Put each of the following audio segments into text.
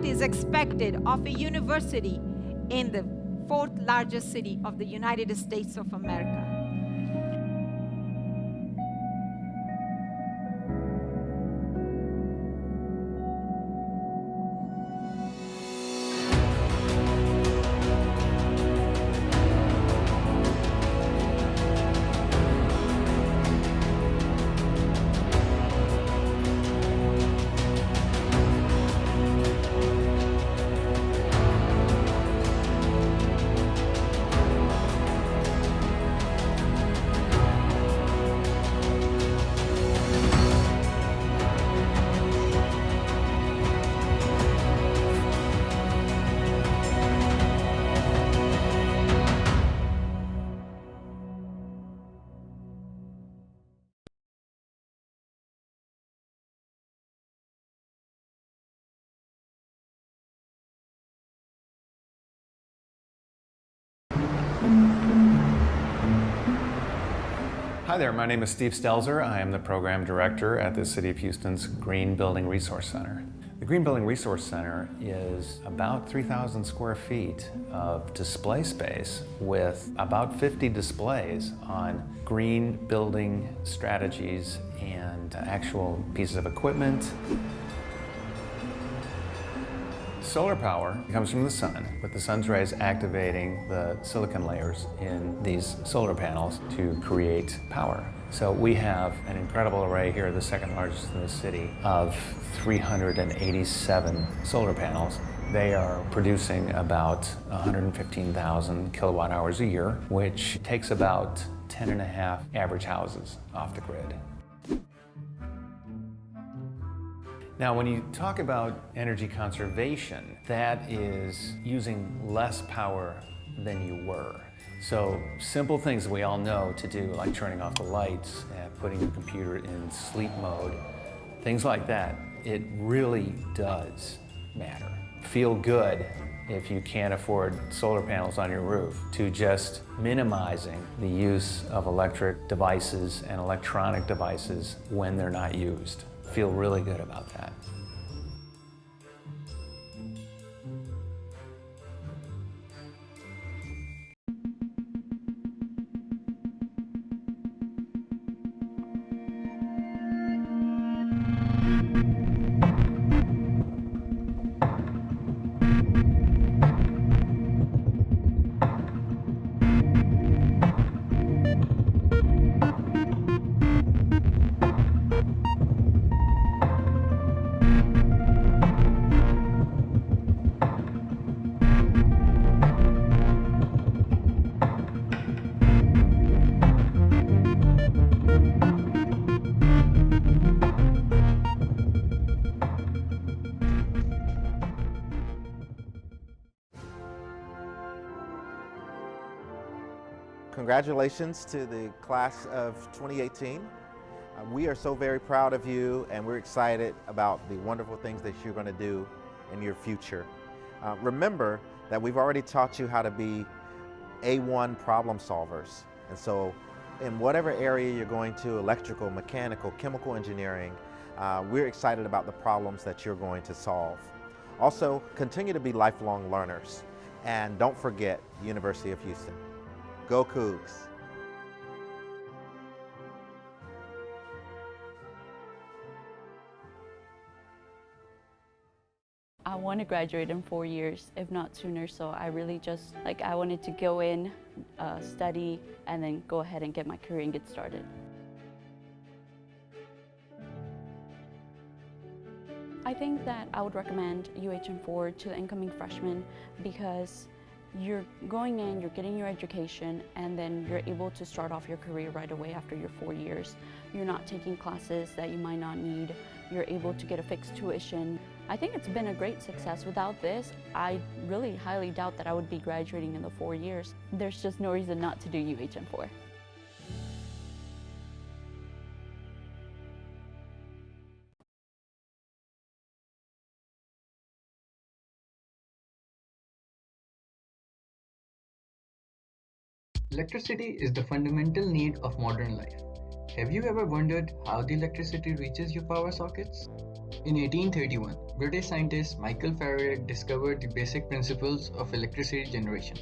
what is expected of a university in the fourth largest city of the United States of America. Hi there, my name is Steve Stelzer. I am the Program Director at the City of Houston's Green Building Resource Center. The Green Building Resource Center is about 3,000 square feet of display space with about 50 displays on green building strategies and actual pieces of equipment. Solar power comes from the sun, with the sun's rays activating the silicon layers in these solar panels to create power. So we have an incredible array here, the second largest in the city, of 387 solar panels. They are producing about 115,000 kilowatt hours a year, which takes about 10 and a half average houses off the grid. Now, when you talk about energy conservation, that is using less power than you were. So simple things that we all know to do, like turning off the lights and putting your computer in sleep mode, things like that, it really does matter. Feel good if you can't afford solar panels on your roof, to just minimizing the use of electric devices and electronic devices when they're not used. Feel really good about that. Congratulations to the class of 2018. We are so very proud of you, and we're excited about the wonderful things that you're going to do in your future. Remember that we've already taught you how to be A1 problem solvers. And so in whatever area you're going to, electrical, mechanical, chemical engineering, we're excited about the problems that you're going to solve. Also, continue to be lifelong learners. And don't forget University of Houston. Go Cougs! I want to graduate in 4 years, if not sooner, so I really just, I wanted to go in, study, and then go ahead and get my career and get started. I think that I would recommend UHN4 to the incoming freshmen because you're going in, you're getting your education, and then you're able to start off your career right away after your 4 years. You're not taking classes that you might not need. You're able to get a fixed tuition. I think it's been a great success. Without this, I really highly doubt that I would be graduating in the 4 years. There's just no reason not to do UHN4. Electricity is the fundamental need of modern life. Have you ever wondered how the electricity reaches your power sockets? In 1831, British scientist Michael Faraday discovered the basic principles of electricity generation.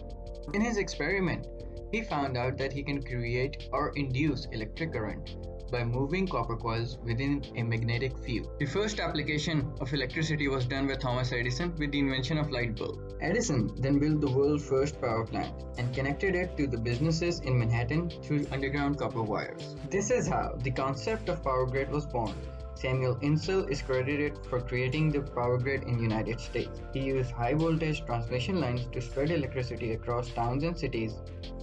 In his experiment, he found out that he can create or induce electric current by moving copper coils within a magnetic field. The first application of electricity was done by Thomas Edison with the invention of light bulb. Edison then built the world's first power plant and connected it to the businesses in Manhattan through underground copper wires. This is how the concept of power grid was born. Samuel Insull is credited for creating the power grid in the United States. He used high voltage transmission lines to spread electricity across towns and cities.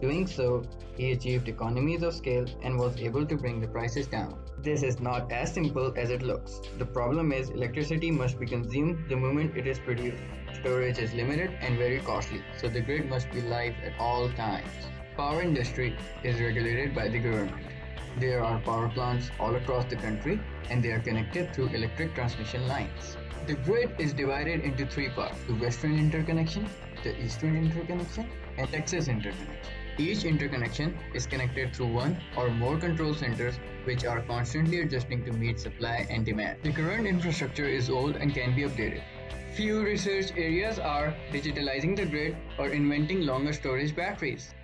Doing so, he achieved economies of scale and was able to bring the prices down. This is not as simple as it looks. The problem is electricity must be consumed the moment it is produced. Storage is limited and very costly, so the grid must be live at all times. Power industry is regulated by the government. There are power plants all across the country and they are connected through electric transmission lines. The grid is divided into three parts: the Western interconnection, the Eastern interconnection, and Texas interconnection. Each interconnection is connected through one or more control centers which are constantly adjusting to meet supply and demand. The current infrastructure is old and can be updated. Few research areas are digitalizing the grid or inventing longer storage batteries.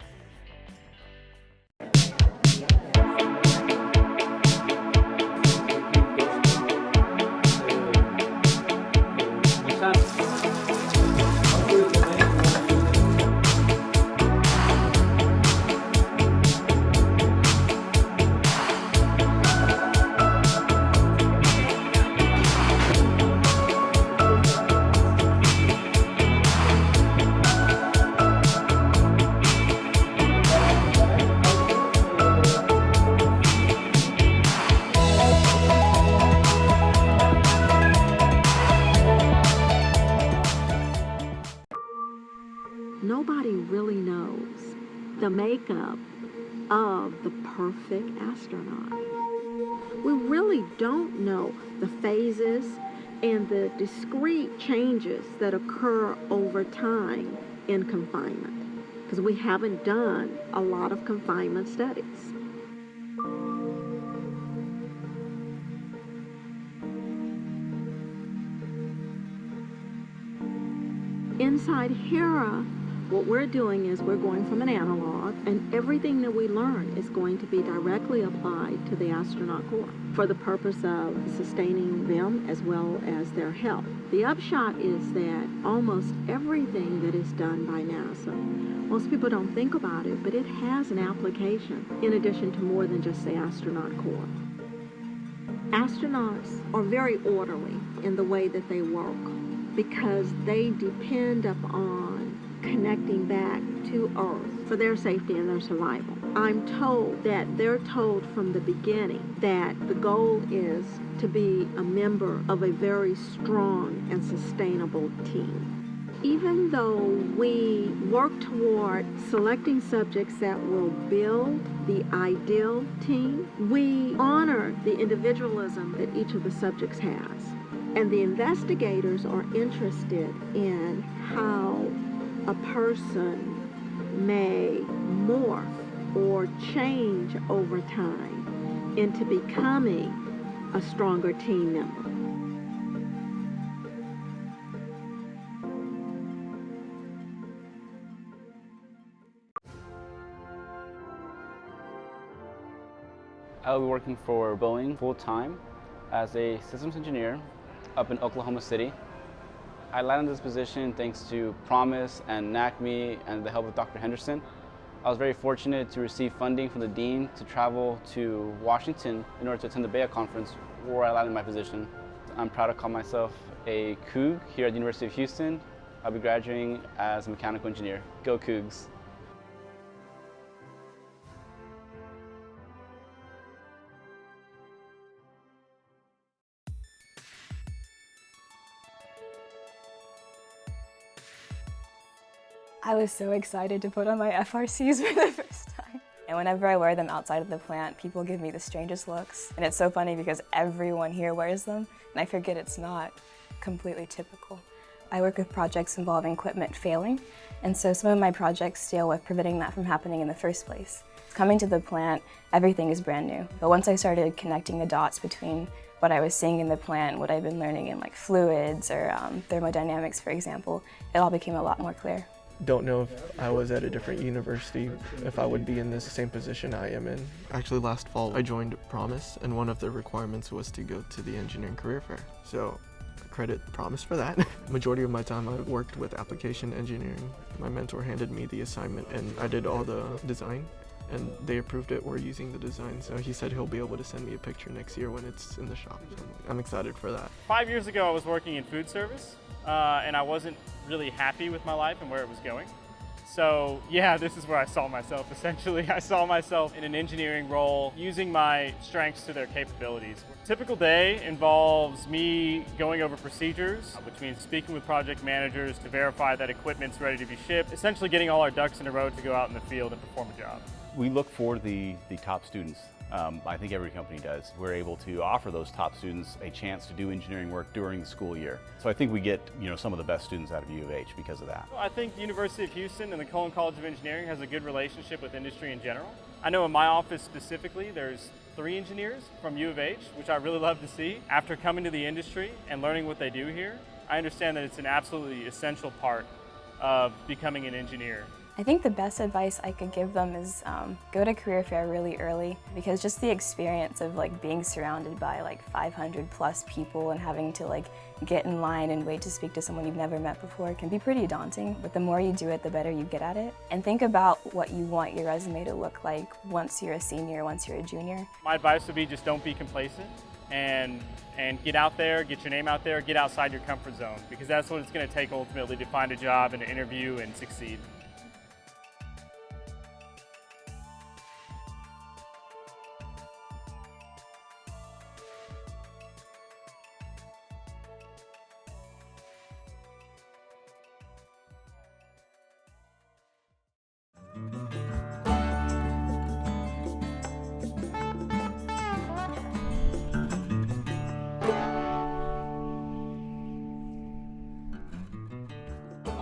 Nobody really knows the makeup of the perfect astronaut. We really don't know the phases and the discrete changes that occur over time in confinement, because we haven't done a lot of confinement studies. Inside HERA, what we're doing is we're going from an analog, and everything that we learn is going to be directly applied to the astronaut corps for the purpose of sustaining them as well as their health. The upshot is that almost everything that is done by NASA, most people don't think about it, but it has an application in addition to more than just the astronaut corps. Astronauts are very orderly in the way that they work because they depend upon connecting back to Earth for their safety and their survival. I'm told that they're told from the beginning that the goal is to be a member of a very strong and sustainable team. Even though we work toward selecting subjects that will build the ideal team, we honor the individualism that each of the subjects has. And the investigators are interested in how a person may morph or change over time into becoming a stronger team member. I will be working for Boeing full-time as a systems engineer up in Oklahoma City. I landed this position thanks to Promise and NACME and the help of Dr. Henderson. I was very fortunate to receive funding from the Dean to travel to Washington in order to attend the BEA conference where I landed my position. I'm proud to call myself a Coug here at the University of Houston. I'll be graduating as a mechanical engineer. Go Cougs! I was so excited to put on my FRCs for the first time. And whenever I wear them outside of the plant, people give me the strangest looks. And it's so funny because everyone here wears them, and I forget it's not completely typical. I work with projects involving equipment failing, and so some of my projects deal with preventing that from happening in the first place. Coming to the plant, everything is brand new. But once I started connecting the dots between what I was seeing in the plant, what I've been learning in like fluids or thermodynamics, for example, it all became a lot more clear. Don't know if I was at a different university, if I would be in this same position I am in. Actually, last fall I joined Promise, and one of the requirements was to go to the engineering career fair. So credit Promise for that. Majority of my time I worked with application engineering. My mentor handed me the assignment and I did all the design, and they approved it. We're using the design, so he said he'll be able to send me a picture next year when it's in the shop. So I'm excited for that. 5 years ago I was working in food service and I wasn't really happy with my life and where it was going. So yeah, this is where I saw myself essentially. I saw myself in an engineering role using my strengths to their capabilities. Typical day involves me going over procedures, which means speaking with project managers to verify that equipment's ready to be shipped, essentially getting all our ducks in a row to go out in the field and perform a job. We look for the top students. I think every company does. We're able to offer those top students a chance to do engineering work during the school year. So I think we get some of the best students out of U of H because of that. Well, I think the University of Houston and the Cullen College of Engineering has a good relationship with industry in general. I know in my office specifically, there's 3 engineers from U of H, which I really love to see. After coming to the industry and learning what they do here, I understand that it's an absolutely essential part of becoming an engineer. I think the best advice I could give them is go to career fair really early, because just the experience of like being surrounded by like 500 plus people and having to like get in line and wait to speak to someone you've never met before can be pretty daunting. But the more you do it, the better you get at it. And think about what you want your resume to look like once you're a senior, once you're a junior. My advice would be just don't be complacent and get out there, get your name out there, get outside your comfort zone, because that's what it's going to take ultimately to find a job and to interview and succeed.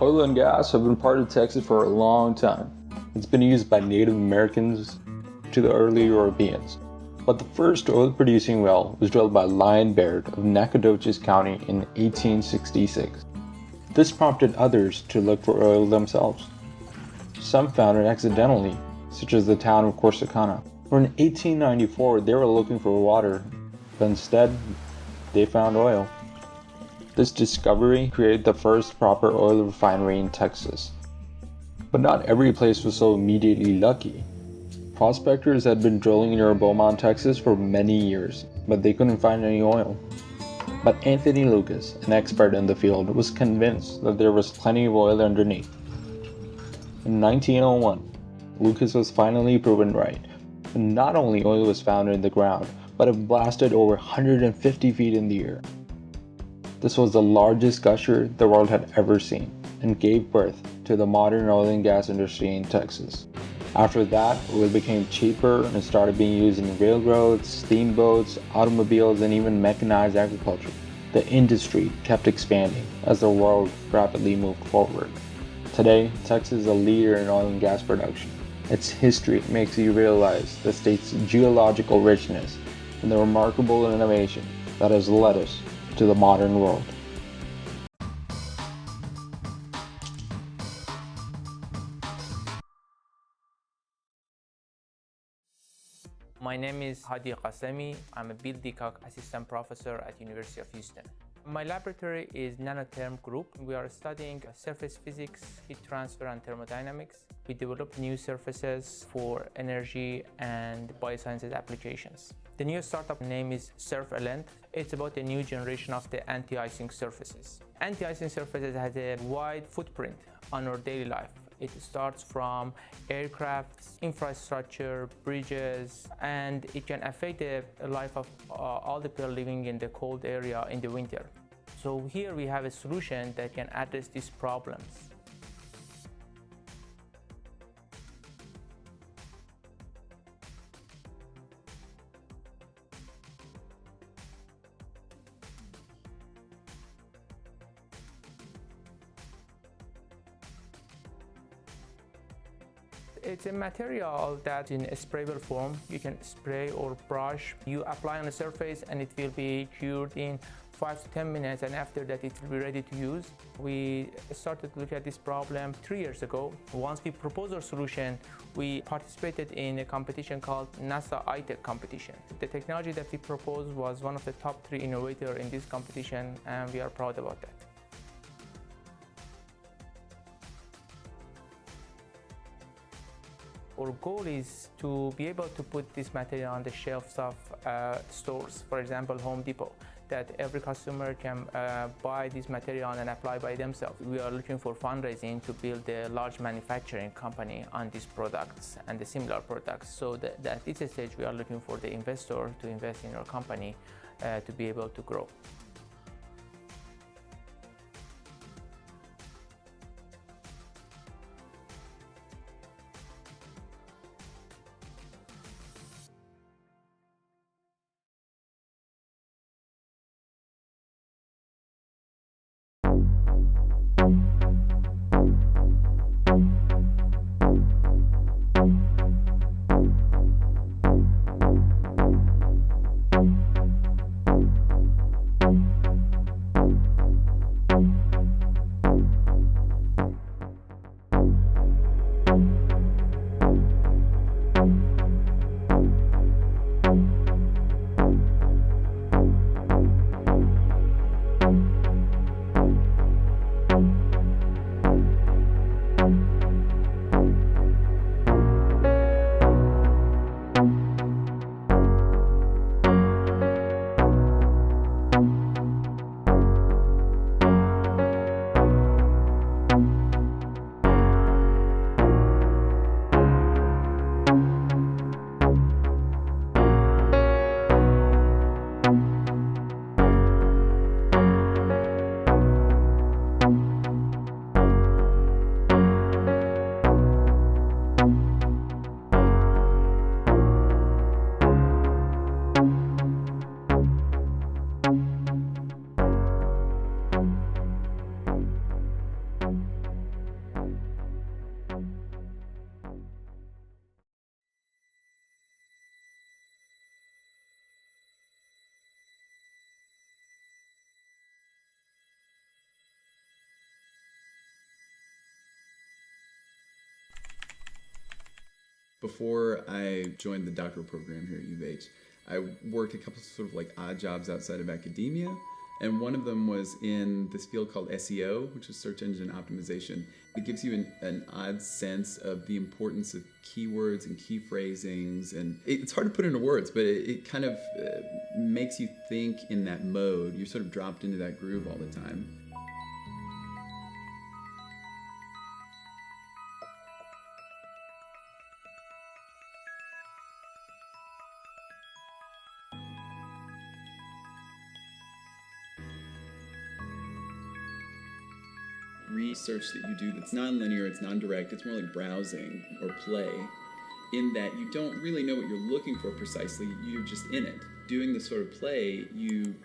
Oil and gas have been part of Texas for a long time. It's been used by Native Americans to the early Europeans. But the first oil-producing well was drilled by Lion Baird of Nacogdoches County in 1866. This prompted others to look for oil themselves. Some found it accidentally, such as the town of Corsicana, where in 1894 they were looking for water, but instead they found oil. This discovery created the first proper oil refinery in Texas. But not every place was so immediately lucky. Prospectors had been drilling near Beaumont, Texas for many years, but they couldn't find any oil. But Anthony Lucas, an expert in the field, was convinced that there was plenty of oil underneath. In 1901, Lucas was finally proven right. And not only oil was found in the ground, but it blasted over 150 feet in the air. This was the largest gusher the world had ever seen, and gave birth to the modern oil and gas industry in Texas. After that, oil became cheaper and started being used in railroads, steamboats, automobiles, and even mechanized agriculture. The industry kept expanding as the world rapidly moved forward. Today, Texas is a leader in oil and gas production. Its history makes you realize the state's geological richness and the remarkable innovation that has led us to the modern world. My name is Hadi Qasemi. I'm a Bildikak assistant professor at University of Houston. My laboratory is Nanotherm Group. We are studying surface physics, heat transfer, and thermodynamics. We develop new surfaces for energy and biosciences applications. The new startup name is SurfElent. It's about a new generation of the anti-icing surfaces. Anti-icing surfaces has a wide footprint on our daily life. It starts from aircrafts, infrastructure, bridges, and it can affect the life of all the people living in the cold area in the winter. So here we have a solution that can address these problems. It's a material that's in a sprayable form. You can spray or brush. You apply on the surface and it will be cured in 5 to 10 minutes, and after that it will be ready to use. We started to look at this problem 3 years ago. Once we proposed our solution, we participated in a competition called NASA iTech competition. The technology that we proposed was one of the top 3 innovators in this competition, and we are proud about that. Our goal is to be able to put this material on the shelves of stores, for example, Home Depot, that every customer can buy this material and apply by themselves. We are looking for fundraising to build a large manufacturing company on these products and the similar products. So that at this stage, we are looking for the investor to invest in our company to be able to grow. Before I joined the doctoral program here at U of H, I worked a couple of sort of like odd jobs outside of academia, and one of them was in this field called SEO, which is search engine optimization. It gives you an odd sense of the importance of keywords and key phrasings, and it's hard to put into words, but it kind of makes you think in that mode. You're sort of dropped into that groove all the time. Research that you do that's non-linear, it's non-direct, it's more like browsing or play, in that you don't really know what you're looking for precisely, you're just in it. Doing this sort of play, you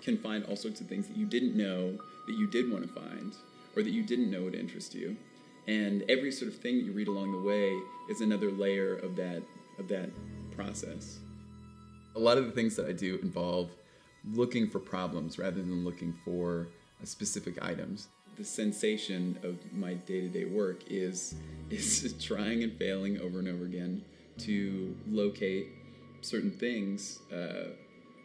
can find all sorts of things that you didn't know that you did want to find, or that you didn't know would interest you. And every sort of thing that you read along the way is another layer of that process. A lot of the things that I do involve looking for problems rather than looking for specific items. The sensation of my day-to-day work is trying and failing over and over again to locate certain things,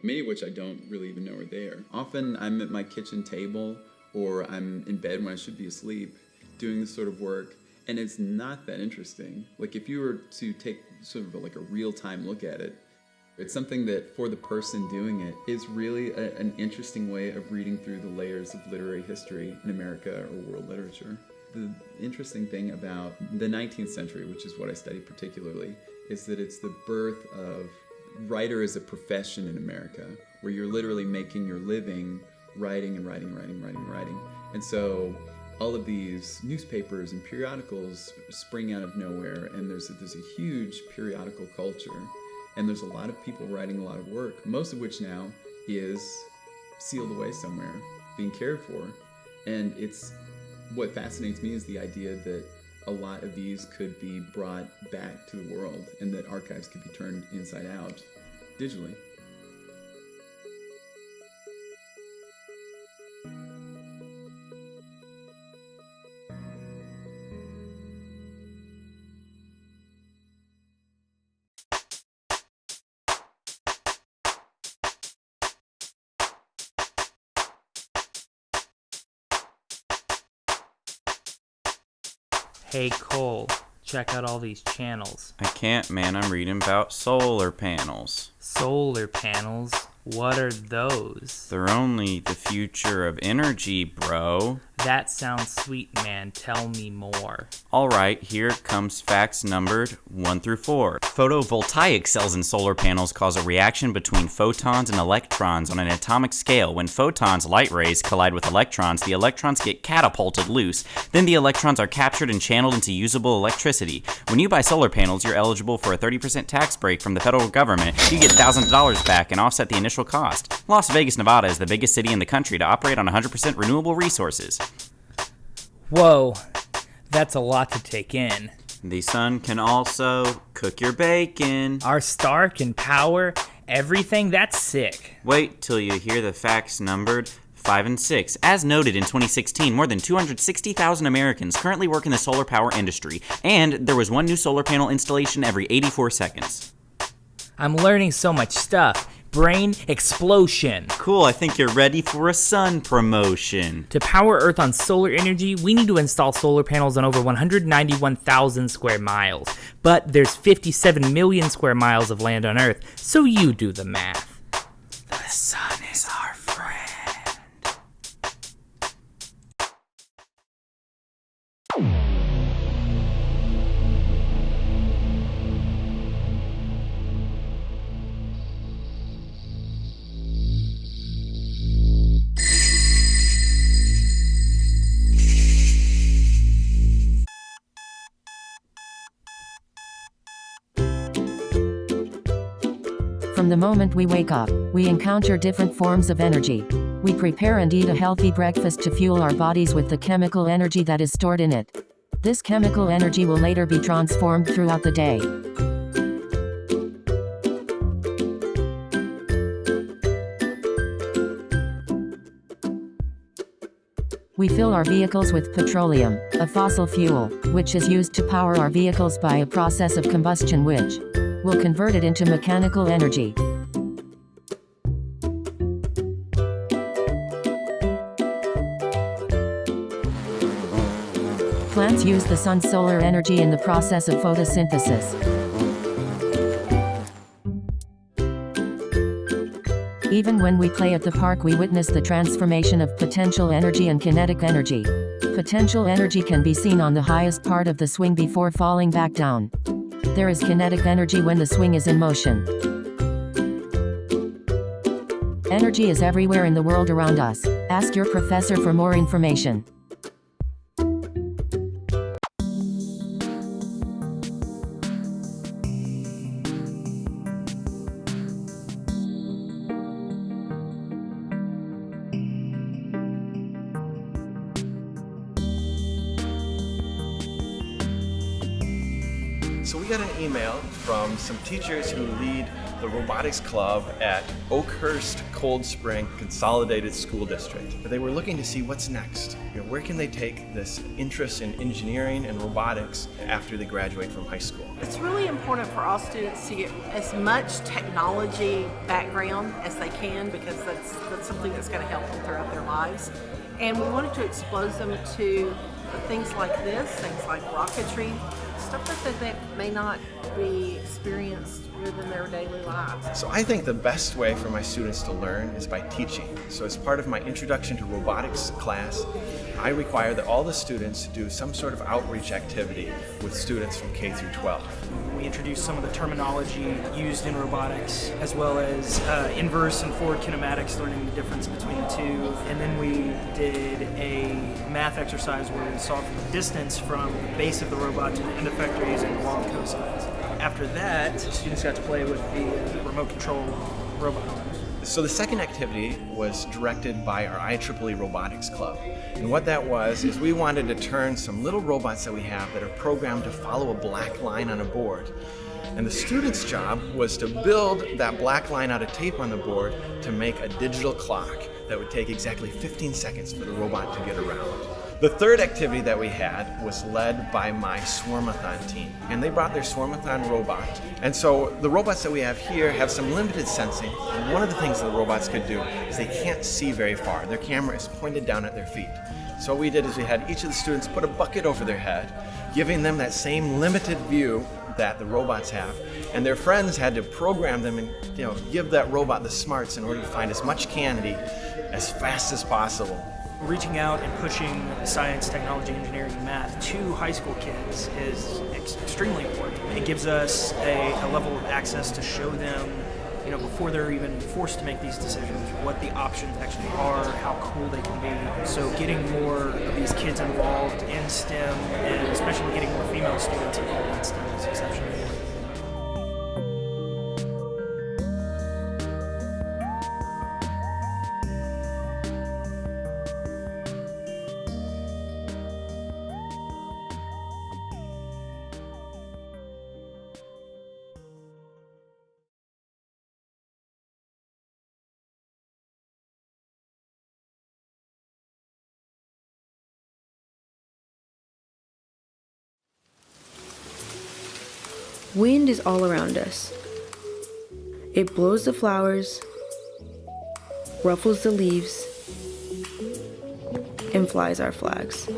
many of which I don't really even know are there. Often I'm at my kitchen table or I'm in bed when I should be asleep doing this sort of work, and it's not that interesting. Like if you were to take sort of like a real-time look at it, it's something that for the person doing it is really an interesting way of reading through the layers of literary history in America or world literature. The interesting thing about the 19th century, which is what I study particularly, is that it's the birth of writer as a profession in America, where you're literally making your living writing and writing. And so all of these newspapers and periodicals spring out of nowhere, and there's a huge periodical culture. And there's a lot of people writing a lot of work, most of which now is sealed away somewhere, being cared for. And it's what fascinates me is the idea that a lot of these could be brought back to the world and that archives could be turned inside out digitally. Hey Cole, check out all these channels. I can't, man. I'm reading about solar panels. Solar panels? What are those? They're only the future of energy, bro. That sounds sweet, man. Tell me more. Alright, here comes facts numbered 1 through 4. Photovoltaic cells in solar panels cause a reaction between photons and electrons on an atomic scale. When photons, light rays, collide with electrons, the electrons get catapulted loose. Then the electrons are captured and channeled into usable electricity. When you buy solar panels, you're eligible for a 30% tax break from the federal government. You get thousands of dollars back and offset the initial cost. Las Vegas, Nevada is the biggest city in the country to operate on 100% renewable resources. Whoa, that's a lot to take in. The sun can also cook your bacon. Our star can power everything. That's sick. Wait till you hear the facts numbered 5 and 6. As noted in 2016, more than 260,000 Americans currently work in the solar power industry, and there was one new solar panel installation every 84 seconds. I'm learning so much stuff. Brain explosion. Cool, I think you're ready for a sun promotion. To power Earth on solar energy, we need to install solar panels on over 191,000 square miles. But there's 57 million square miles of land on Earth, so you do the math. The sun is our friend. From the moment we wake up, we encounter different forms of energy. We prepare and eat a healthy breakfast to fuel our bodies with the chemical energy that is stored in it. This chemical energy will later be transformed throughout the day. We fill our vehicles with petroleum, a fossil fuel, which is used to power our vehicles by a process of combustion which will convert it into mechanical energy. Plants use the sun's solar energy in the process of photosynthesis. Even when we play at the park, we witness the transformation of potential energy and kinetic energy. Potential energy can be seen on the highest part of the swing before falling back down. There is kinetic energy when the swing is in motion. Energy is everywhere in the world around us. Ask your professor for more information. So we got an email from some teachers who lead the robotics club at Oakhurst Cold Spring Consolidated School District. They were looking to see what's next. Where can they take this interest in engineering and robotics after they graduate from high school? It's really important for all students to get as much technology background as they can, because that's something that's going to help them throughout their lives. And we wanted to expose them to things like this, things like rocketry, stuff that they may not be experienced within their daily lives. So I think the best way for my students to learn is by teaching. So as part of my Introduction to Robotics class, I require that all the students do some sort of outreach activity with students from K through 12. We introduced some of the terminology used in robotics, as well as inverse and forward kinematics, learning the difference between the two. And then we did a math exercise where we solved the distance from the base of the robot to the end effector using the long cosines. After that, students got to play with the remote control robot arms. So the second activity was directed by our IEEE Robotics Club. And what that was is we wanted to turn some little robots that we have that are programmed to follow a black line on a board. And the student's job was to build that black line out of tape on the board to make a digital clock that would take exactly 15 seconds for the robot to get around. The third activity that we had was led by my Swarmathon team, and they brought their Swarmathon robot. And so the robots that we have here have some limited sensing, and one of the things that the robots could do is they can't see very far. Their camera is pointed down at their feet. So what we did is we had each of the students put a bucket over their head, giving them that same limited view that the robots have, and their friends had to program them and give that robot the smarts in order to find as much candy as fast as possible. Reaching out and pushing science, technology, engineering, and math to high school kids is extremely important. It gives us a level of access to show them, before they're even forced to make these decisions, what the options actually are, how cool they can be. So getting more of these kids involved in STEM, and especially getting more female students involved in STEM, is exceptionally important. Wind is all around us. It blows the flowers, ruffles the leaves, and flies our flags.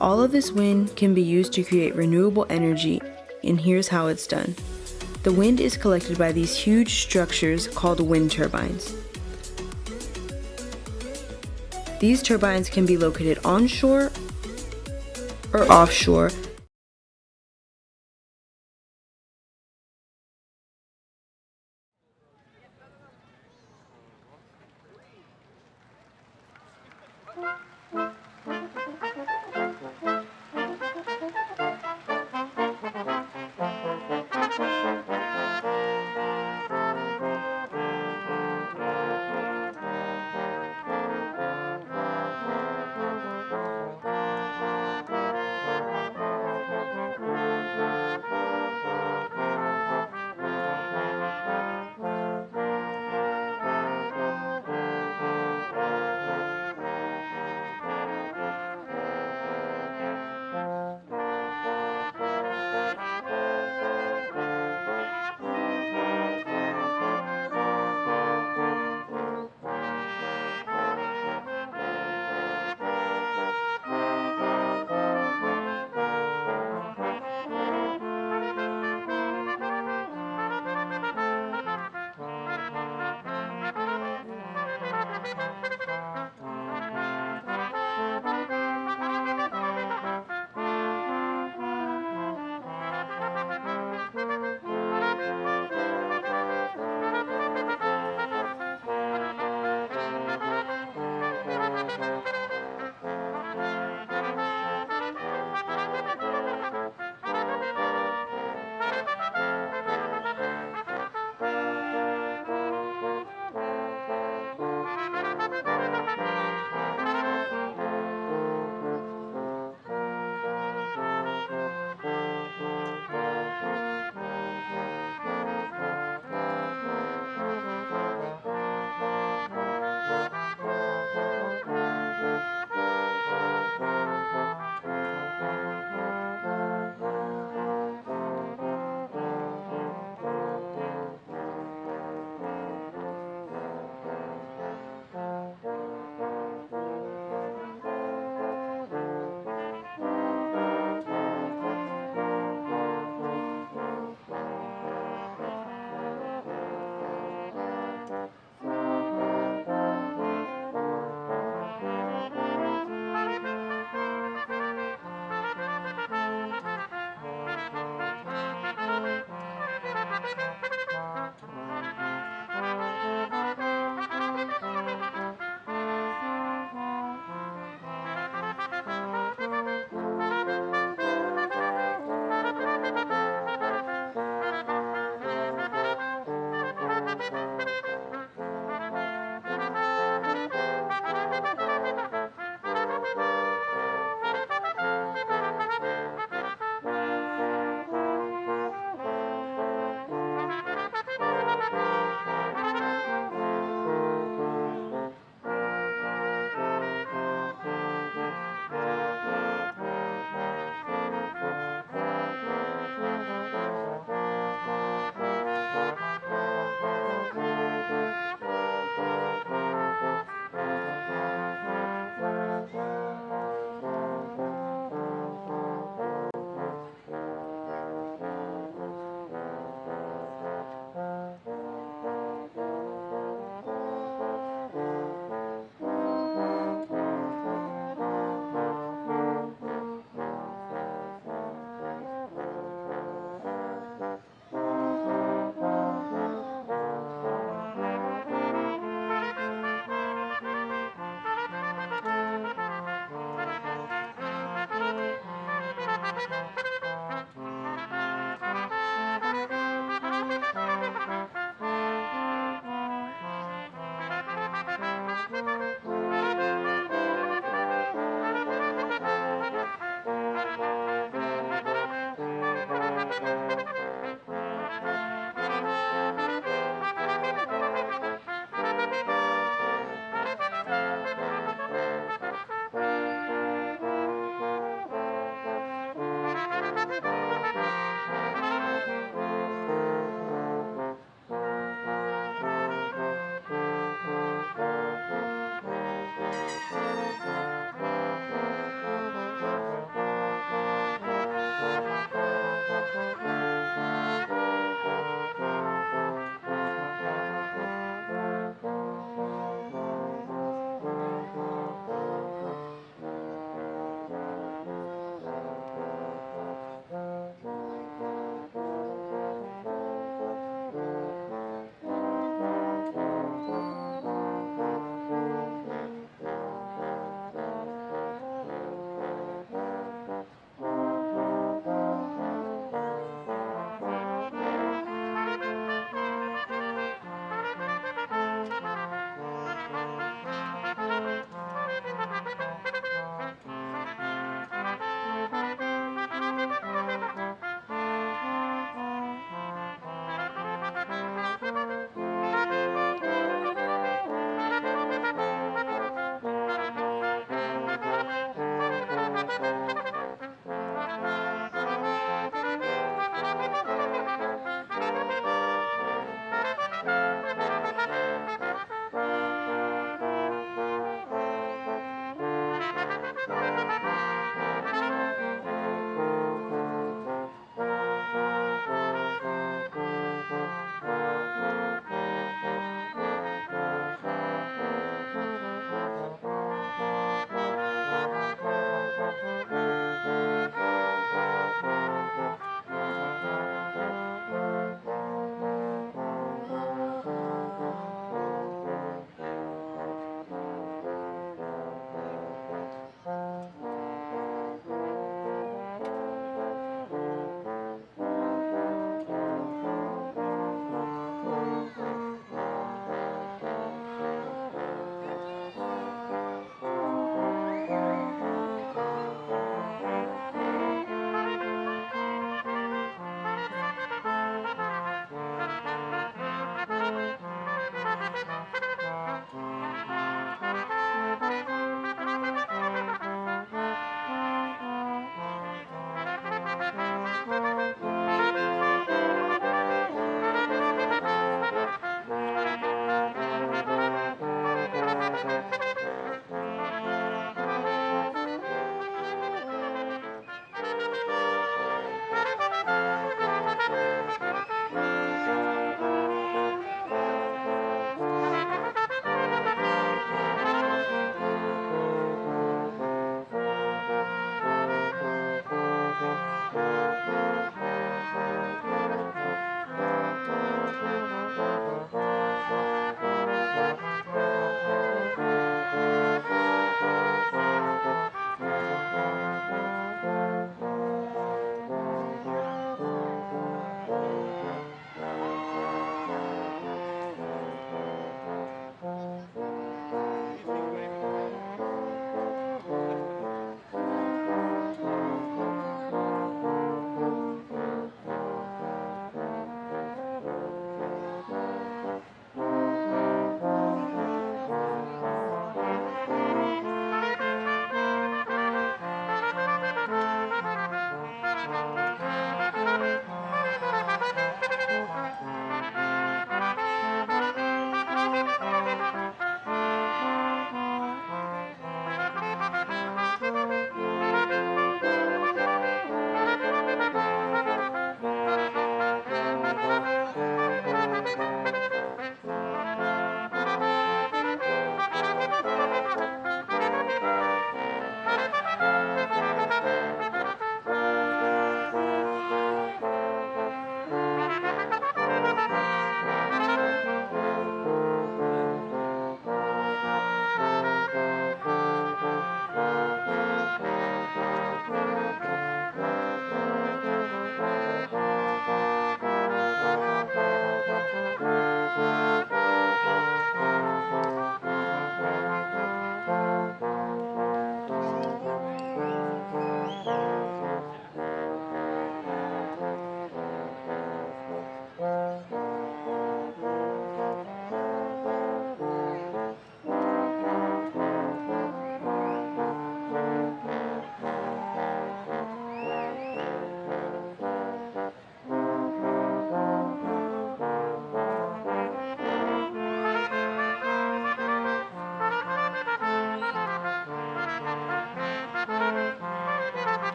All of this wind can be used to create renewable energy, and here's how it's done. The wind is collected by these huge structures called wind turbines. These turbines can be located onshore or offshore.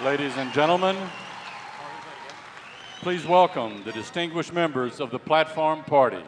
Ladies and gentlemen, please welcome the distinguished members of the Platform Party.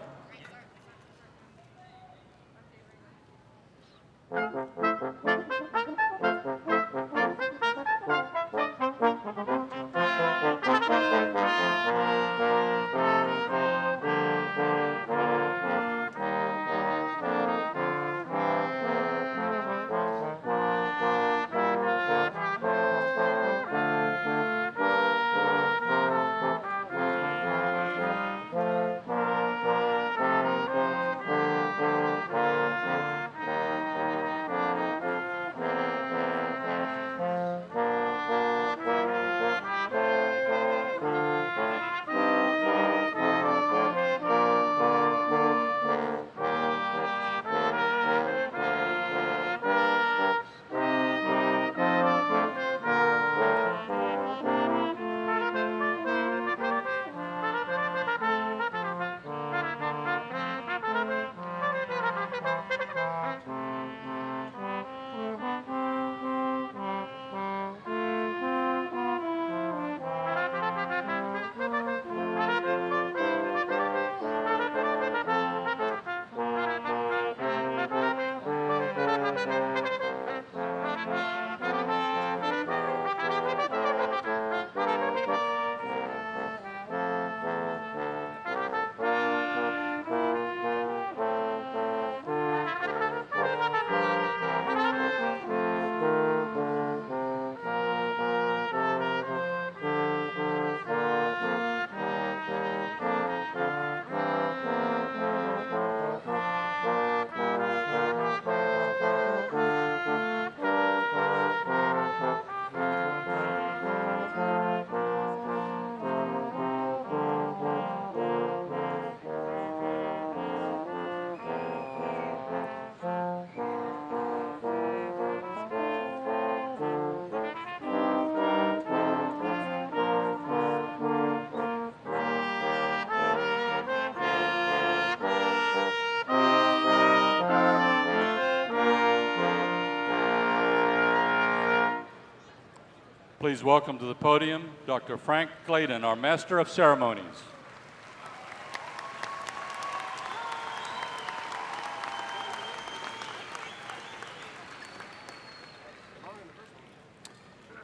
Please welcome to the podium Dr. Frank Clayton, our Master of Ceremonies.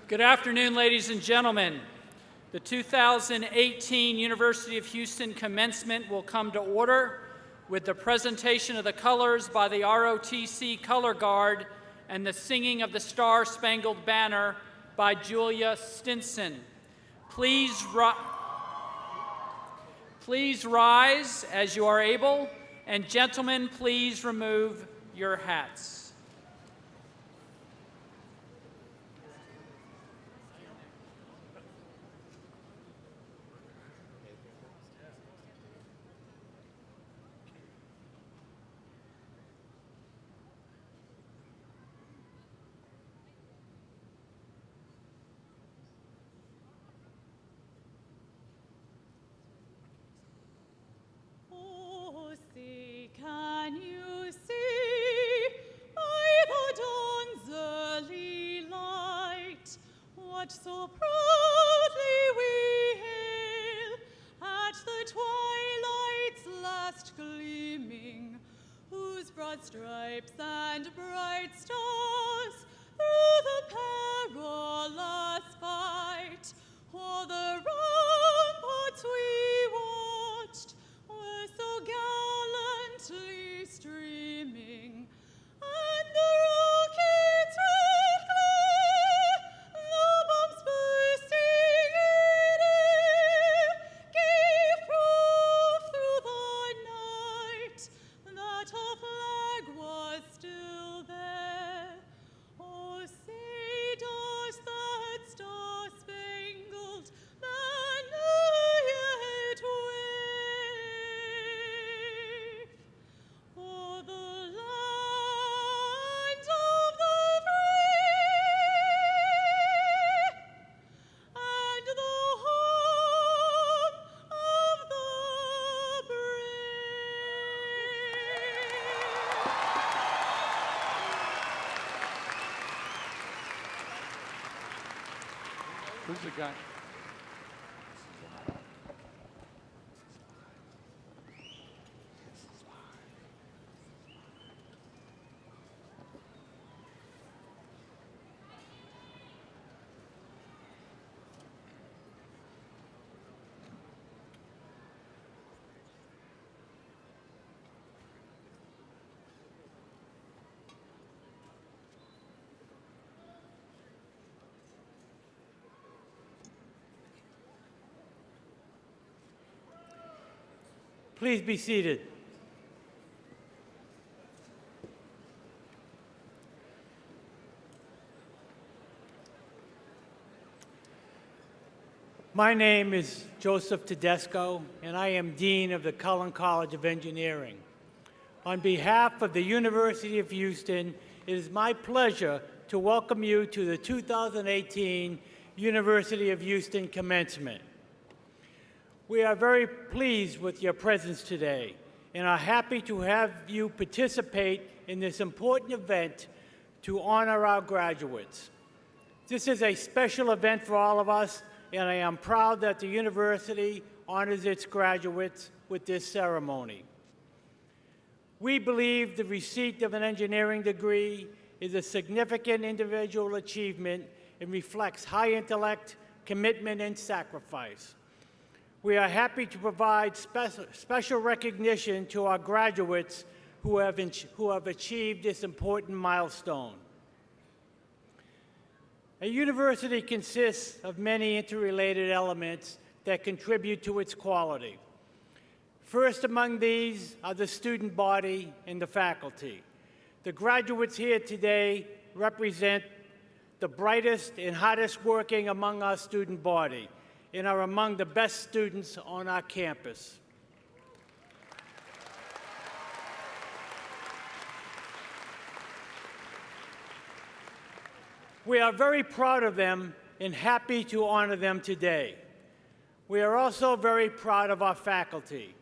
Good afternoon, ladies and gentlemen. The 2018 University of Houston Commencement will come to order with the presentation of the colors by the ROTC Color Guard and the singing of the Star-Spangled Banner by Julia Stinson. Please rise as you are able, and gentlemen, please remove your hats. Can you see by the dawn's early light what so proudly we hail at the twilight's last gleaming, whose broad stripes and bright stars through the perilous fight o'er the ramparts we watched were so gallantly streaming, and the rockets' red glare, the bombs bursting in air, gave proof through the night that our flag was still there. Who's the guy? Please be seated. My name is Joseph Tedesco, and I am Dean of the Cullen College of Engineering. On behalf of the University of Houston, it is my pleasure to welcome you to the 2018 University of Houston Commencement. We are very pleased with your presence today and are happy to have you participate in this important event to honor our graduates. This is a special event for all of us, and I am proud that the university honors its graduates with this ceremony. We believe the receipt of an engineering degree is a significant individual achievement and reflects high intellect, commitment, and sacrifice. We are happy to provide special recognition to our graduates who have achieved this important milestone. A university consists of many interrelated elements that contribute to its quality. First among these are the student body and the faculty. The graduates here today represent the brightest and hardest working among our student body and are among the best students on our campus. We are very proud of them and happy to honor them today. We are also very proud of our faculty.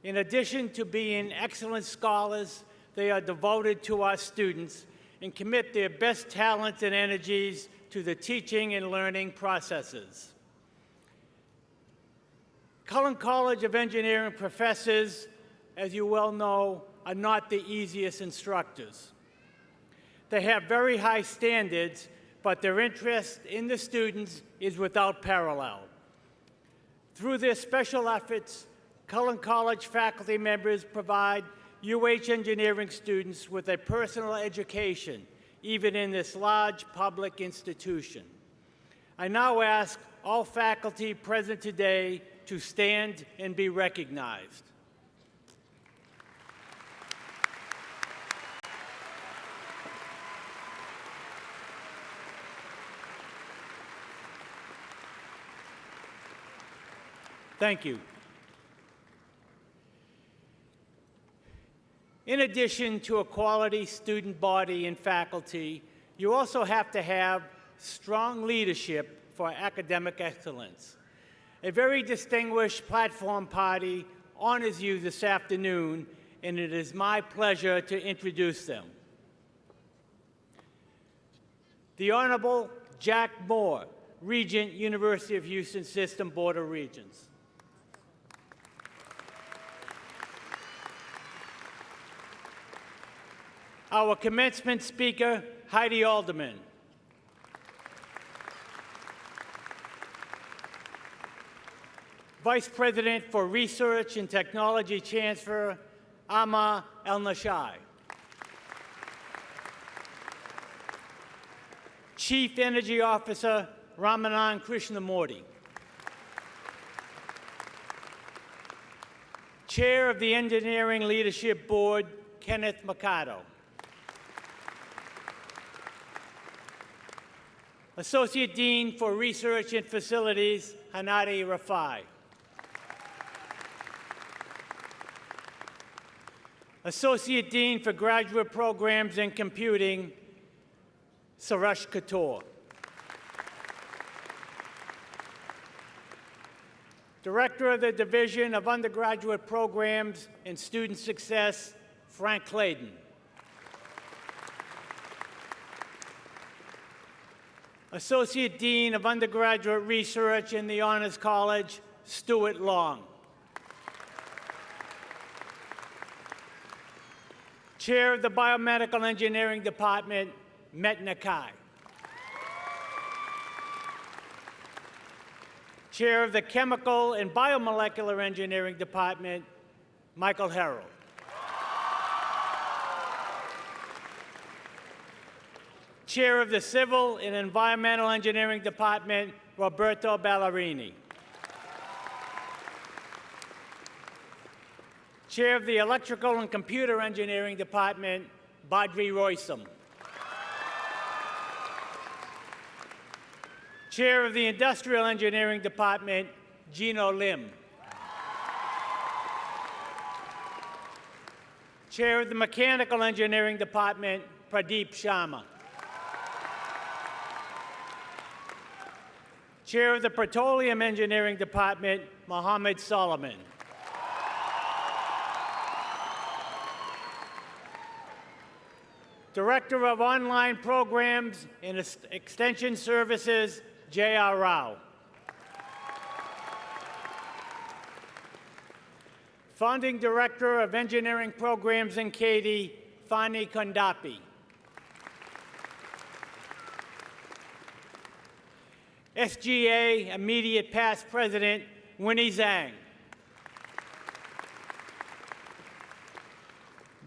In addition to being excellent scholars, they are devoted to our students and commit their best talents and energies to the teaching and learning processes. Cullen College of Engineering professors, as you well know, are not the easiest instructors. They have very high standards, but their interest in the students is without parallel. Through their special efforts, Cullen College faculty members provide UH engineering students with a personal education, even in this large public institution. I now ask all faculty present today to stand and be recognized. Thank you. In addition to a quality student body and faculty, you also have to have strong leadership for academic excellence. A very distinguished platform party honors you this afternoon, and it is my pleasure to introduce them. The Honorable Jack Moore, Regent, University of Houston System Board of Regents. Our commencement speaker, Heidi Alderman. Vice President for Research and Technology Transfer, Amma El-Nashai. Chief Energy Officer, Ramanan Krishnamurti. Chair of the Engineering Leadership Board, Kenneth Mercado. Associate Dean for Research and Facilities, Hanadi Rafai. Associate Dean for Graduate Programs and Computing, Suresh Kaur. Director of the Division of Undergraduate Programs and Student Success, Frank Clayton. Associate Dean of Undergraduate Research in the Honors College, Stuart Long. Chair of the Biomedical Engineering Department, Met Nakai. Chair of the Chemical and Biomolecular Engineering Department, Michael Harrell. Chair of the Civil and Environmental Engineering Department, Roberto Ballerini. Chair of the Electrical and Computer Engineering Department, Badri Roysam. Chair of the Industrial Engineering Department, Gino Lim. Chair of the Mechanical Engineering Department, Pradeep Sharma. Chair of the Petroleum Engineering Department, Mohammed Solomon. Director of Online Programs and Extension Services, J.R. Rao. Founding Director of Engineering Programs in Katy, Fani Kondapi. SGA Immediate Past President, Winnie Zhang.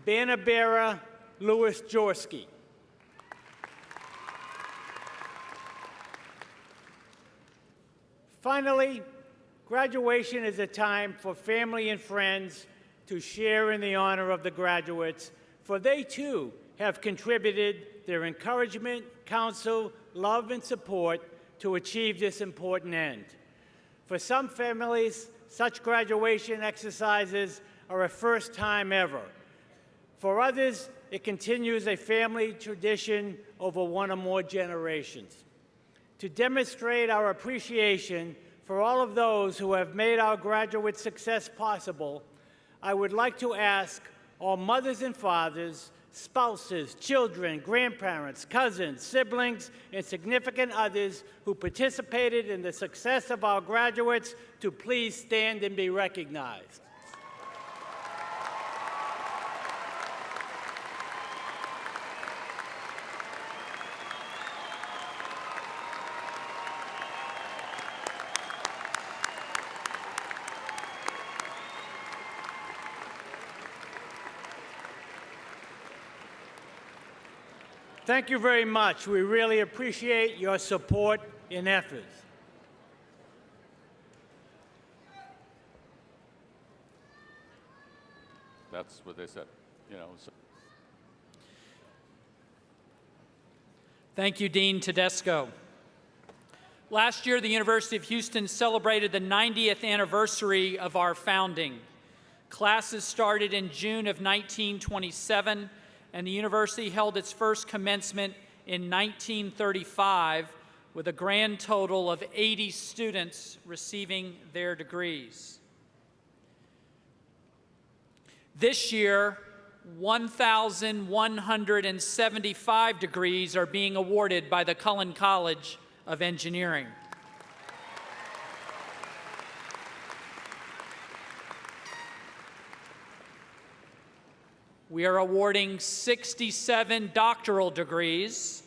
Banner Bearer, Louis Jaworski. Finally, graduation is a time for family and friends to share in the honor of the graduates, for they too have contributed their encouragement, counsel, love, and support to achieve this important end. For some families, such graduation exercises are a first time ever. For others, it continues a family tradition over one or more generations. To demonstrate our appreciation for all of those who have made our graduate success possible, I would like to ask all mothers and fathers, spouses, children, grandparents, cousins, siblings, and significant others who participated in the success of our graduates to please stand and be recognized. Thank you very much. We really appreciate your support and efforts. That's what they said, you know. So. Thank you, Dean Tedesco. Last year, the University of Houston celebrated the 90th anniversary of our founding. Classes started in June of 1927, and the university held its first commencement in 1935 with a grand total of 80 students receiving their degrees. This year, 1,175 degrees are being awarded by the Cullen College of Engineering. We are awarding 67 doctoral degrees,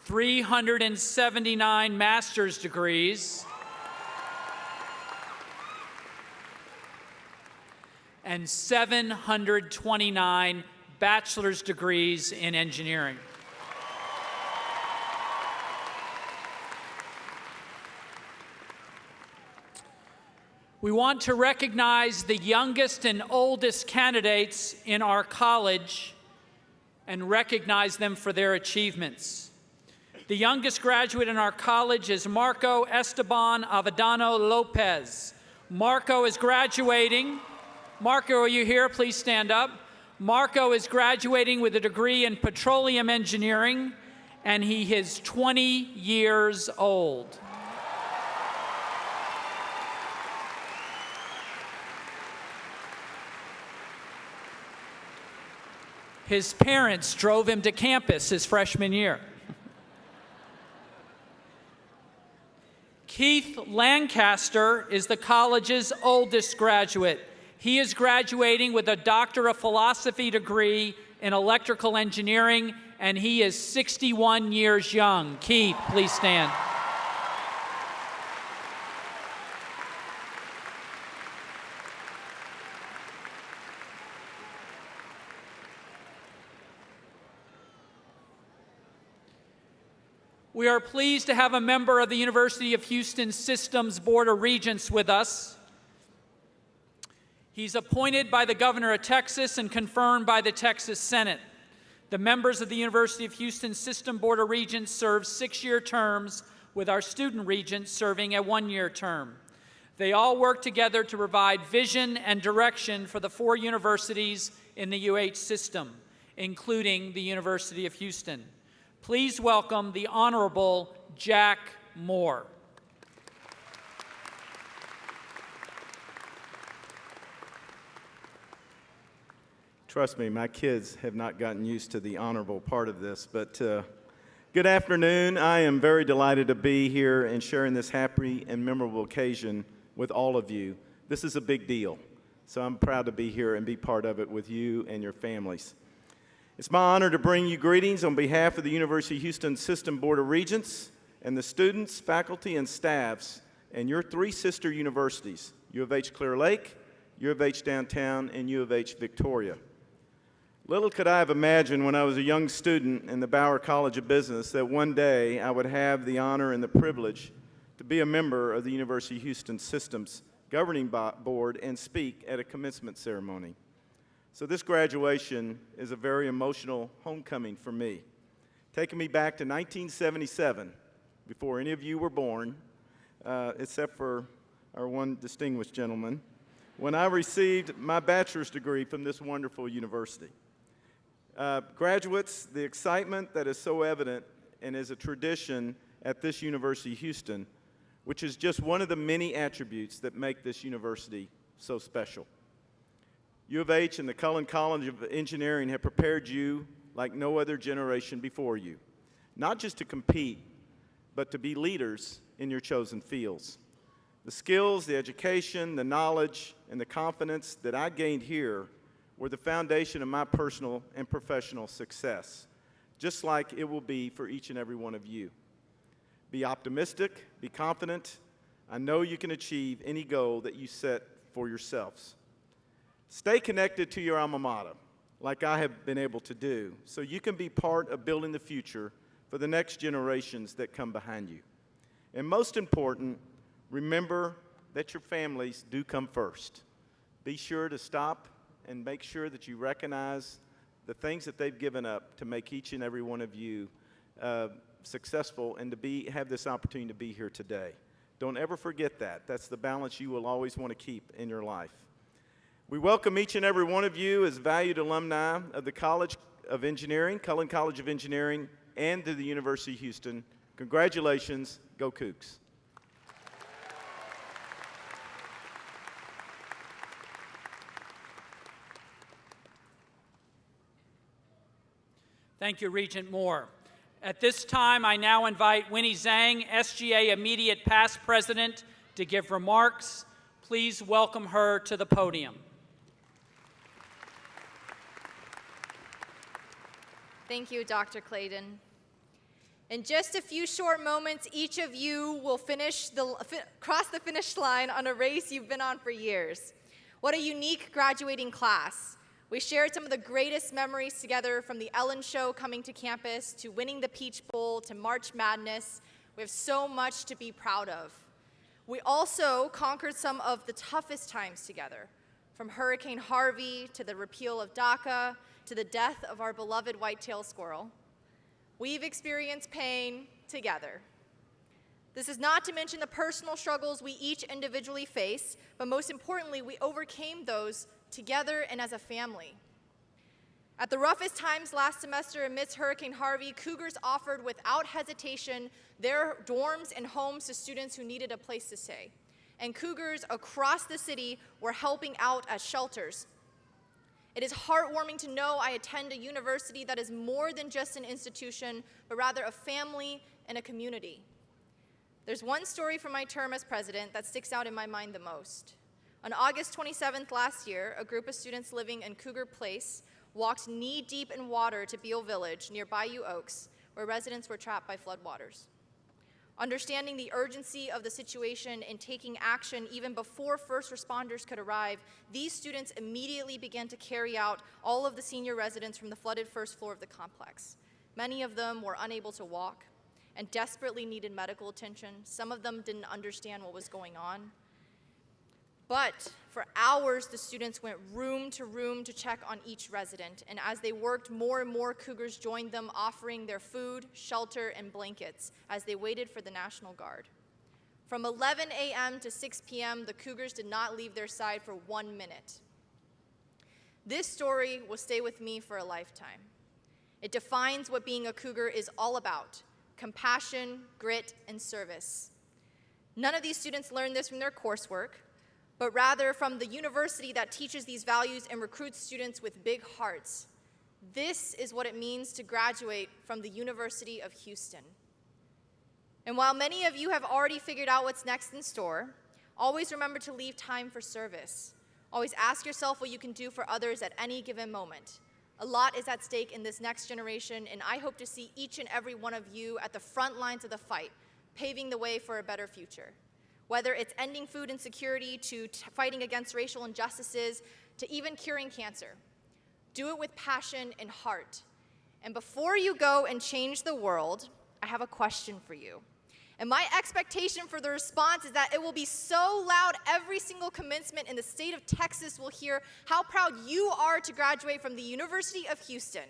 379 master's degrees, and 729 bachelor's degrees in engineering. We want to recognize the youngest and oldest candidates in our college and recognize them for their achievements. The youngest graduate in our college is Marco Esteban Avedano Lopez. Marco is graduating. Marco, are you here? Please stand up. Marco is graduating with a degree in petroleum engineering, and he is 20 years old. His parents drove him to campus his freshman year. Keith Lancaster is the college's oldest graduate. He is graduating with a Doctor of Philosophy degree in electrical engineering, and he is 61 years young. Keith, please stand. We are pleased to have a member of the University of Houston Systems Board of Regents with us. He's appointed by the Governor of Texas and confirmed by the Texas Senate. The members of the University of Houston System Board of Regents serve 6-year terms, with our student regents serving a 1-year term. They all work together to provide vision and direction for the 4 universities in the UH system, including the University of Houston. Please welcome the Honorable Jack Moore. Trust me, my kids have not gotten used to the honorable part of this, but good afternoon. I am very delighted to be here and sharing this happy and memorable occasion with all of you. This is a big deal, so I'm proud to be here and be part of it with you and your families. It's my honor to bring you greetings on behalf of the University of Houston System Board of Regents and the students, faculty, and staffs and your 3 sister universities, U of H Clear Lake, U of H Downtown, and U of H Victoria. Little could I have imagined when I was a young student in the Bauer College of Business that one day I would have the honor and the privilege to be a member of the University of Houston Systems Governing Board and speak at a commencement ceremony. So this graduation is a very emotional homecoming for me, taking me back to 1977, before any of you were born, except for our one distinguished gentleman, when I received my bachelor's degree from this wonderful university. Graduates, the excitement that is so evident and is a tradition at this University of Houston, which is just one of the many attributes that make this university so special. U of H and the Cullen College of Engineering have prepared you like no other generation before you, not just to compete, but to be leaders in your chosen fields. The skills, the education, the knowledge, and the confidence that I gained here were the foundation of my personal and professional success, just like it will be for each and every one of you. Be optimistic, be confident. I know you can achieve any goal that you set for yourselves. Stay connected to your alma mater, like I have been able to do, so you can be part of building the future for the next generations that come behind you. And most important, remember that your families do come first. Be sure to stop and make sure that you recognize the things that they've given up to make each and every one of you successful and to have this opportunity to be here today. Don't ever forget that. That's the balance you will always want to keep in your life. We welcome each and every one of you as valued alumni of the College of Engineering, Cullen College of Engineering, and to the University of Houston. Congratulations. Go Cougs. Thank you, Regent Moore. At this time, I now invite Winnie Zhang, SGA Immediate Past President, to give remarks. Please welcome her to the podium. Thank you, Dr. Clayton. In just a few short moments, each of you will cross the finish line on a race you've been on for years. What a unique graduating class. We shared some of the greatest memories together, from the Ellen Show coming to campus, to winning the Peach Bowl, to March Madness. We have so much to be proud of. We also conquered some of the toughest times together, from Hurricane Harvey to the repeal of DACA, to the death of our beloved white-tailed squirrel. We've experienced pain together. This is not to mention the personal struggles we each individually face, but most importantly, we overcame those together and as a family. At the roughest times last semester amidst Hurricane Harvey, Cougars offered without hesitation their dorms and homes to students who needed a place to stay. And Cougars across the city were helping out as shelters. It is heartwarming to know I attend a university that is more than just an institution, but rather a family and a community. There's one story from my term as president that sticks out in my mind the most. On August 27th last year, a group of students living in Cougar Place walked knee-deep in water to Beale Village near Bayou Oaks, where residents were trapped by floodwaters. Understanding the urgency of the situation and taking action even before first responders could arrive, these students immediately began to carry out all of the senior residents from the flooded first floor of the complex. Many of them were unable to walk and desperately needed medical attention. Some of them didn't understand what was going on. But for hours, the students went room to check on each resident, and as they worked, more and more Cougars joined them, offering their food, shelter, and blankets as they waited for the National Guard. From 11 a.m. to 6 p.m., the Cougars did not leave their side for 1 minute. This story will stay with me for a lifetime. It defines what being a Cougar is all about: compassion, grit, and service. None of these students learned this from their coursework, but rather from the university that teaches these values and recruits students with big hearts. This is what it means to graduate from the University of Houston. And while many of you have already figured out what's next in store, always remember to leave time for service. Always ask yourself what you can do for others at any given moment. A lot is at stake in this next generation, and I hope to see each and every one of you at the front lines of the fight, paving the way for a better future. Whether it's ending food insecurity, to fighting against racial injustices, to even curing cancer. Do it with passion and heart. And before you go and change the world, I have a question for you. And my expectation for the response is that it will be so loud every single commencement in the state of Texas will hear how proud you are to graduate from the University of Houston.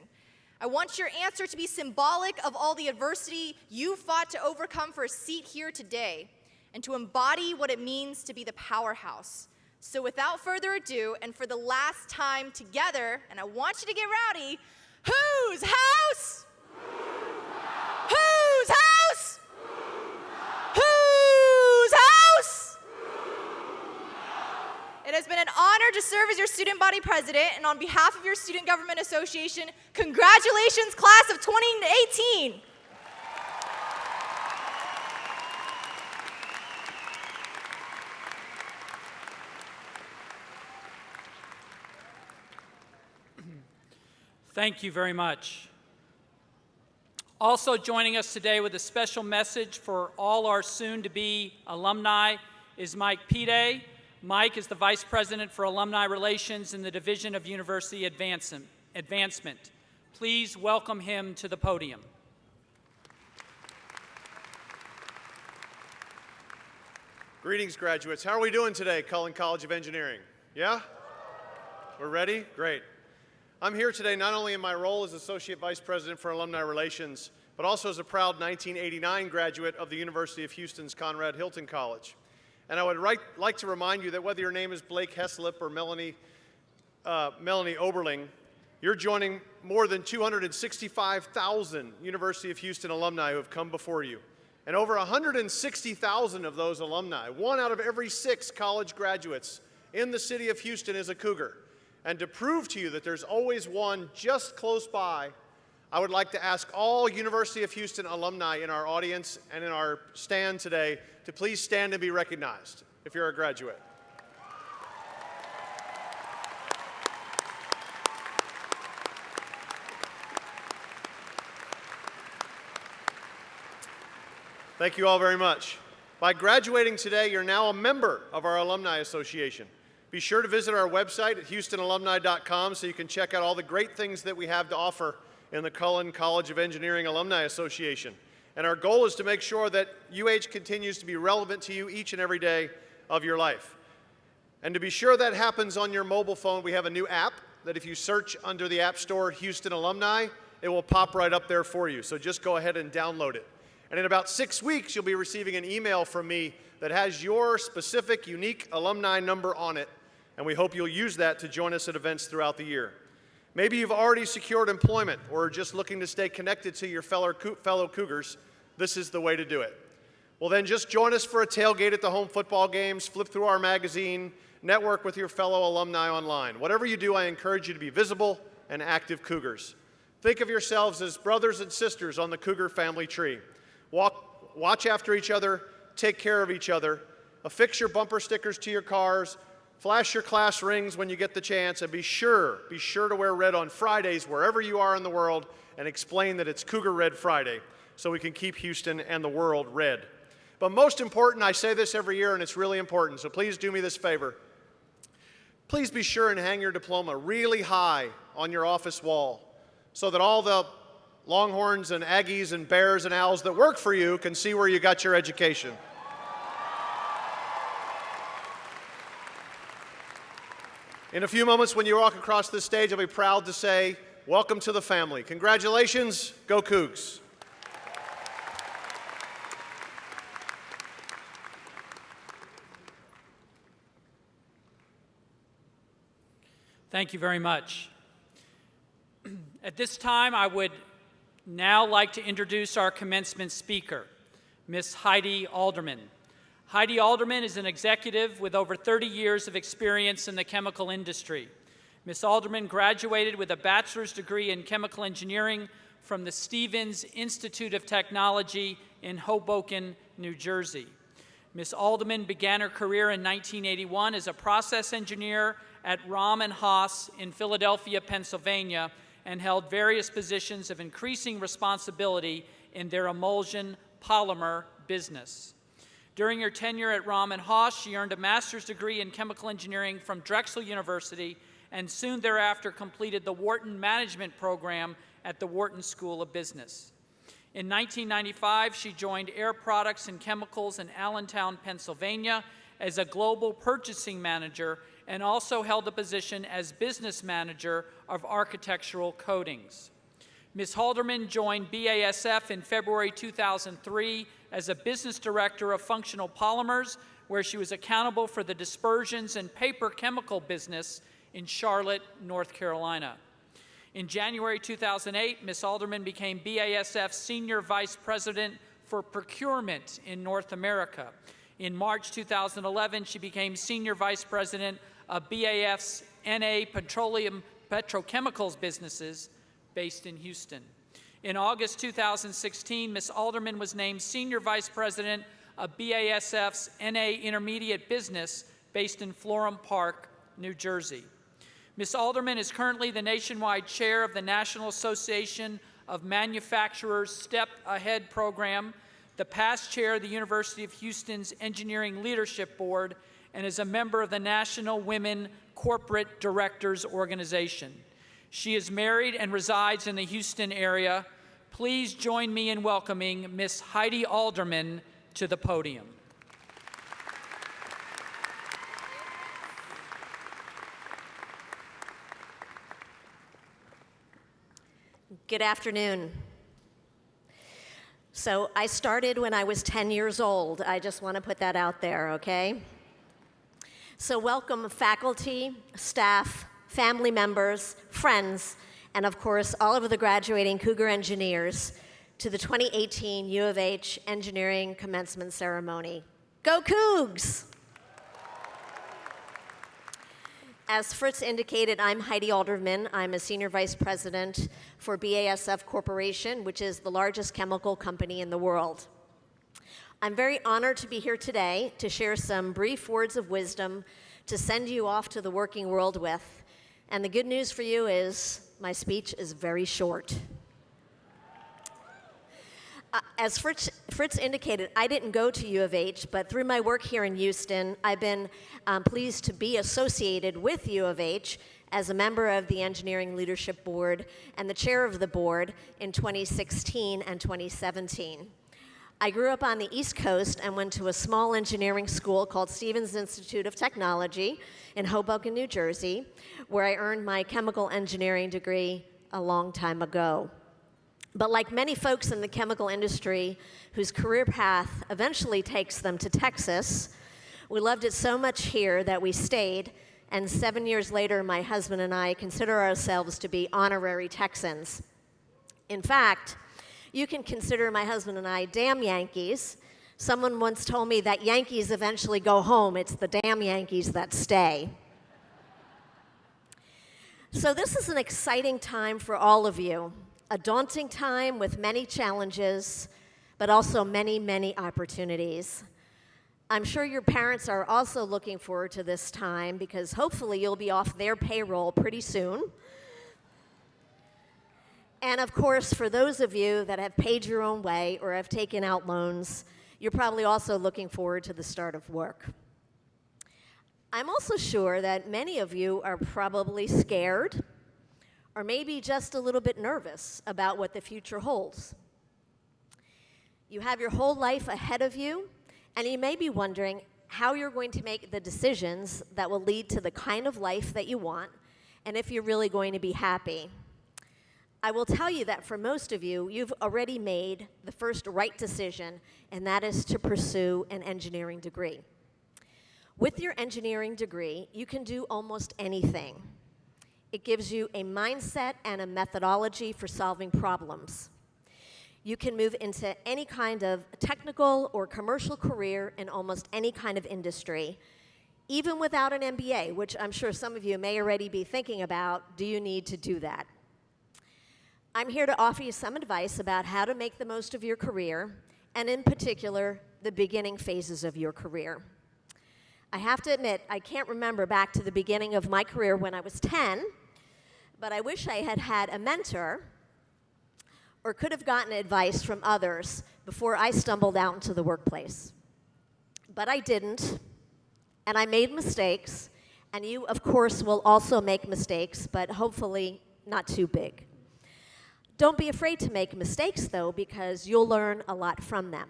I want your answer to be symbolic of all the adversity you fought to overcome for a seat here today, and to embody what it means to be the powerhouse. So without further ado, and for the last time together, and I want you to get rowdy, whose house? Whose house? Whose house? It has been an honor to serve as your student body president, and on behalf of your Student Government Association, congratulations, class of 2018. Thank you very much. Also joining us today with a special message for all our soon-to-be alumni is Mike Pide. Mike is the Vice President for Alumni Relations in the Division of University Advancement. Please welcome him to the podium. Greetings, graduates. How are we doing today, Cullen College of Engineering? Yeah? We're ready? Great. I'm here today not only in my role as Associate Vice President for Alumni Relations, but also as a proud 1989 graduate of the University of Houston's Conrad Hilton College. And I would like to remind you that whether your name is Blake Heslip or Melanie Oberling, you're joining more than 265,000 University of Houston alumni who have come before you. And over 160,000 of those alumni, 1 out of every 6 college graduates in the city of Houston is a Cougar. And to prove to you that there's always one just close by, I would like to ask all University of Houston alumni in our audience and in our stand today to please stand and be recognized if you're a graduate. Thank you all very much. By graduating today, you're now a member of our Alumni Association. Be sure to visit our website at houstonalumni.com so you can check out all the great things that we have to offer in the Cullen College of Engineering Alumni Association. And our goal is to make sure that UH continues to be relevant to you each and every day of your life. And to be sure that happens on your mobile phone, we have a new app that if you search under the App Store Houston Alumni, it will pop right up there for you. So just go ahead and download it. And in about 6 weeks, you'll be receiving an email from me that has your specific, unique alumni number on it. And we hope you'll use that to join us at events throughout the year. Maybe you've already secured employment or are just looking to stay connected to your fellow Cougars. This is the way to do it. Well, then just join us for a tailgate at the home football games, flip through our magazine, network with your fellow alumni online. Whatever you do, I encourage you to be visible and active Cougars. Think of yourselves as brothers and sisters on the Cougar family tree. Watch after each other, take care of each other, affix your bumper stickers to your cars, flash your class rings when you get the chance, and be sure to wear red on Fridays wherever you are in the world, and explain that it's Cougar Red Friday so we can keep Houston and the world red. But most important, I say this every year and it's really important, so please do me this favor. Please be sure and hang your diploma really high on your office wall so that all the Longhorns and Aggies and Bears and Owls that work for you can see where you got your education. In a few moments, when you walk across this stage, I'll be proud to say, welcome to the family. Congratulations, go Cougs. Thank you very much. At this time, I would now like to introduce our commencement speaker, Ms. Heidi Alderman. Heidi Alderman is an executive with over 30 years of experience in the chemical industry. Ms. Alderman graduated with a bachelor's degree in chemical engineering from the Stevens Institute of Technology in Hoboken, New Jersey. Ms. Alderman began her career in 1981 as a process engineer at Rahm and Haas in Philadelphia, Pennsylvania, and held various positions of increasing responsibility in their emulsion polymer business. During her tenure at Rahm and Haas, she earned a master's degree in chemical engineering from Drexel University and soon thereafter completed the Wharton Management Program at the Wharton School of Business. In 1995, she joined Air Products and Chemicals in Allentown, Pennsylvania as a global purchasing manager and also held a position as business manager of architectural coatings. Ms. Halderman joined BASF in February 2003 as a business director of functional polymers, where she was accountable for the dispersions and paper chemical business in Charlotte, North Carolina. In January 2008, Ms. Alderman became BASF's Senior Vice President for Procurement in North America. In March 2011, she became Senior Vice President of BASF's NA Petrochemicals businesses based in Houston. In August 2016, Ms. Alderman was named Senior Vice President of BASF's NA Intermediate business based in Florham Park, New Jersey. Ms. Alderman is currently the nationwide chair of the National Association of Manufacturers Step Ahead program, the past chair of the University of Houston's Engineering Leadership Board, and is a member of the National Women Corporate Directors Organization. She is married and resides in the Houston area. Please join me in welcoming Ms. Heidi Alderman to the podium. Good afternoon. So I started when I was 10 years old. I just want to put that out there, okay? So welcome faculty, staff, family members, friends, and of course, all of the graduating Cougar engineers to the 2018 U of H Engineering Commencement Ceremony. Go Cougs! As Fritz indicated, I'm Heidi Alderman. I'm a Senior Vice President for BASF Corporation, which is the largest chemical company in the world. I'm very honored to be here today to share some brief words of wisdom to send you off to the working world with. And the good news for you is my speech is very short. As Fritz indicated, I didn't go to U of H, but through my work here in Houston, I've been pleased to be associated with U of H as a member of the Engineering Leadership Board and the chair of the board in 2016 and 2017. I grew up on the East Coast and went to a small engineering school called Stevens Institute of Technology in Hoboken, New Jersey, where I earned my chemical engineering degree a long time ago. But like many folks in the chemical industry whose career path eventually takes them to Texas, we loved it so much here that we stayed, and 7 years later, my husband and I consider ourselves to be honorary Texans. In fact, you can consider my husband and I damn Yankees, Someone once told me that Yankees eventually go home. It's the damn Yankees that stay. So this is an exciting time for all of you. A daunting time with many challenges, but also many, many opportunities. I'm sure your parents are also looking forward to this time because hopefully you'll be off their payroll pretty soon. And of course, for those of you that have paid your own way or have taken out loans, you're probably also looking forward to the start of work. I'm also sure that many of you are probably scared or maybe just a little bit nervous about what the future holds. You have your whole life ahead of you, and you may be wondering how you're going to make the decisions that will lead to the kind of life that you want, and if you're really going to be happy. I will tell you that for most of you, you've already made the first right decision, and that is to pursue an engineering degree. With your engineering degree, you can do almost anything. It gives you a mindset and a methodology for solving problems. You can move into any kind of technical or commercial career in almost any kind of industry, even without an MBA, which I'm sure some of you may already be thinking about. Do you need to do that? I'm here to offer you some advice about how to make the most of your career, and in particular, the beginning phases of your career. I have to admit, I can't remember back to the beginning of my career when I was 10, but I wish I had had a mentor or could have gotten advice from others before I stumbled out into the workplace. But I didn't, and I made mistakes, and you, of course, will also make mistakes, but hopefully not too big. Don't be afraid to make mistakes, though, because you'll learn a lot from them.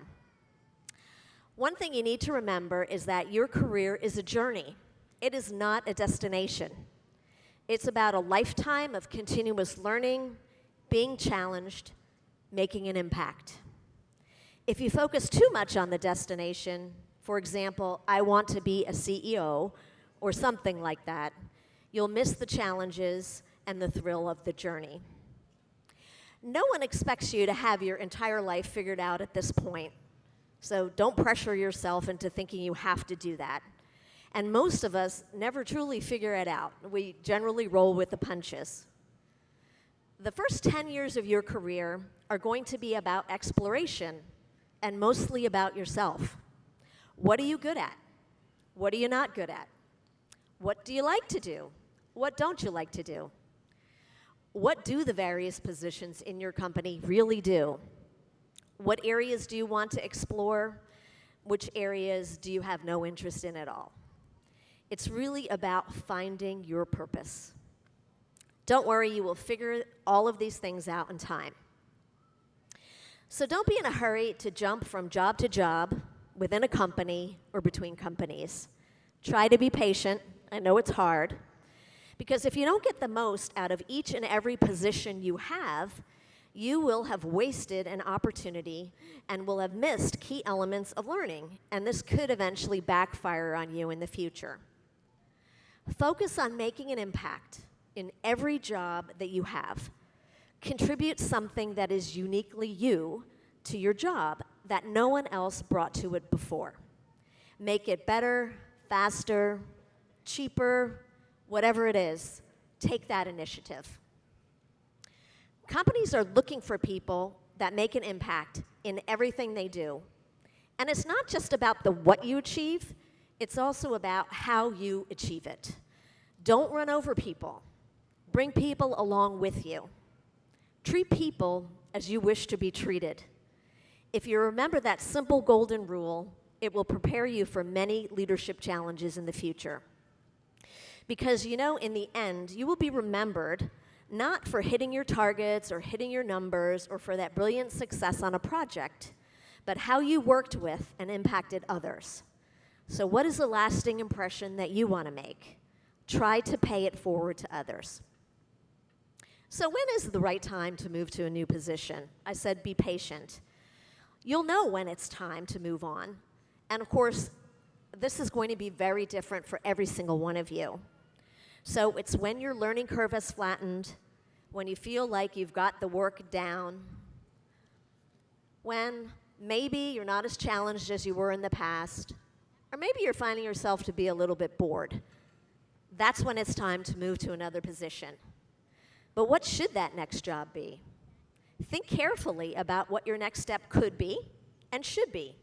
One thing you need to remember is that your career is a journey. It is not a destination. It's about a lifetime of continuous learning, being challenged, making an impact. If you focus too much on the destination, for example, I want to be a CEO or something like that, you'll miss the challenges and the thrill of the journey. No one expects you to have your entire life figured out at this point, so don't pressure yourself into thinking you have to do that. And most of us never truly figure it out. We generally roll with the punches. The first 10 years of your career are going to be about exploration and mostly about yourself. What are you good at? What are you not good at? What do you like to do? What don't you like to do? What do the various positions in your company really do? What areas do you want to explore? Which areas do you have no interest in at all? It's really about finding your purpose. Don't worry, you will figure all of these things out in time. So don't be in a hurry to jump from job to job within a company or between companies. Try to be patient. I know it's hard. Because if you don't get the most out of each and every position you have, you will have wasted an opportunity and will have missed key elements of learning. And this could eventually backfire on you in the future. Focus on making an impact in every job that you have. Contribute something that is uniquely you to your job that no one else brought to it before. Make it better, faster, cheaper, whatever it is. Take that initiative. Companies are looking for people that make an impact in everything they do. And it's not just about the what you achieve, it's also about how you achieve it. Don't run over people. Bring people along with you. Treat people as you wish to be treated. If you remember that simple golden rule, it will prepare you for many leadership challenges in the future. Because you know, in the end, you will be remembered not for hitting your targets or hitting your numbers or for that brilliant success on a project, but how you worked with and impacted others. So what is the lasting impression that you want to make? Try to pay it forward to others. So when is the right time to move to a new position? I said be patient. You'll know when it's time to move on. And of course, this is going to be very different for every single one of you. So it's when your learning curve has flattened, when you feel like you've got the work down, when Maybe you're not as challenged as you were in the past, or maybe you're finding yourself to be a little bit bored. That's when it's time to move to another position. But what should that next job be? Think carefully about what your next step could be and should be.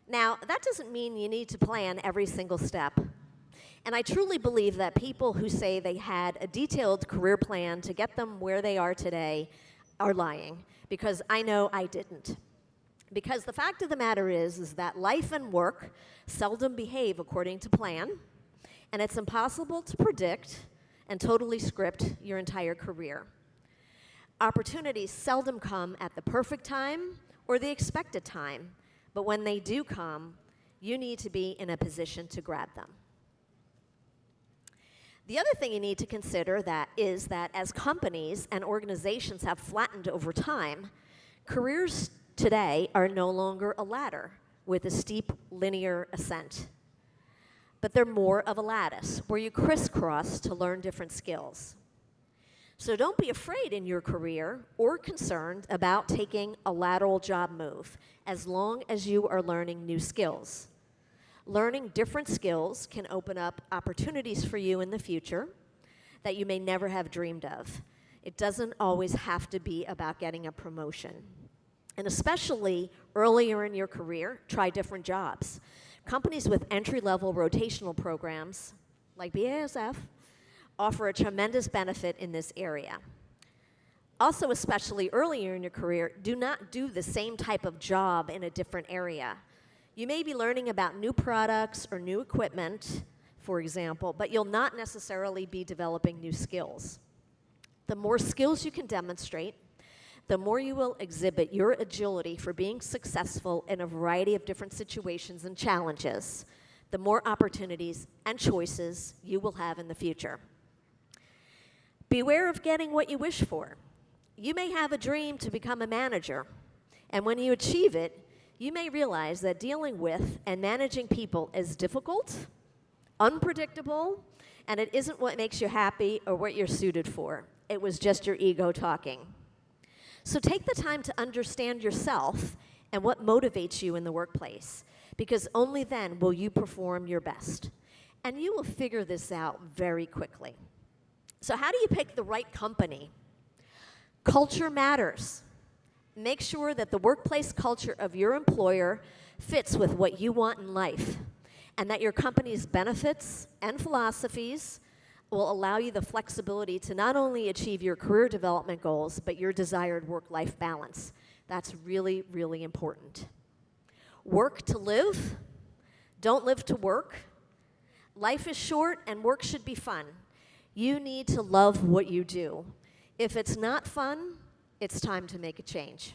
Now, that doesn't mean you need to plan every single step. And I truly believe that people who say they had a detailed career plan to get them where they are today are lying, because I know I didn't. Because the fact of the matter is that life and work seldom behave according to plan, and it's impossible to predict and totally script your entire career. Opportunities seldom come at the perfect time or the expected time, but when they do come, you need to be in a position to grab them. The other thing you need to consider is that as companies and organizations have flattened over time, careers today are no longer a ladder with a steep linear ascent, but they're more of a lattice where you crisscross to learn different skills. So don't be afraid in your career or concerned about taking a lateral job move as long as you are learning new skills. Learning different skills can open up opportunities for you in the future that you may never have dreamed of. It doesn't always have to be about getting a promotion. And especially earlier in your career, try different jobs. Companies with entry-level rotational programs, like BASF, offer a tremendous benefit in this area. Also, especially earlier in your career, do not do the same type of job in a different area. You may be learning about new products or new equipment, for example, but you'll not necessarily be developing new skills. The more skills you can demonstrate, the more you will exhibit your agility for being successful in a variety of different situations and challenges, the more opportunities and choices you will have in the future. Beware of getting what you wish for. You may have a dream to become a manager, and when you achieve it, you may realize that dealing with and managing people is difficult, unpredictable, and it isn't what makes you happy or what you're suited for. It was just your ego talking. So take the time to understand yourself and what motivates you in the workplace, because only then will you perform your best. And you will figure this out very quickly. So how do you pick the right company? Culture matters. Make sure that the workplace culture of your employer fits with what you want in life, and that your company's benefits and philosophies will allow you the flexibility to not only achieve your career development goals, but your desired work-life balance. That's really, really important. Work to live. Don't live to work. Life is short and work should be fun. You need to love what you do. If it's not fun, it's time to make a change.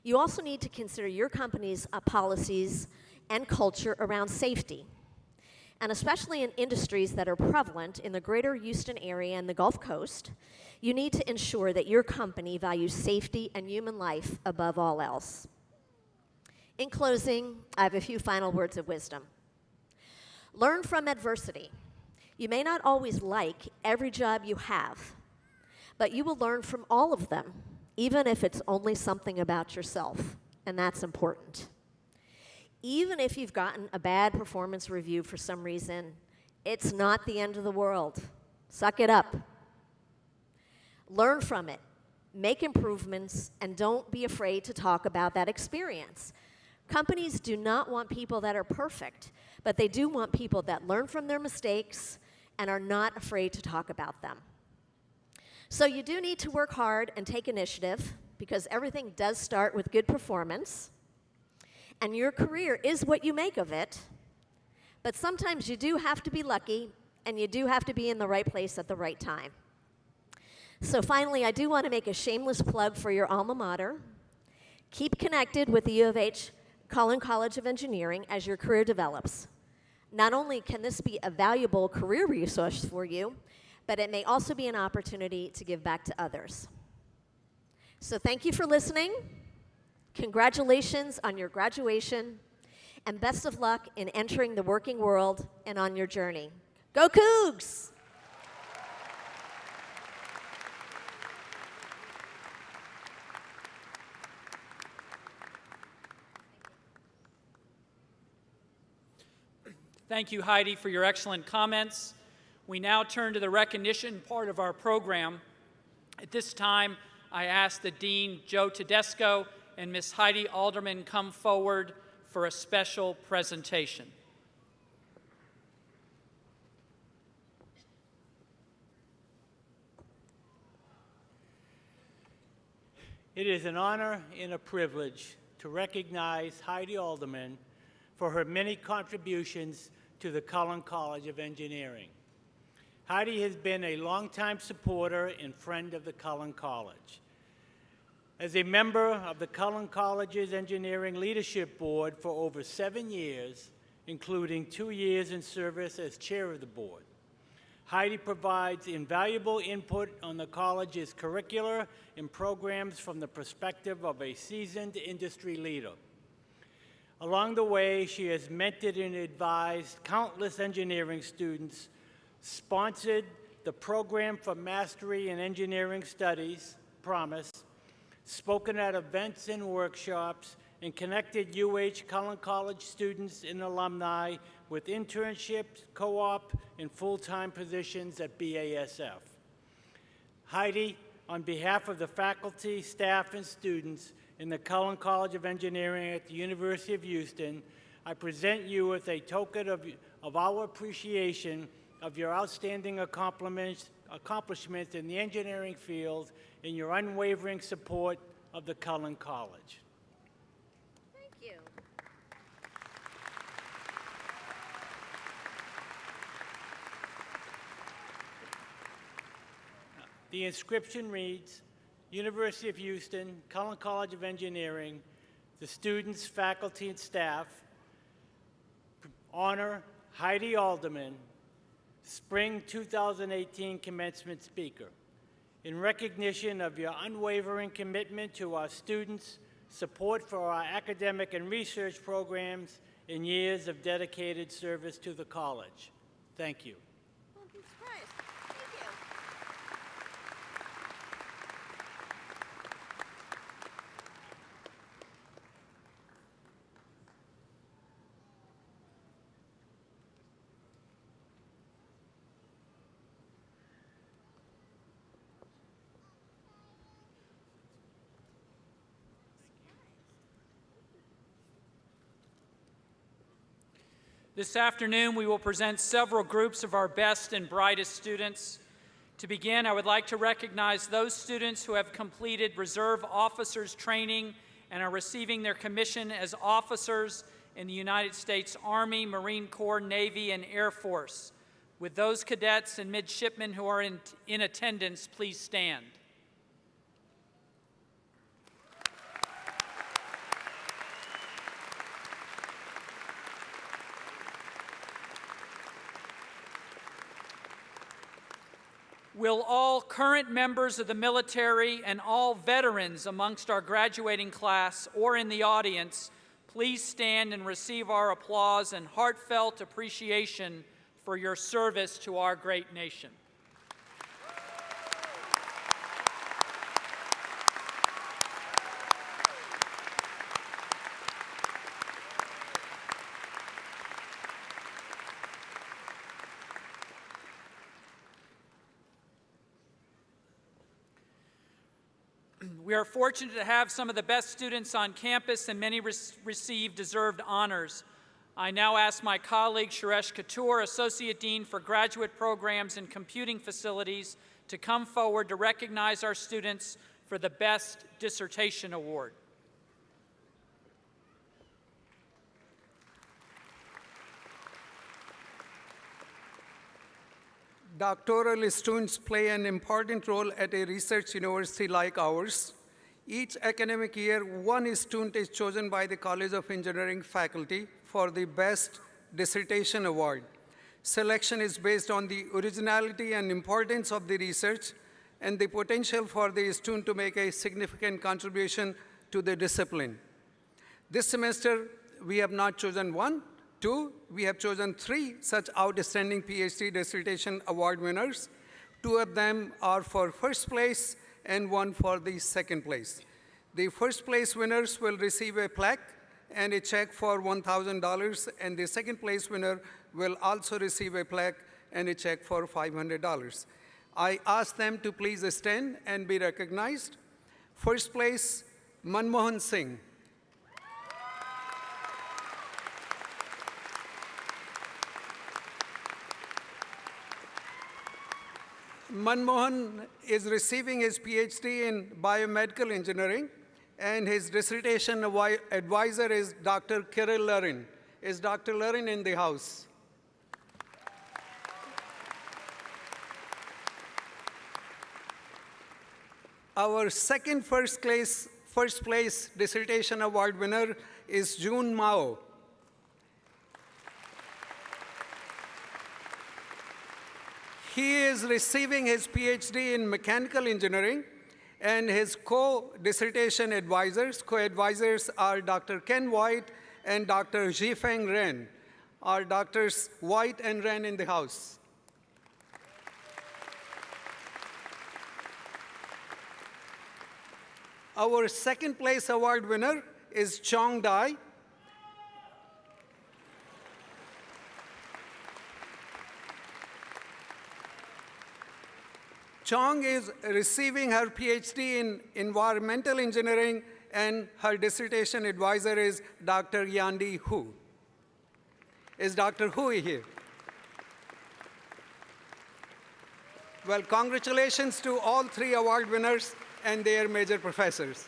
You also need to consider your company's policies and culture around safety. And especially in industries that are prevalent in the greater Houston area and the Gulf Coast, you need to ensure that your company values safety and human life above all else. In closing, I have a few final words of wisdom. Learn from adversity. You may not always like every job you have, but you will learn from all of them, even if it's only something about yourself, and that's important. Even if you've gotten a bad performance review for some reason, it's not the end of the world. Suck it up. Learn from it. Make improvements, and don't be afraid to talk about that experience. Companies do not want people that are perfect, but they do want people that learn from their mistakes and are not afraid to talk about them. So you do need to work hard and take initiative, because everything does start with good performance. And your career is what you make of it, but sometimes you do have to be lucky, and you do have to be in the right place at the right time. So finally, I do want to make a shameless plug for your alma mater. Keep connected with the U of H Cullen College of Engineering as your career develops. Not only can this be a valuable career resource for you, but it may also be an opportunity to give back to others. So thank you for listening. Congratulations on your graduation, and best of luck in entering the working world and on your journey. Go Cougs! Thank you, Heidi, for your excellent comments. We now turn to the recognition part of our program. At this time, I ask that Dean Joe Tedesco and Ms. Heidi Alderman come forward for a special presentation. It is an honor and a privilege to recognize Heidi Alderman for her many contributions to the Cullen College of Engineering. Heidi has been a longtime supporter and friend of the Cullen College. As a member of the Cullen College's Engineering Leadership Board for over 7 years, including 2 years in service as chair of the board, Heidi provides invaluable input on the college's curricular and programs from the perspective of a seasoned industry leader. Along the way, she has mentored and advised countless engineering students, sponsored the Program for Mastery in Engineering Studies, PROMISE, spoken at events and workshops, and connected Cullen College students and alumni with internships, co-op, and full-time positions at BASF. Heidi, on behalf of the faculty, staff, and students in the Cullen College of Engineering at the University of Houston, I present you with a token of our appreciation of your outstanding accomplishments in the engineering field and your unwavering support of the Cullen College. Thank you. The inscription reads, University of Houston, Cullen College of Engineering, the students, faculty, and staff honor Heidi Alderman, Spring 2018 Commencement Speaker, in recognition of your unwavering commitment to our students, support for our academic and research programs, and years of dedicated service to the college. Thank you. This afternoon, we will present several groups of our best and brightest students. To begin, I would like to recognize those students who have completed Reserve Officers Training and are receiving their commission as officers in the United States Army, Marine Corps, Navy, and Air Force. With those cadets and midshipmen who are in attendance, please stand. Will all current members of the military and all veterans amongst our graduating class or in the audience please stand and receive our applause and heartfelt appreciation for your service to our great nation. We are fortunate to have some of the best students on campus, and many receive deserved honors. I now ask my colleague, Suresh Katur, Associate Dean for Graduate Programs and Computing Facilities, to come forward to recognize our students for the Best Dissertation Award. Doctoral students play an important role at a research university like ours. Each academic year, one student is chosen by the College of Engineering faculty for the Best Dissertation Award. Selection is based on the originality and importance of the research and the potential for the student to make a significant contribution to the discipline. This semester, we have not chosen one, two, we have chosen 3 such outstanding PhD dissertation award winners. 2 of them are for first place and 1 for the second place. The first place winners will receive a plaque and a check for $1,000, and the second place winner will also receive a plaque and a check for $500. I ask them to please stand and be recognized. First place, Manmohan Singh. Manmohan is receiving his PhD in biomedical engineering, and his dissertation advisor is Dr. Kirill Larin. Is Dr. Larin in the house? Our second first place dissertation award winner is June Mao. He is receiving his PhD in mechanical engineering, and his co-dissertation co-advisors are Dr. Ken White and Dr. Zhifeng Ren. Are Drs. White and Ren in the house? Our second place award winner is Chong Dai. Chong is receiving her PhD in environmental engineering, and her dissertation advisor is Dr. Yandi Hu. Is Dr. Hu here? Well, congratulations to all three award winners and their major professors.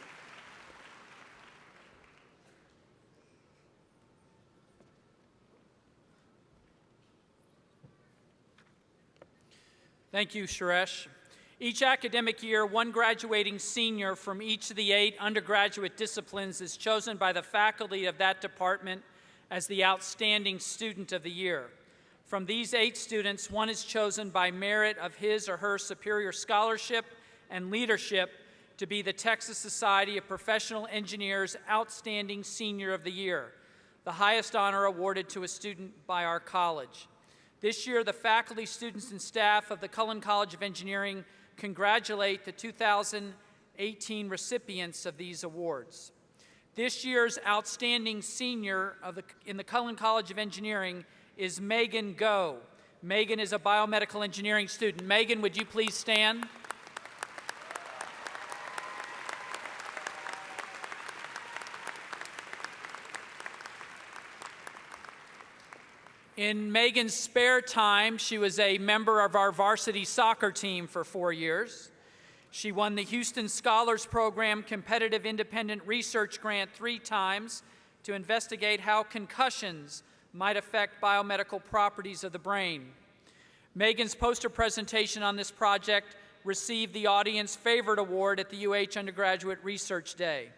Thank you, Suresh. Each academic year, one graduating senior from each of the 8 undergraduate disciplines is chosen by the faculty of that department as the Outstanding Student of the Year. From these 8 students, one is chosen by merit of his or her superior scholarship and leadership to be the Texas Society of Professional Engineers Outstanding Senior of the Year, the highest honor awarded to a student by our college. This year, the faculty, students, and staff of the Cullen College of Engineering congratulate the 2018 recipients of these awards. This year's Outstanding Senior in the Cullen College of Engineering is Megan Go. Megan is a biomedical engineering student. Megan, would you please stand? In Megan's spare time, she was a member of our varsity soccer team for 4 years. She won the Houston Scholars Program Competitive Independent Research Grant 3 times to investigate how concussions might affect biomedical properties of the brain. Megan's poster presentation on this project received the Audience Favorite Award at the UH Undergraduate Research Day.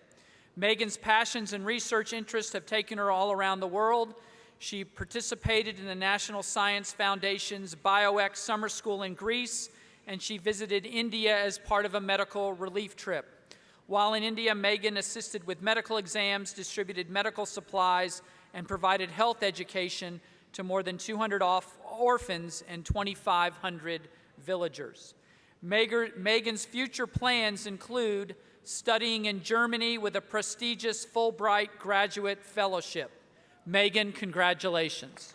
Megan's passions and research interests have taken her all around the world. She participated in the National Science Foundation's BioX Summer School in Greece, and she visited India as part of a medical relief trip. While in India, Megan assisted with medical exams, distributed medical supplies, and provided health education to more than 200 orphans and 2,500 villagers. Megan's future plans include studying in Germany with a prestigious Fulbright graduate fellowship. Megan, congratulations.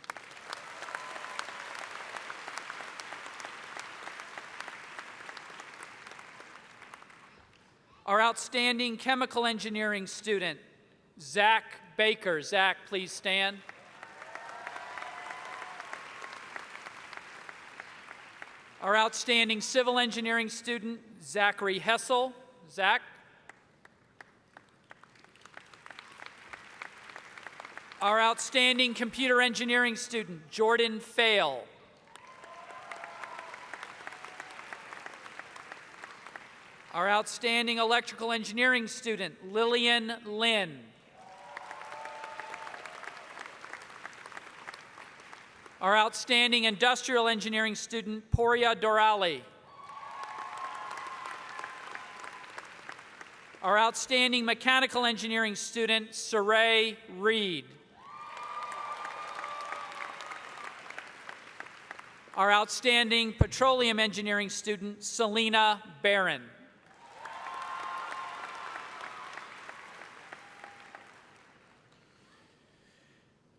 Our outstanding chemical engineering student, Zach Baker. Zach, please stand. Our outstanding civil engineering student, Zachary Hessel. Zach. Our outstanding computer engineering student, Jordan Fail. Our outstanding electrical engineering student, Lillian Lynn. Our outstanding industrial engineering student, Poria Dorali. Our outstanding mechanical engineering student, Saray Reed. Our outstanding petroleum engineering student, Selena Barron.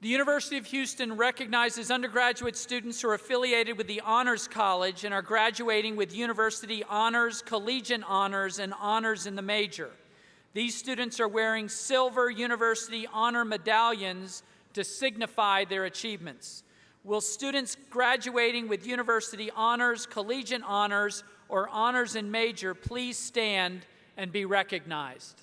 The University of Houston recognizes undergraduate students who are affiliated with the Honors College and are graduating with university honors, collegiate honors, and honors in the major. These students are wearing silver university honor medallions to signify their achievements. Will students graduating with university honors, collegiate honors, or honors in major please stand and be recognized?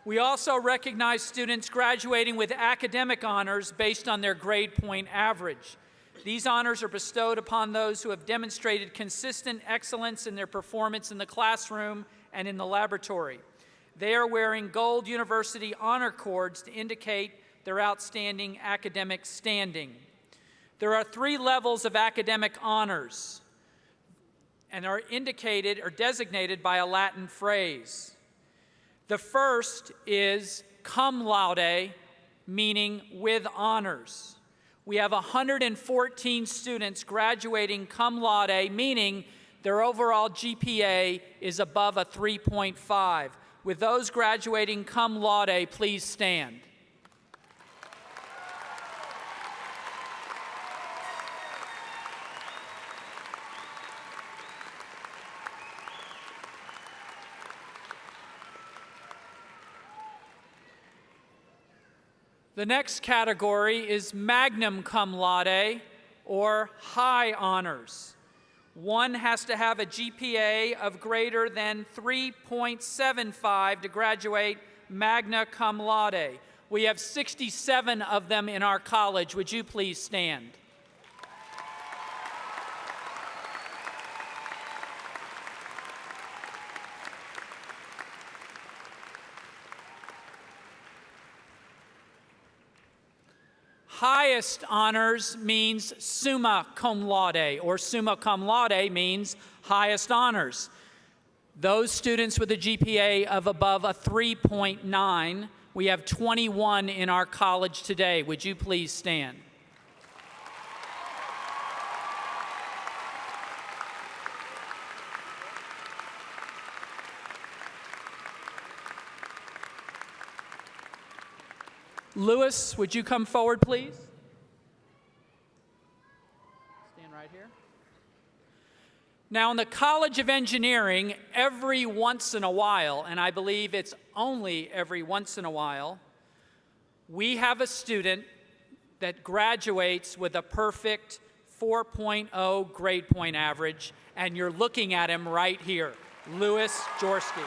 We also recognize students graduating with academic honors based on their grade point average. These honors are bestowed upon those who have demonstrated consistent excellence in their performance in the classroom and in the laboratory. They are wearing gold university honor cords to indicate their outstanding academic standing. There are 3 levels of academic honors and are indicated or designated by a Latin phrase. The first is cum laude, meaning with honors. We have 114 students graduating cum laude, meaning their overall GPA is above a 3.5. With those graduating cum laude, please stand. The next category is magna cum laude, or high honors. One has to have a GPA of greater than 3.75 to graduate magna cum laude. We have 67 of them in our college. Would you please stand? Highest honors means summa cum laude, or summa cum laude means highest honors. Those students with a GPA of above a 3.9, we have 21 in our college today. Would you please stand? Lewis, would you come forward, please? Stand right here. Now, in the College of Engineering, every once in a while, and I believe it's only every once in a while, we have a student that graduates with a perfect 4.0 grade point average, and you're looking at him right here, Lewis Jorsky.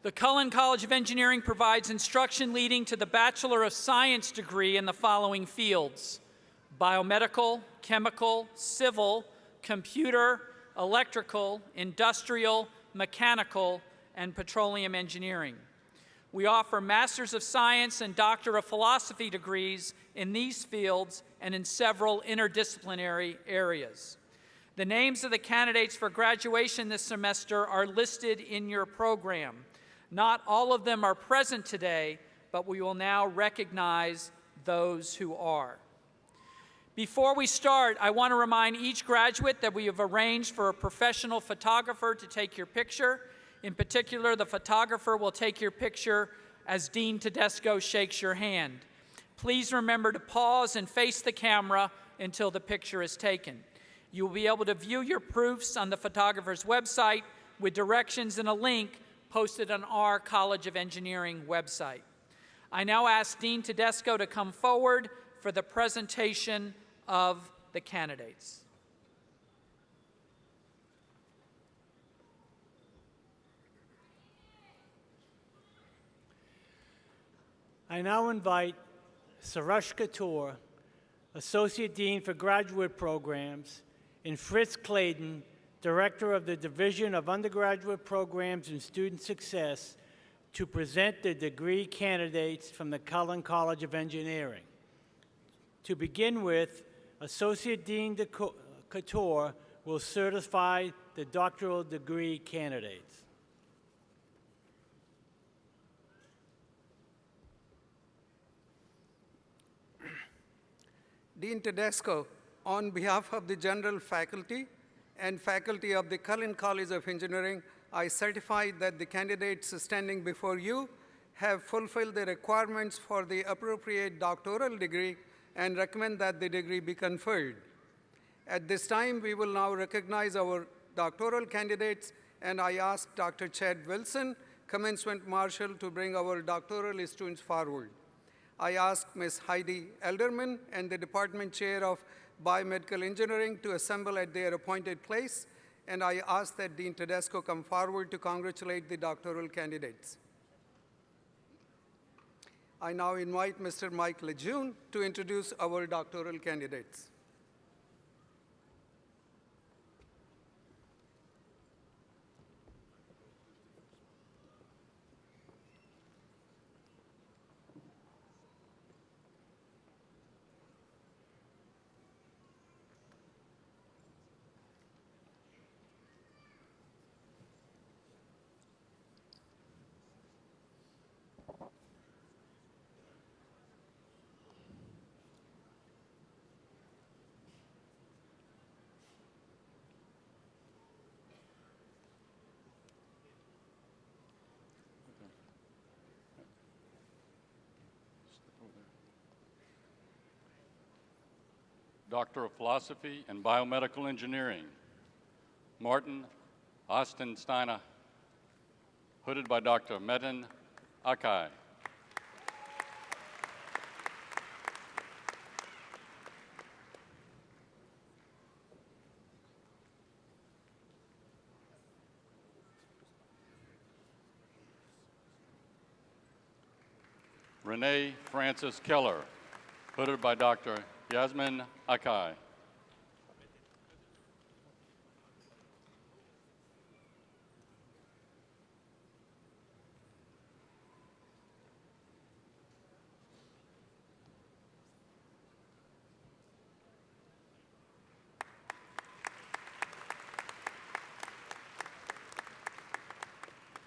The Cullen College of Engineering provides instruction leading to the Bachelor of Science degree in the following fields: biomedical, chemical, civil, computer, electrical, industrial, mechanical, and petroleum engineering. We offer Masters of Science and Doctor of Philosophy degrees in these fields and in several interdisciplinary areas. The names of the candidates for graduation this semester are listed in your program. Not all of them are present today, but we will now recognize those who are. Before we start, I want to remind each graduate that we have arranged for a professional photographer to take your picture. In particular, the photographer will take your picture as Dean Tedesco shakes your hand. Please remember to pause and face the camera until the picture is taken. You will be able to view your proofs on the photographer's website with directions and a link posted on our College of Engineering website. I now ask Dean Tedesco to come forward for the presentation of the candidates. I now invite Suresh Katur, Associate Dean for Graduate Programs, and Fritz Clayton, Director of the Division of Undergraduate Programs and Student Success, to present the degree candidates from the Cullen College of Engineering. To begin with, Associate Dean Couture will certify the doctoral degree candidates. Dean Tedesco, on behalf of the general faculty and faculty of the Cullen College of Engineering, I certify that the candidates standing before you have fulfilled the requirements for the appropriate doctoral degree and recommend that the degree be conferred. At this time, we will now recognize our doctoral candidates, and I ask Dr. Chad Wilson, Commencement Marshal, to bring our doctoral students forward. I ask Ms. Heidi Elderman and the Department Chair of Biomedical Engineering to assemble at their appointed place, and I ask that Dean Tedesco come forward to congratulate the doctoral candidates. I now invite Mr. Mike Lejeune to introduce our doctoral candidates. Doctor of Philosophy and Biomedical Engineering, Martin Ostensteiner, hooded by Dr. Metin Akay. Renee Francis Keller, hooded by Dr. Yasmin Akay.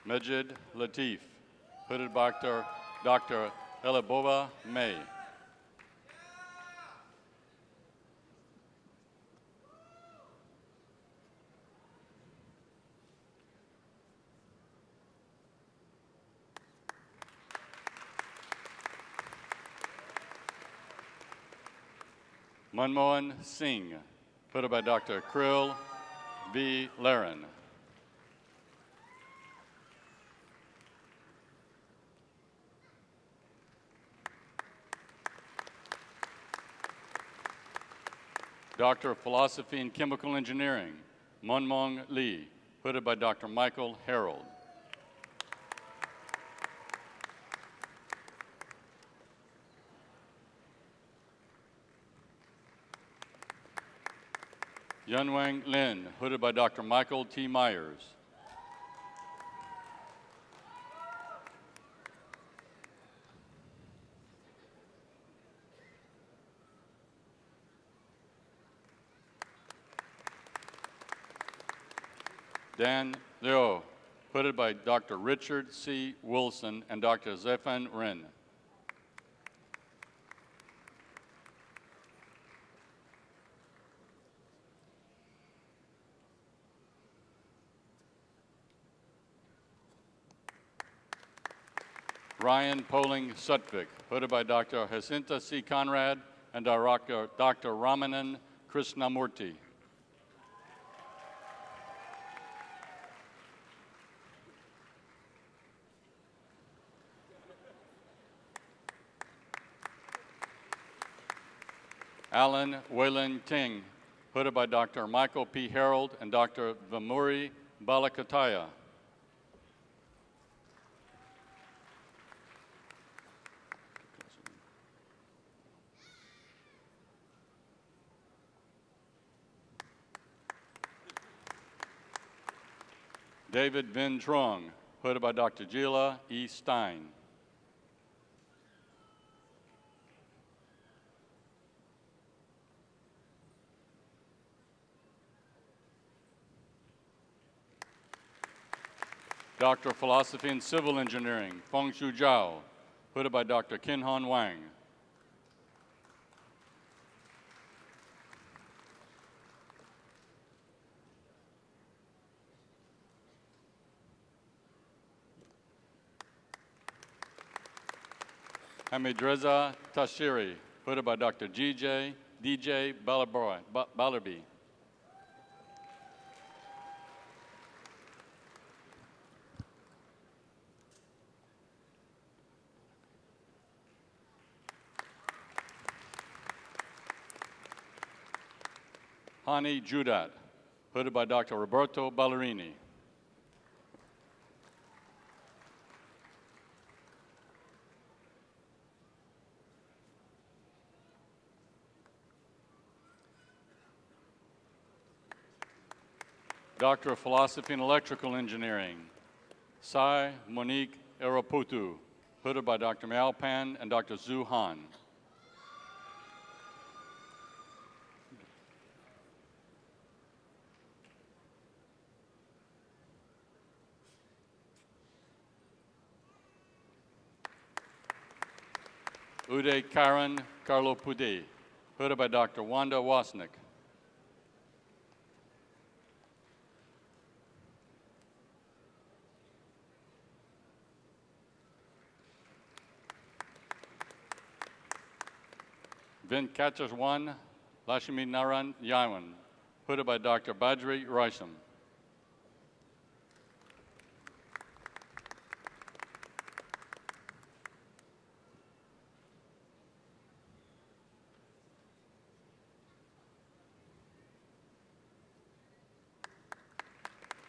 Majid Latif, hooded by Dr. Elibova May. Manmohan Singh, hooded by Dr. Krill B. Laren. Doctor of Philosophy and Chemical Engineering, Monmong Lee, hooded by Dr. Michael Harold. Yunwang Lin, hooded by Dr. Michael T. Myers. Dan Liu, hooded by Dr. Richard C. Wilson and Dr. Zephan Ren. Ryan Poling Sutvik, hooded by Dr. Jacinta C. Conrad and Dr. Ramanan Krishnamurti. Alan Wayland Ting, hooded by Dr. Michael P. Harold and Dr. Vamuri Balakataya. David Vin Trong, hooded by Dr. Gila E. Stein. Doctor of Philosophy in Civil Engineering, Fengshu Zhao, hooded by Dr. Kinhan Wang. Hamidreza Tashiri, hooded by Dr. DJ Ballerby. Hani Judat, hooded by Dr. Roberto Ballerini. Doctor of Philosophy in Electrical Engineering, Sai Monique Eraputu, hooded by Dr. Malpan and Dr. Zhu Han. Uday Karan Karlopudi, hooded by Dr. Wanda Wasnik. Venkateswan Lashmi Naran Yawan, hooded by Dr. Badri Raisam.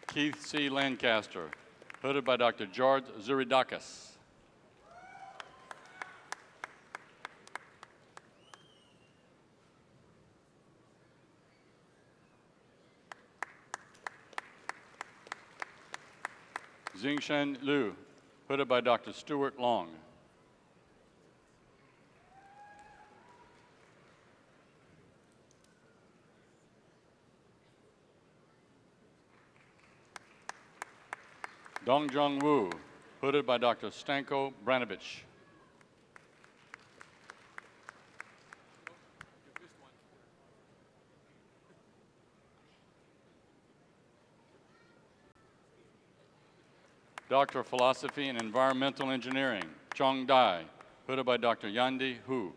Keith C. Lancaster, hooded by Dr. George Zuridakis. Xingshen Liu, hooded by Dr. Stuart Long. Dongjong Wu, hooded by Dr. Stanko Branovich. Doctor of Philosophy in Environmental Engineering, Chong Dai, hooded by Dr. Yandi Hu.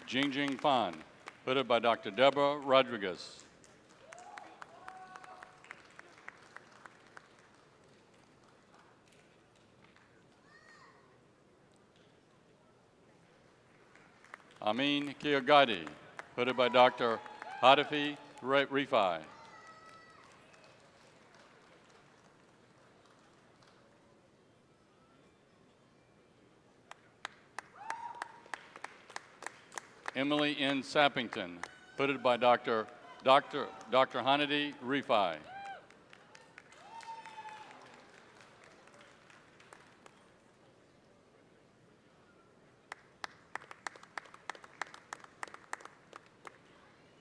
Jingjing Fan, hooded by Dr. Deborah Rodriguez. Amin Kiyogadi, hooded by Dr. Hadafi Rifai. Emily N. Sappington, hooded by Dr. Hannity Rifai.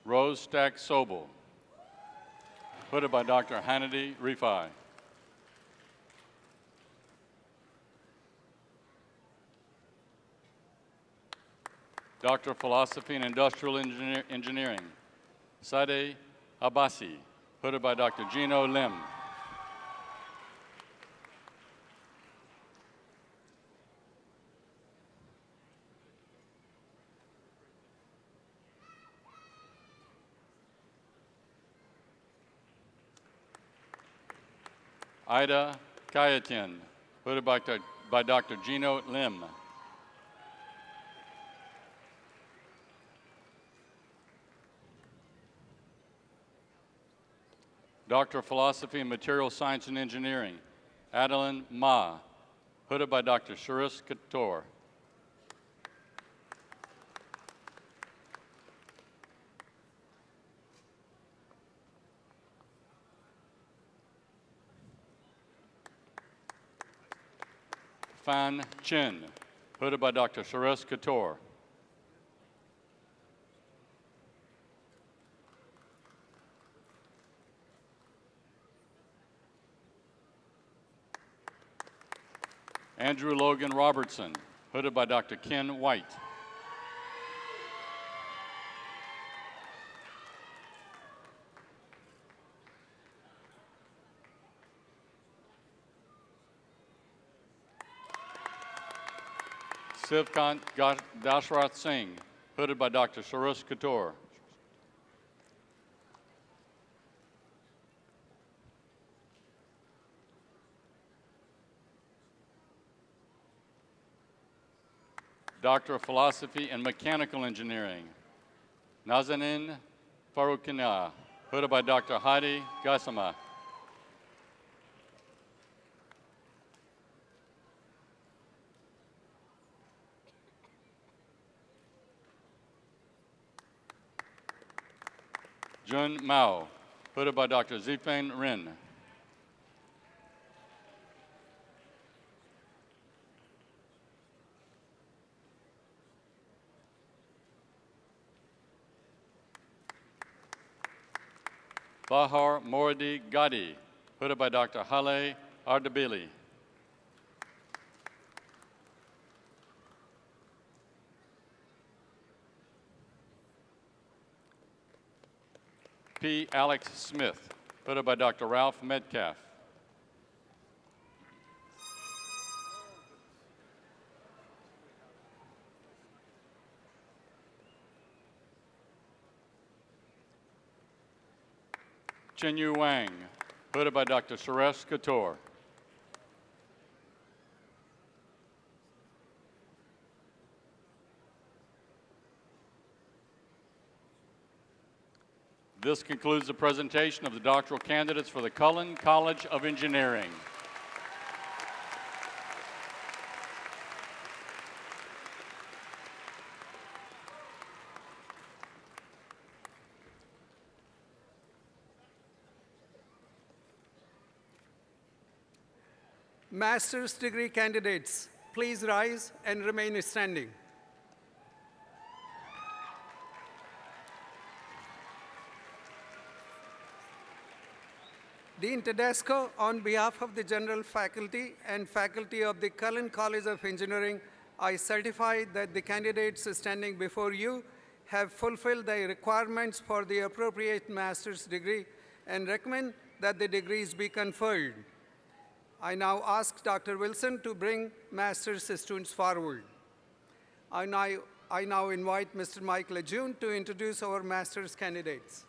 Rose Stack Sobel, hooded by Dr. Hannity Rifai. Doctor of Philosophy and Industrial Engineering, Sadeh Abbasi, hooded by Dr. Gino Lim. Ida Kayatin, hooded by Dr. Gino Lim. Doctor of Philosophy in Material Science and Engineering, Adeline Ma, hooded by Dr. Sharis Couture. Fan Chin, hooded by Dr. Suresh Kaur. Andrew Logan Robertson, hooded by Dr. Ken White. Sivkant Dashrath Singh, hooded by Dr. Suresh Kaur. Doctor of Philosophy and Mechanical Engineering, Nazanin Faroukina, hooded by Dr. Hadi Gassama. Jun Mao, hooded by Dr. Zifeng Rin. Bahar Moradi Gadi, hooded by Dr. Hale Ardabili. P. Alex Smith, hooded by Dr. Ralph Metcalf. Chenyu Wang, hooded by Dr. Suresh Kaur. This concludes the presentation of the doctoral candidates for the Cullen College of Engineering. Master's degree candidates, please rise and remain standing. Dean Tedesco, on behalf of the general faculty and faculty of the Cullen College of Engineering, I certify that the candidates standing before you have fulfilled the requirements for the appropriate master's degree and recommend that the degrees be conferred. I now ask Dr. Wilson to bring master's students forward. I now invite Mr. Mike Lejeune to introduce our master's candidates.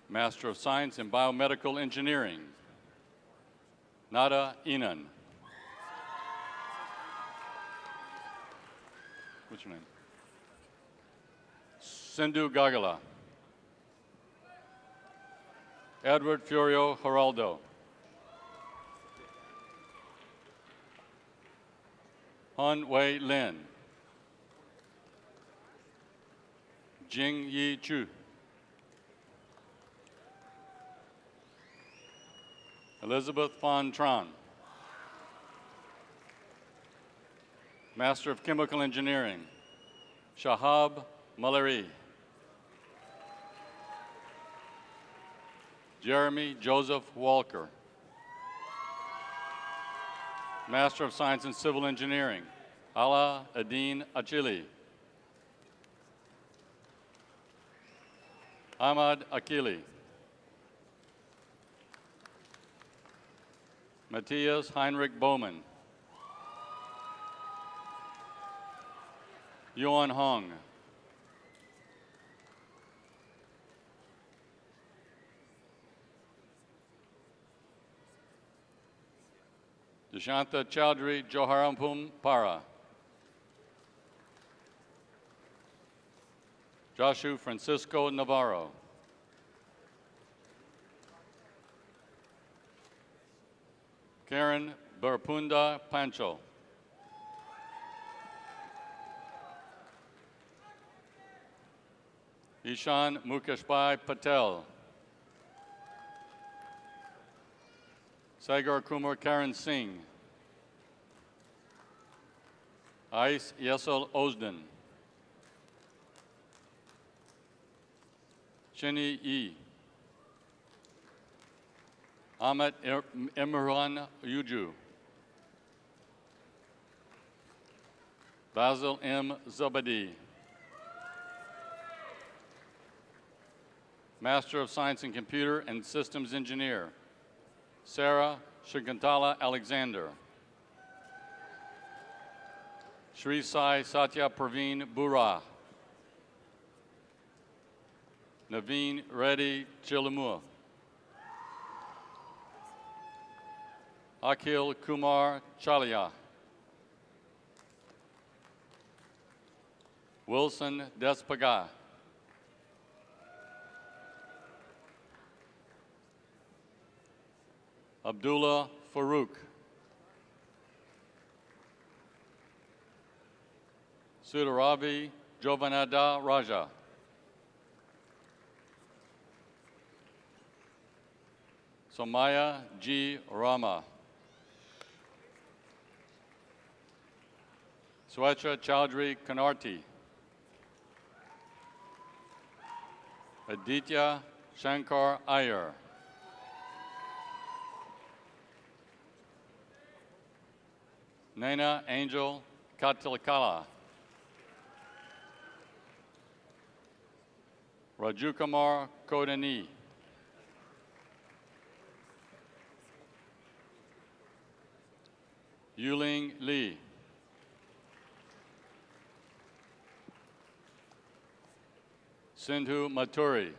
Master of Science in Biomedical Engineering, Nada Inan. What's your name? Sindhu Gagala. Edward Furio Geraldo. Han Wei Lin. Jing Yi Chu. Elizabeth Von Tran. Master of Chemical Engineering, Shahab Malari. Jeremy Joseph Walker. Master of Science in Civil Engineering, Ala Adin Achili. Ahmad Akili. Matthias Heinrich Bowman. Yuan Hong. Deshanta Chowdhury Joharampum Para. Joshua Francisco Navarro. Karen Barpunda Pancho. Ishan Mukeshbai Patel. Sagar Kumar Karan Singh. Ais Yesel Osden. Chini Yi. Ahmed Imran Yuju. Basil M. Zabadi. Master of Science in Computer and Systems Engineer, Sarah Shagantala Alexander. Shri Sai Satya Praveen Bura. Naveen Reddy Chilamua. Akhil Kumar Chalia. Wilson Despaga. Abdullah Farouk. Sudaravi Jovanada Raja. Somaya G. Rama. Swecha Chaudhry Kanarti. Aditya Shankar Iyer. Naina Angel Katilakala. Rajukumar Kodani. Yuling Lee. Sindhu Maturi.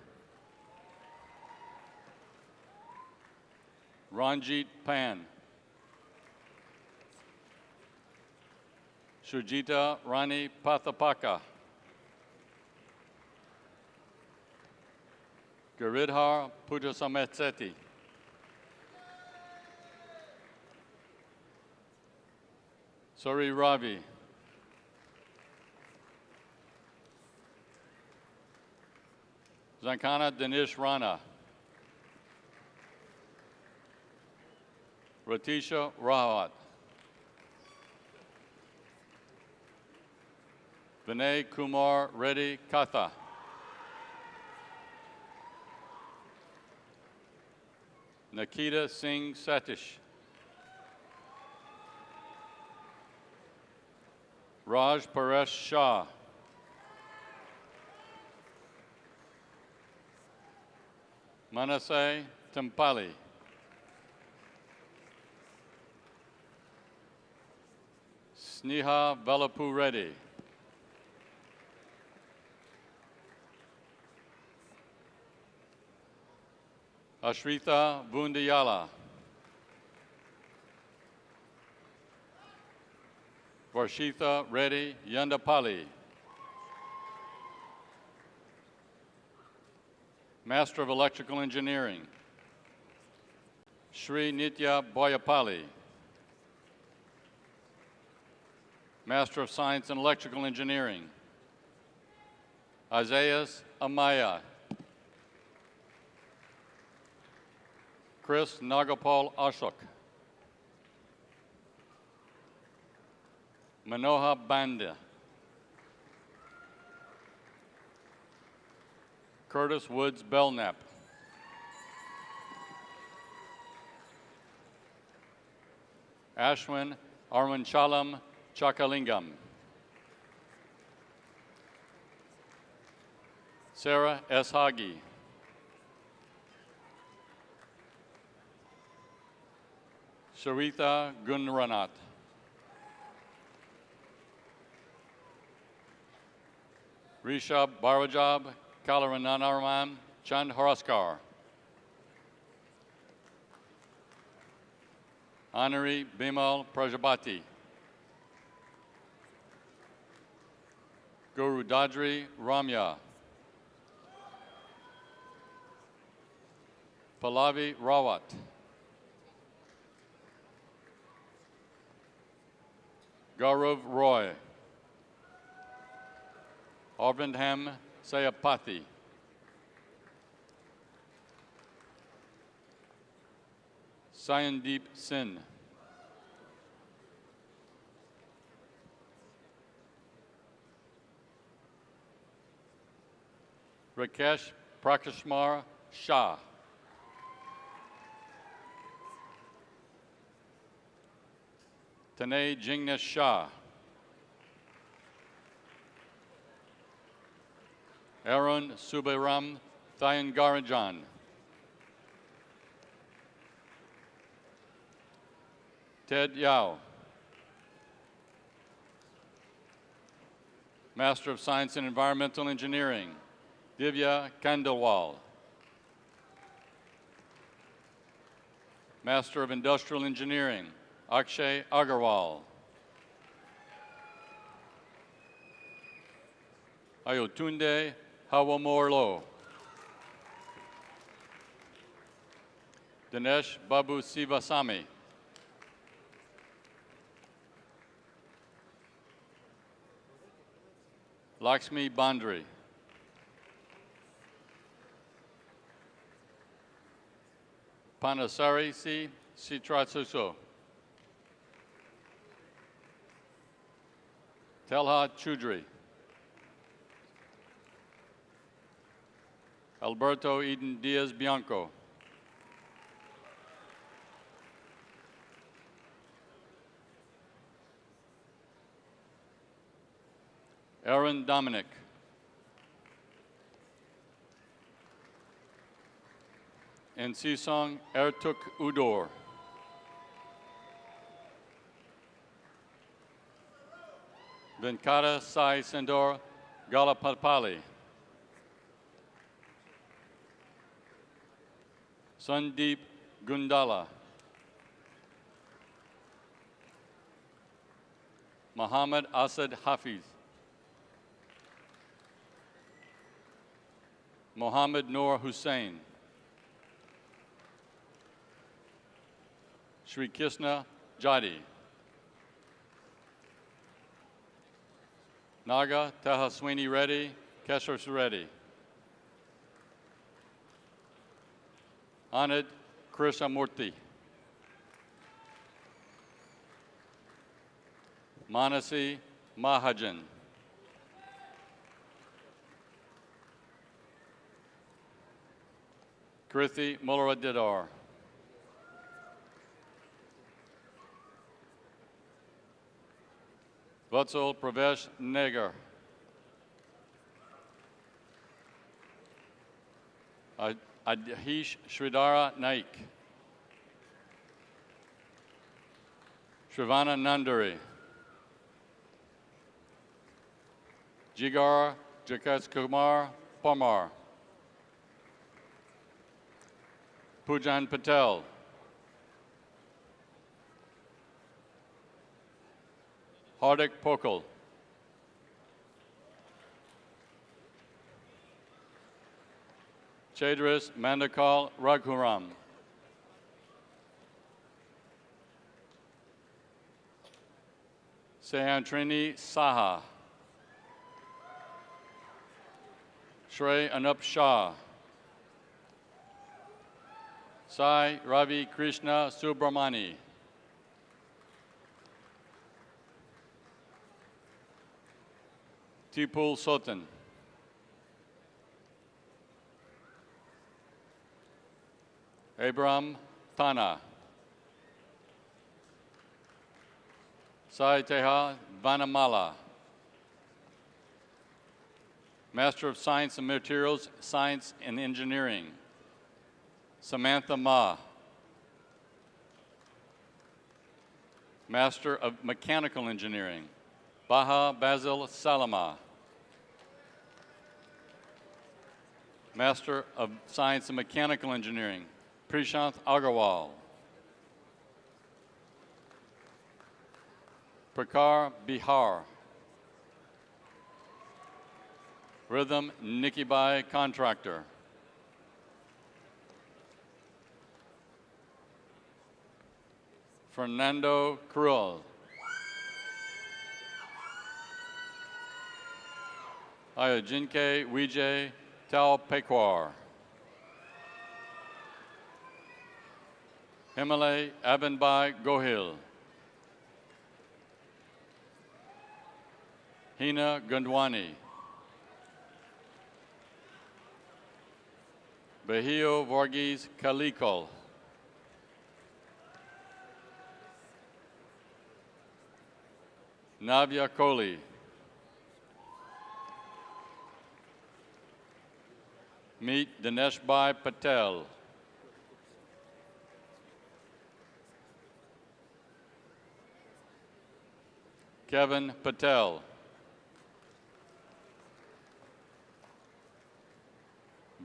Ranjit Pan. Shujita Rani Pathapaka. Giridhar Puttasametseti. Suri Ravi. Zankana Dinesh Rana. Ratisha Rawat. Vinay Kumar Reddy Katha. Nikita Singh Satish. Raj Paresh Shah. Manasseh Tempali. Sneha Velapu Reddy. Ashrita Bundiyala. Varshitha Reddy Yandapali. Master of Electrical Engineering, Sri Nitya Boyapali. Master of Science in Electrical Engineering, Isaiah Amaya. Chris Nagapal Ashok. Manoha Banda. Curtis Woods Belknap. Ashwin Armanchalam Chakalingam. Sarah S. Hagi. Sharitha Gunranat. Rishab Barajab Kalarananaram Chand Haraskar. Anari Bimal Prajapati. Guru Dadri Ramya. Pallavi Rawat. Gaurav Roy. Arvindham Sayapathy. Sayandeep Sin. Rakesh Prakashmar Shah. Tanay Jingnesh Shah. Aaron Subairam Thayangarajan. Ted Yao. Master of Science in Environmental Engineering, Divya Kandalwal. Master of Industrial Engineering, Akshay Agarwal. Ayotunde Hawamorlo. Dinesh Babu Sivasami. Lakshmi Bandri. Panasari C. Sitratsuso. Telha Chudri. Alberto Eden Diaz Bianco. Aaron Dominic. And Sisong Ertuk Udor. Venkata Sai Sendor Galapalpali. Sandeep Gundala. Muhammad Asad Hafiz. Mohammed Noor Hussain. Sri Krishna Jadi. Naga Tahaswini Reddy, Keshar Reddy. Anand Krishnamurthy. Manasi Mahajan. Krithi Mularadidar. Vatsal Pravesh Nagar. Adhish Sridhara Naik. Shrivana Nandari. Jigar Jakesh Kumar Parmar. Pujan Patel. Hardik Pokal. Chadris Mandakal Raghuram. Sayantrini Saha. Shrey Anup Shah. Sai Ravi Krishna Subramani. Tipul Sotan. Abram Thana. Sai Teha Vanamala. Master of Science and Materials, Science and Engineering, Samantha Ma. Master of Mechanical Engineering, Baha Basil Salama. Master of Science and Mechanical Engineering, Prashanth Agarwal. Prakar Bihar. Rhythm Nikibai Contractor. Fernando Cruel. Ayajinke Wijay Talpekwar. Himalay Abanbai Gohil. Hina Gundwani. Bahio Vorgis Kalikol. Navya Kohli. Meet Dineshbhai Patel. Kevin Patel.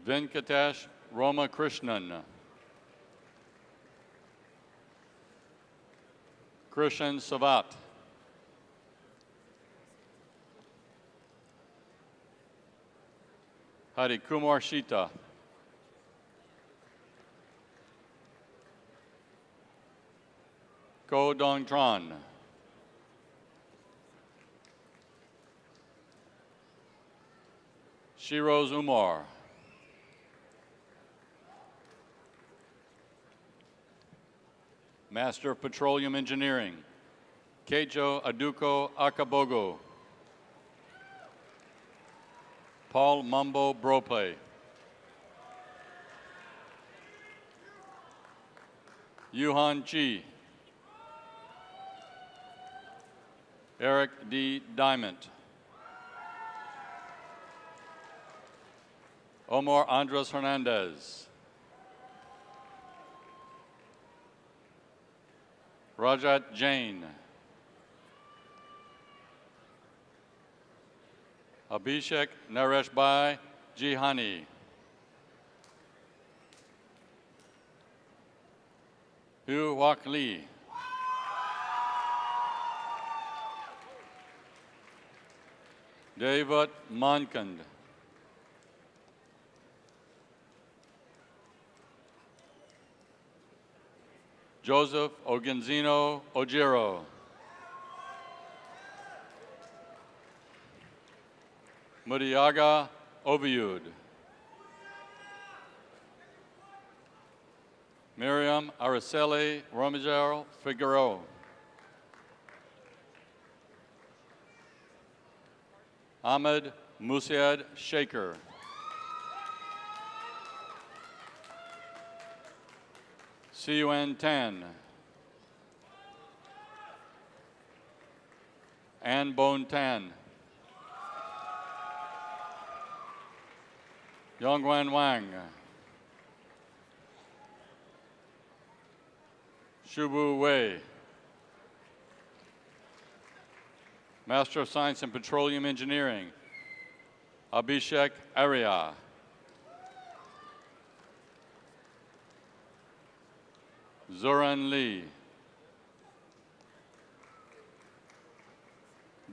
Venkatesh Ramakrishnan. Krishan Savat. Hari Kumar Shita. Ko Dong Tran. Shiroz Umar. Master of Petroleum Engineering, Kejo Aduko Akabogo. Paul Mumbo Brope. Yuhan Chi. Eric D. Diamond. Omar Andres Hernandez. Rajat Jain. Abhishek Nareshbhai Jihani. Hu Wak Lee. David Mankand. Joseph Ogenzino Ojiro. Mudiaga Oviud. Miriam Araceli Romero Figueroa. Ahmed Musiad Shaker. Siuan Tan. Ann Bon Tan. Yongwan Wang. Shubu Wei. Master of Science in Petroleum Engineering, Abhishek Arya. Zoran Lee.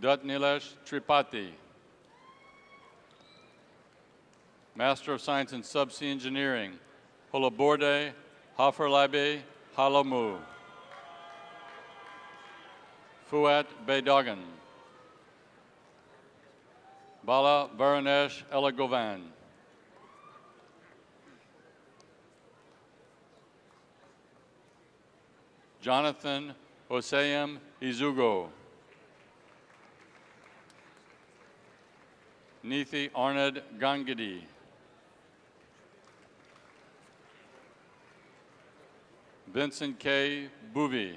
Dutt Nilesh Tripathi. Master of Science in Subsea Engineering, Holaborde Haferlabe Halamu. Fuat Bedogan. Bala Varanesh Elagovan. Jonathan Hossein Izugo. Nithi Arnad Gangadi. Vincent K. Bouvy.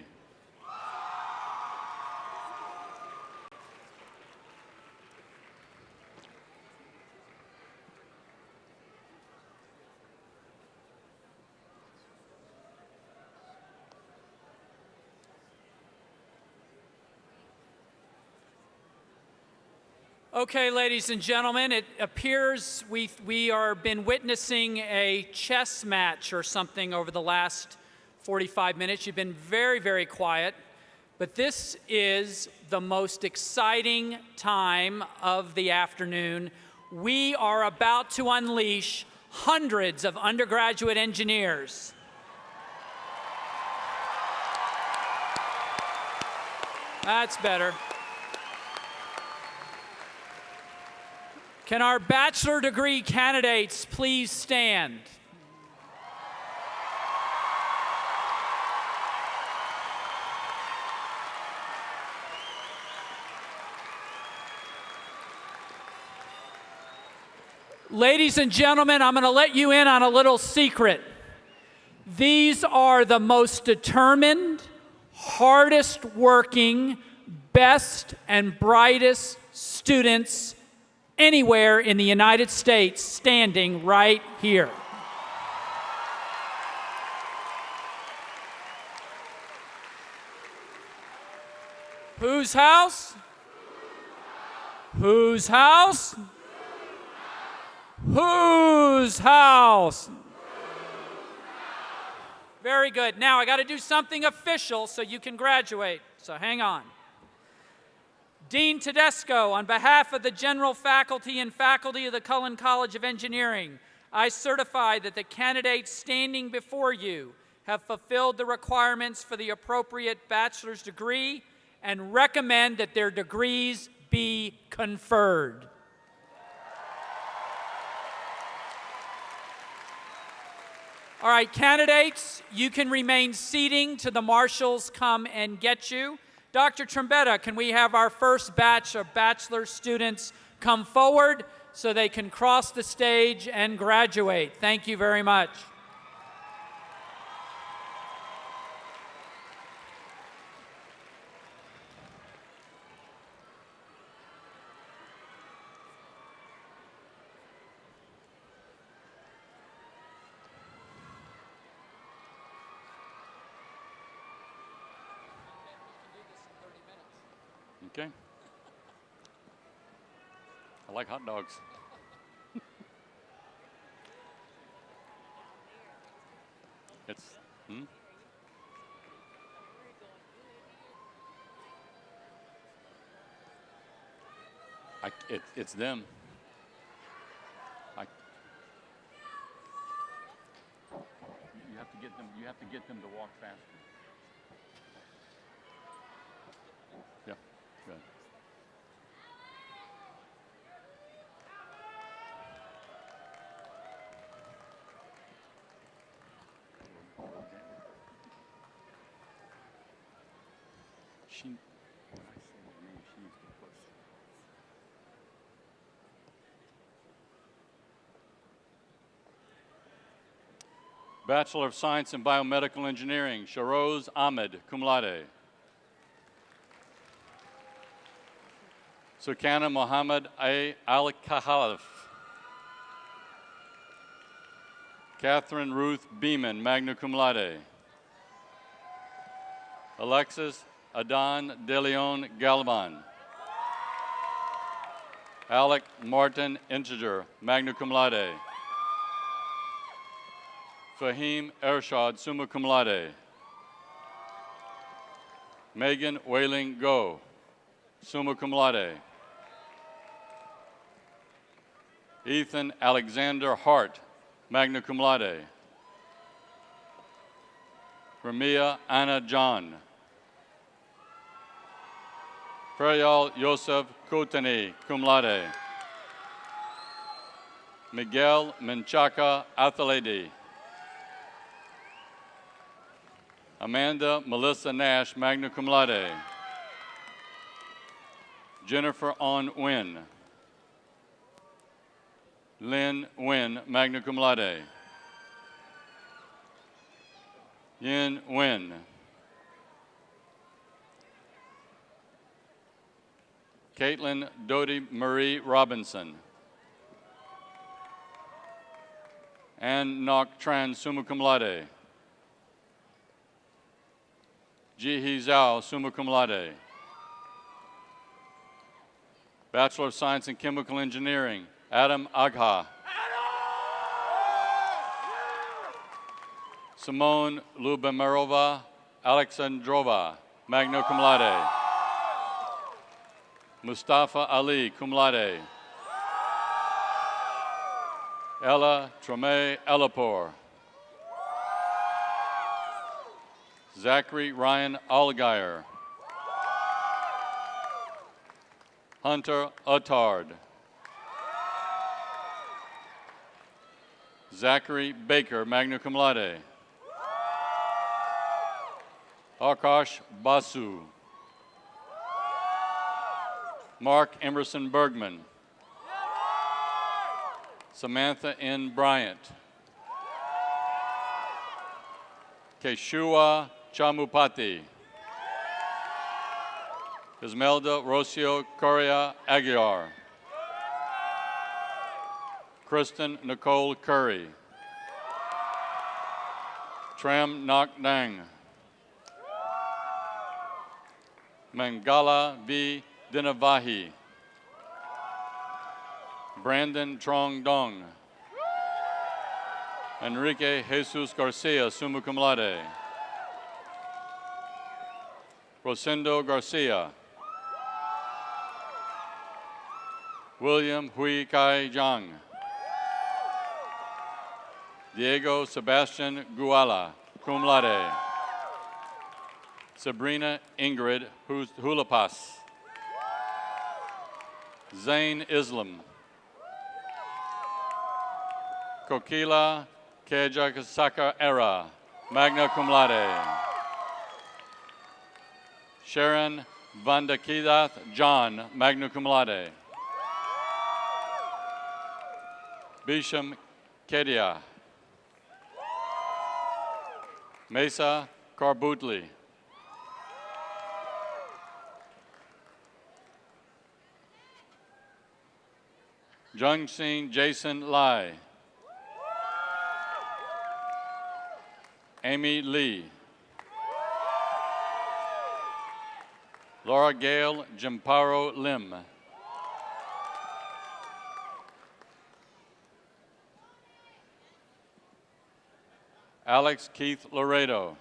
Okay, ladies and gentlemen, it appears we are been witnessing a chess match or something over the last 45 minutes. You've been very, very quiet, but this is the most exciting time of the afternoon. We are about to unleash hundreds of undergraduate engineers. That's better. Can our bachelor degree candidates please stand? Ladies and gentlemen, I'm going to let you in on a little secret. These are the most determined, hardest working, best and brightest students anywhere in the United States standing right here. Whose house? Whose house? Whose house? Very good. Now I got to do something official so you can graduate. So hang on. Dean Tedesco, on behalf of the general faculty and faculty of the Cullen College of Engineering, I certify that the candidates standing before you have fulfilled the requirements for the appropriate bachelor's degree and recommend that their degrees be conferred. All right, candidates, you can remain seating till the marshals come and get you. Dr. Trombetta, can we have our first batch of bachelor students come forward so they can cross the stage and graduate? Thank you very much. Okay. I like hot dogs. It's, it's them. You have to get them to walk faster. Yeah, good. Bachelor of Science in Biomedical Engineering, Sharoz Ahmed, cum laude. Sukana Mohammed A. Al-Kahalif. Catherine Ruth Beeman, magna cum laude. Alexis Adan De Leon Galvan. Alec Martin Integer, magna cum laude. Fahim Ershad, summa cum laude. Megan Wailing Go, summa cum laude. Ethan Alexander Hart, magna cum laude. Ramia Anna John. Prayal Yosef Kotani, cum laude. Miguel Menchaca Athaledi. Amanda Melissa Nash, magna cum laude. Jennifer On Nguyen. Lynn Nguyen, magna cum laude. Yin Nguyen. Caitlin Doty Marie Robinson. Ann Nok Tran, summa cum laude. Jihi Zhao, summa cum laude. Bachelor of Science in Chemical Engineering, Adam Agha. Simone Lubamirova Alexandrova, magna cum laude. Mustafa Ali, cum laude. Ella Trome Ellapore. Zachary Ryan Allgaier. Hunter Uttard. Zachary Baker, magna cum laude. Akash Basu. Mark Emerson Bergman. Samantha N. Bryant. Keshua Chamupati. Ismelda Rocio Correa Aguiar. Kristen Nicole Curry. Tram Nok Dang. Mangala V. Dinavahi. Brandon Trong Dong. Enrique Jesus Garcia, summa cum laude. Rosendo Garcia. William Hui Kai Zhang. Diego Sebastian Guala, cum laude. Sabrina Ingrid Hulapas. Zain Islam. Kokila Kejakasaka Era, magna cum laude. Sharon Vandakidath John, magna cum laude. Bisham Kedia. Mesa Karbutli. Jungsing Jason Lai. Amy Lee. Laura Gale Jimparo Lim. Alex Keith Laredo.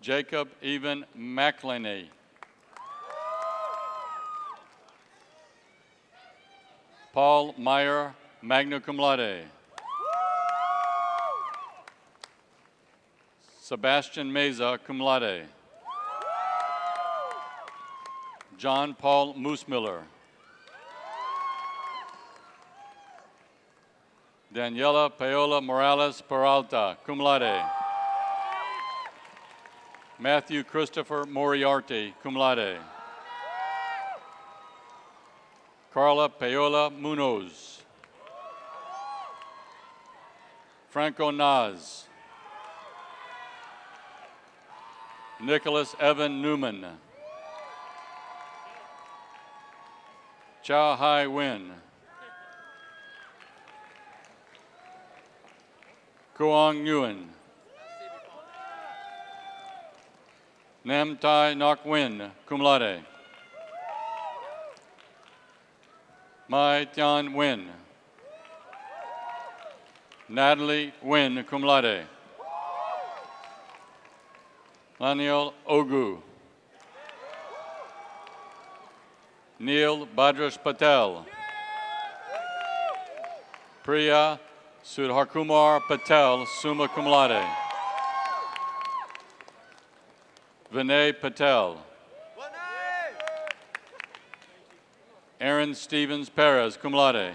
Jacob Evan McElhaney. Paul Meyer, magna cum laude. Sebastian Meza, cum laude. John Paul Moosmiller. Daniela Paola Morales Peralta, cum laude. Matthew Christopher Moriarty, cum laude. Carla Paola Munoz. Franco Naz. Nicholas Evan Newman. Chow Hai Win. Kuang Nguyen. Nam Tai Nok Win, cum laude. Mai Tian Nguyen. Natalie Nguyen, cum laude. Laniel Ogu. Neil Badras Patel. Priya Sudharkumar Patel, summa cum laude. Vinay Patel. Aaron Stevens Perez, cum laude.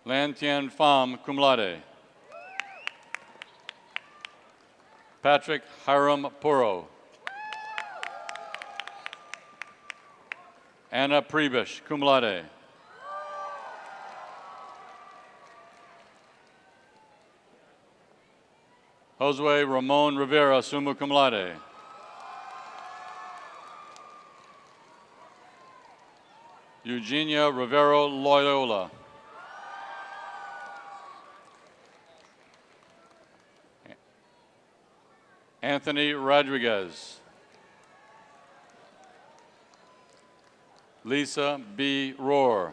Lan Tien Pham, cum laude. Patrick Hiram Puro. Anna Prebish, cum laude. Josue Ramon Rivera, summa cum laude. Eugenia Rivero Loyola. Anthony Rodriguez. Lisa B. Rohr.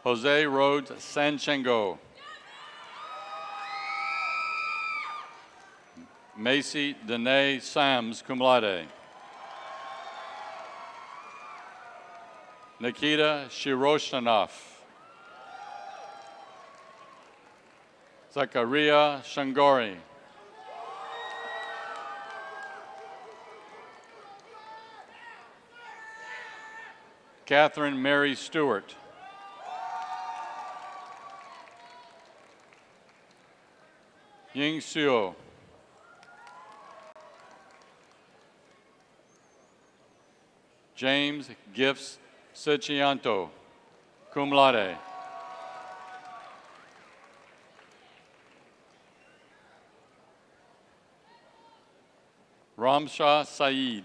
Jose Rhodes Sanchengo. Macy Danae Sams, cum laude. Nikita Shiroshanov. Zakaria Shangori. Catherine Mary Stewart. Ying Suo. James Gifts Sicianto, cum laude. Ramshah Saeed.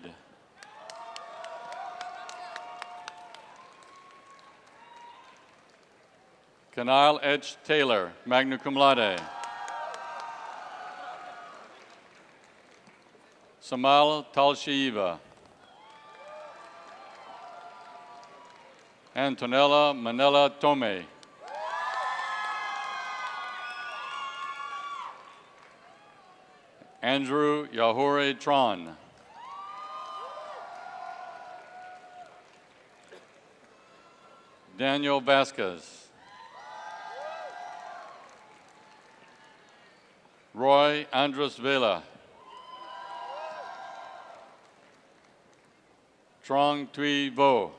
Kanile Edge Taylor, magna cum laude. Samal Talshieva. Antonella Manella Tome. Andrew Yahore Tron. Daniel Vasquez. Roy Andres Vela. Trong Thuy Vo.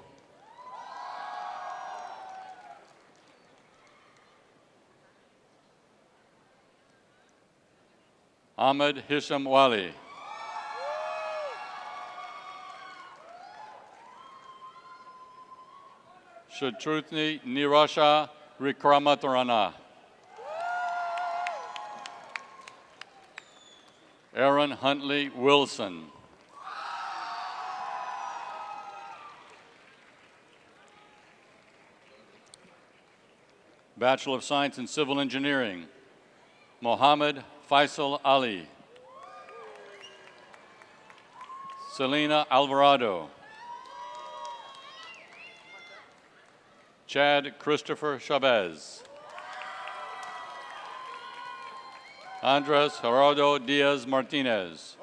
Ahmed Hisham Wali. Shatruthni Nirasha Rikramatarana. Aaron Huntley Wilson. Bachelor of Science in Civil Engineering, Mohammed Faisal Ali. Selena Alvarado. Chad Christopher Chavez. Andres Gerardo Diaz Martinez.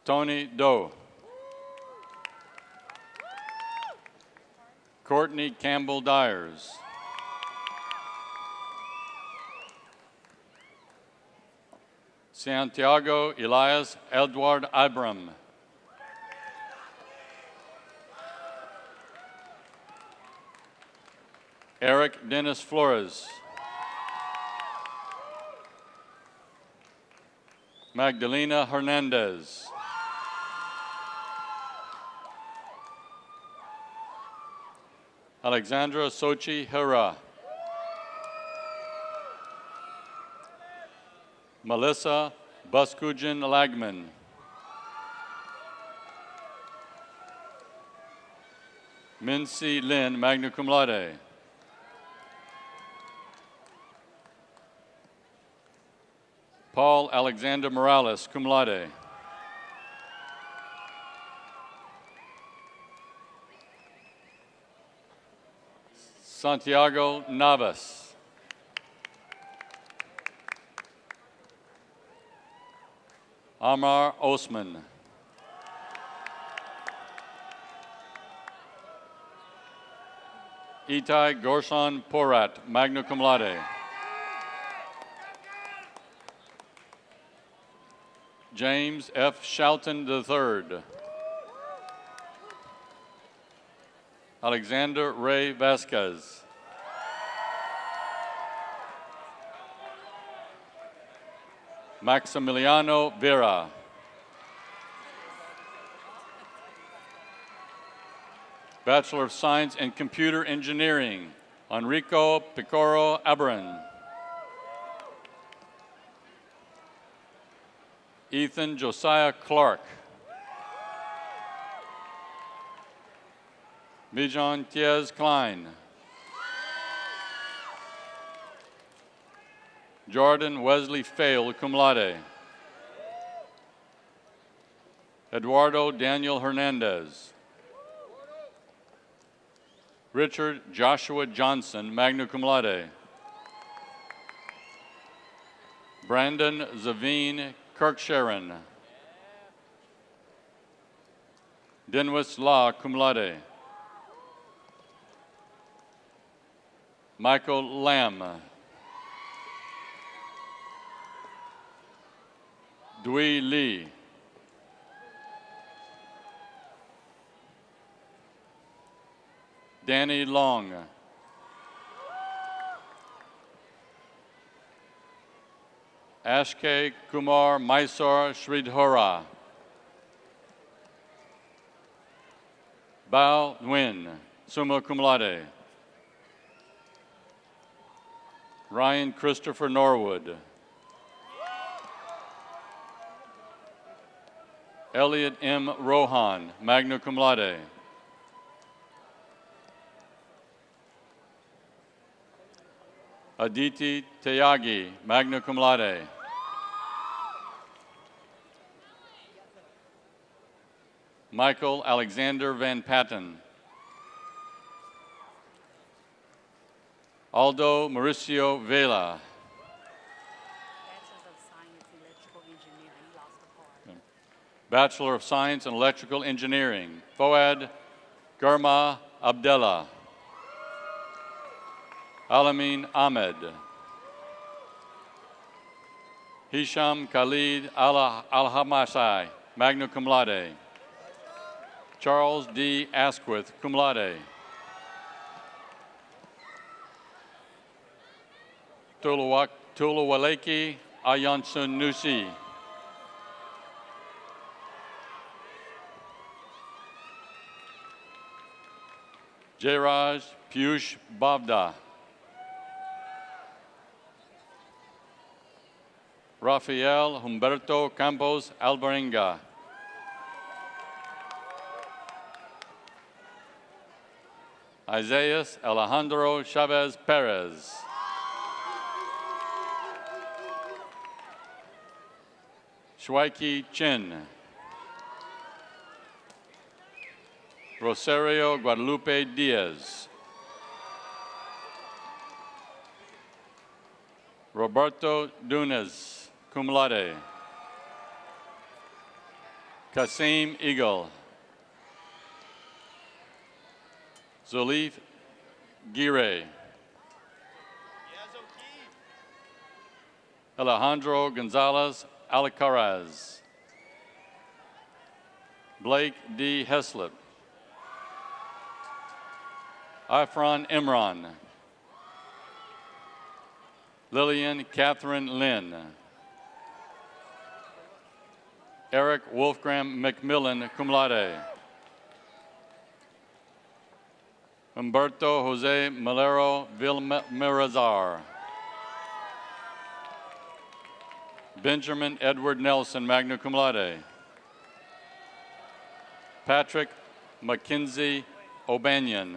Tony Doe. Courtney Campbell Dyers. Santiago Elias Edward Abram. Eric Dennis Flores. Magdalena Hernandez. Alexandra Sochi Hera. Melissa Buskujan Lagman. Mincy Lin, magna cum laude. Paul Alexander Morales, cum laude. Santiago Navas. Amar Osman. Itai Gorsan Porat, magna cum laude. James F. Shelton III. Alexander Ray Vasquez. Maximiliano Vera. Bachelor of Science in Computer Engineering, Enrico Picoro Abran. Ethan Josiah Clark. Bijan Tiez Klein. Jordan Wesley Fail, cum laude. Eduardo Daniel Hernandez. Richard Joshua Johnson, magna cum laude. Brandon Zavine Kirksharon. Denwis Law, cum laude. Michael Lamb. Dui Lee. Danny Long. Ashke Kumar Mysore Sridhara. Bao Nguyen, summa cum laude. Ryan Christopher Norwood. Elliot M. Rohan, magna cum laude. Aditi Tyagi, magna cum laude. Michael Alexander Van Patten. Aldo Mauricio Vela. Bachelor of Science in Electrical Engineering. Foad Garma Abdallah. Alamin Ahmed. Hisham Khalid Al-Hamasai, magna cum laude. Charles D. Asquith, cum laude. Tuluwaleki Ayansun Nusi. Jairaj Piyush Bavda. Rafael Humberto Campos Alvarenga. Isaias Alejandro Chavez Perez. Shwaiki Chin. Rosario Guadalupe Diaz. Roberto Dunes, cum laude. Kasim Eagle. Zulif Gire. Alejandro Gonzalez Alcaraz. Blake D. Heslip. Ifran Imran. Lillian Catherine Lynn. Eric Wolfgram McMillan, cum laude. Humberto Jose Malero Vilmirazar. Benjamin Edward Nelson, magna cum laude. Patrick Mackenzie O'Banion.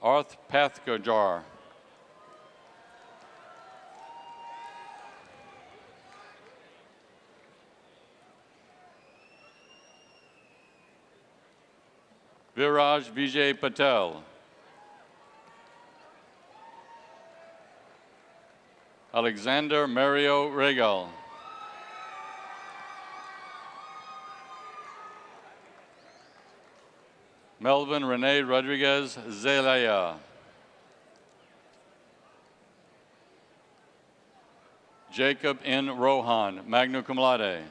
Arth Pathkajar. Viraj Vijay Patel. Alexander Mario Regal. Melvin Rene Rodriguez Zelaya. Jacob N. Rohan, magna cum laude.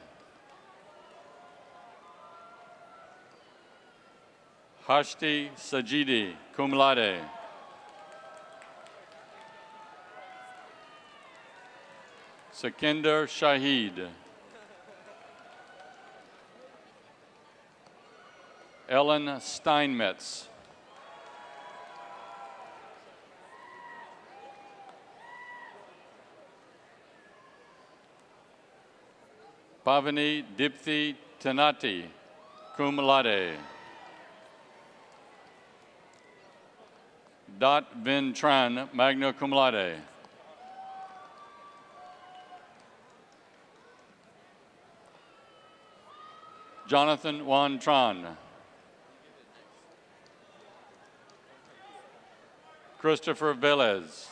Hashti Sajidi, cum laude. Sakinder Shahid. Ellen Steinmetz. Pavani Dipthi Tanati, cum laude. Dot Vin Tran, magna cum laude. Jonathan Wan Tran. Christopher Velez.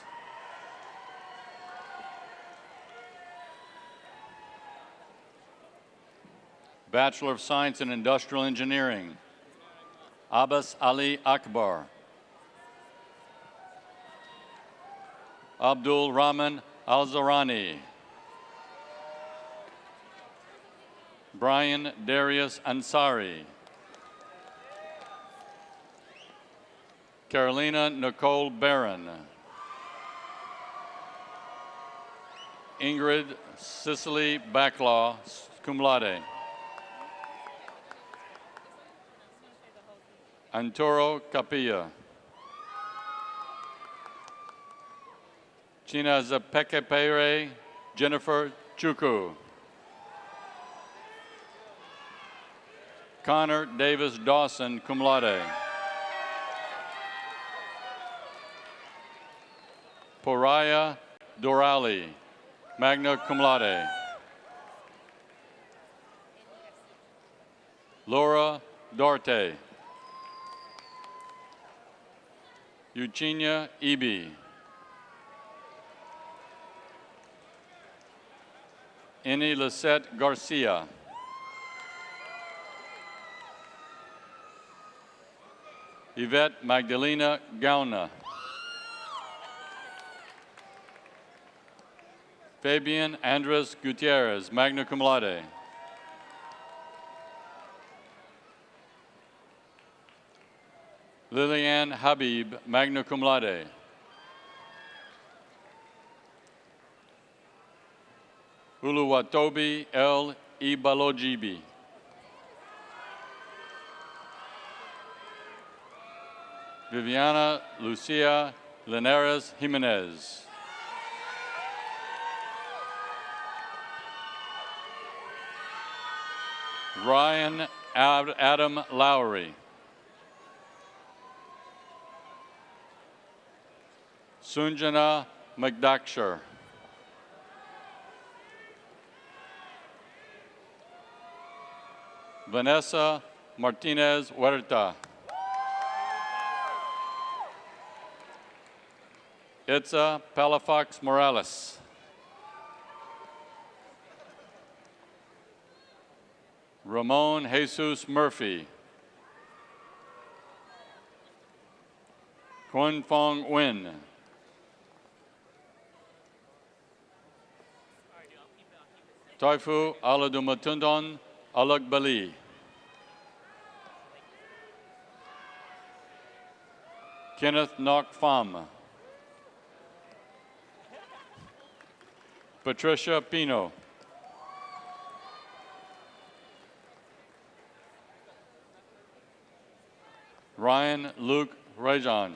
Bachelor of Science in Industrial Engineering. Abbas Ali Akbar. Abdul Rahman Al-Zarani. Brian Darius Ansari. Carolina Nicole Barron. Ingrid Cicely Backlaw, cum laude. Antoro Capilla. China Zapekepere Jennifer Chuku. Connor Davis Dawson, cum laude. Poraya Dorali, magna cum laude. Laura Dorte. Eugenia Eby. Annie Lisette Garcia. Yvette Magdalena Gauna. Fabian Andres Gutierrez, magna cum laude. Liliane Habib, magna cum laude. Uluwatobi L. Ibalojibi. Viviana Lucia Linares Jimenez. Ryan Adam Lowry. Sunjana McDakshar. Vanessa Martinez Huerta. Itza Palafox Morales. Ramon Jesus Murphy. Kwon Fong Nguyen. Taifu Aladumatundon Alagbali. Kenneth Nok Pham. Patricia Pino. Ryan Luke Rajan.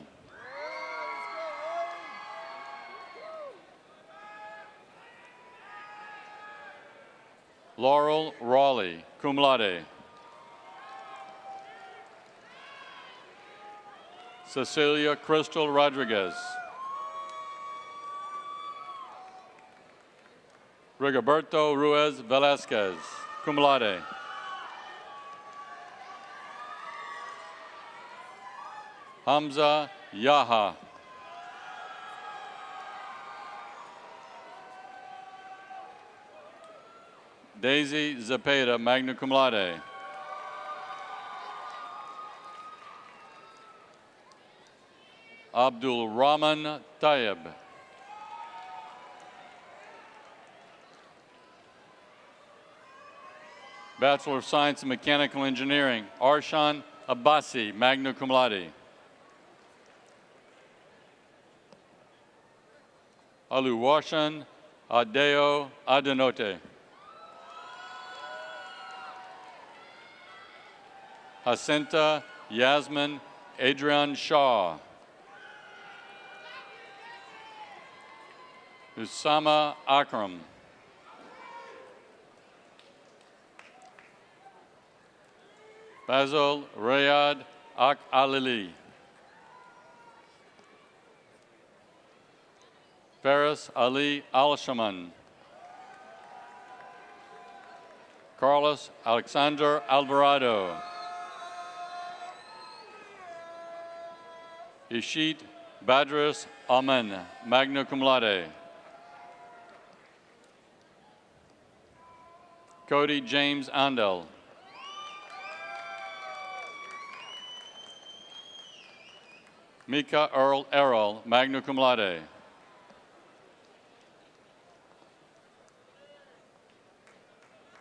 Laurel Raleigh, cum laude. Cecilia Crystal Rodriguez. Rigoberto Ruiz Velasquez, cum laude. Hamza Yaha. Daisy Zepeda, magna cum laude. Abdul Rahman Tayyib. Bachelor of Science in Mechanical Engineering, Arshan Abbasi, magna cum laude. Aluwashan Adeo Adenote. Jacinta Yasmin Adrian Shaw. Usama Akram. Basil Rayad Ak Alili. Faris Ali Al-Shaman. Carlos Alexander Alvarado. Ishit Badris Aman, magna cum laude. Cody James Andel. Mika Earl Errol, magna cum laude.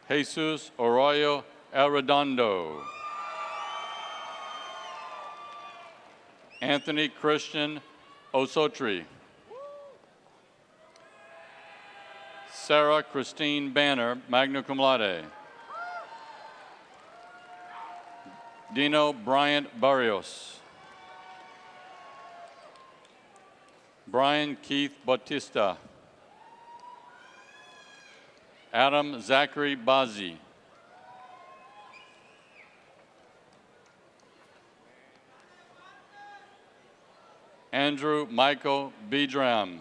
Jesus Arroyo Arredondo. Anthony Christian Osotri. Sarah Christine Banner, magna cum laude. Dino Bryant Barrios. Brian Keith Bautista. Adam Zachary Bazzi. Andrew Michael Bedram.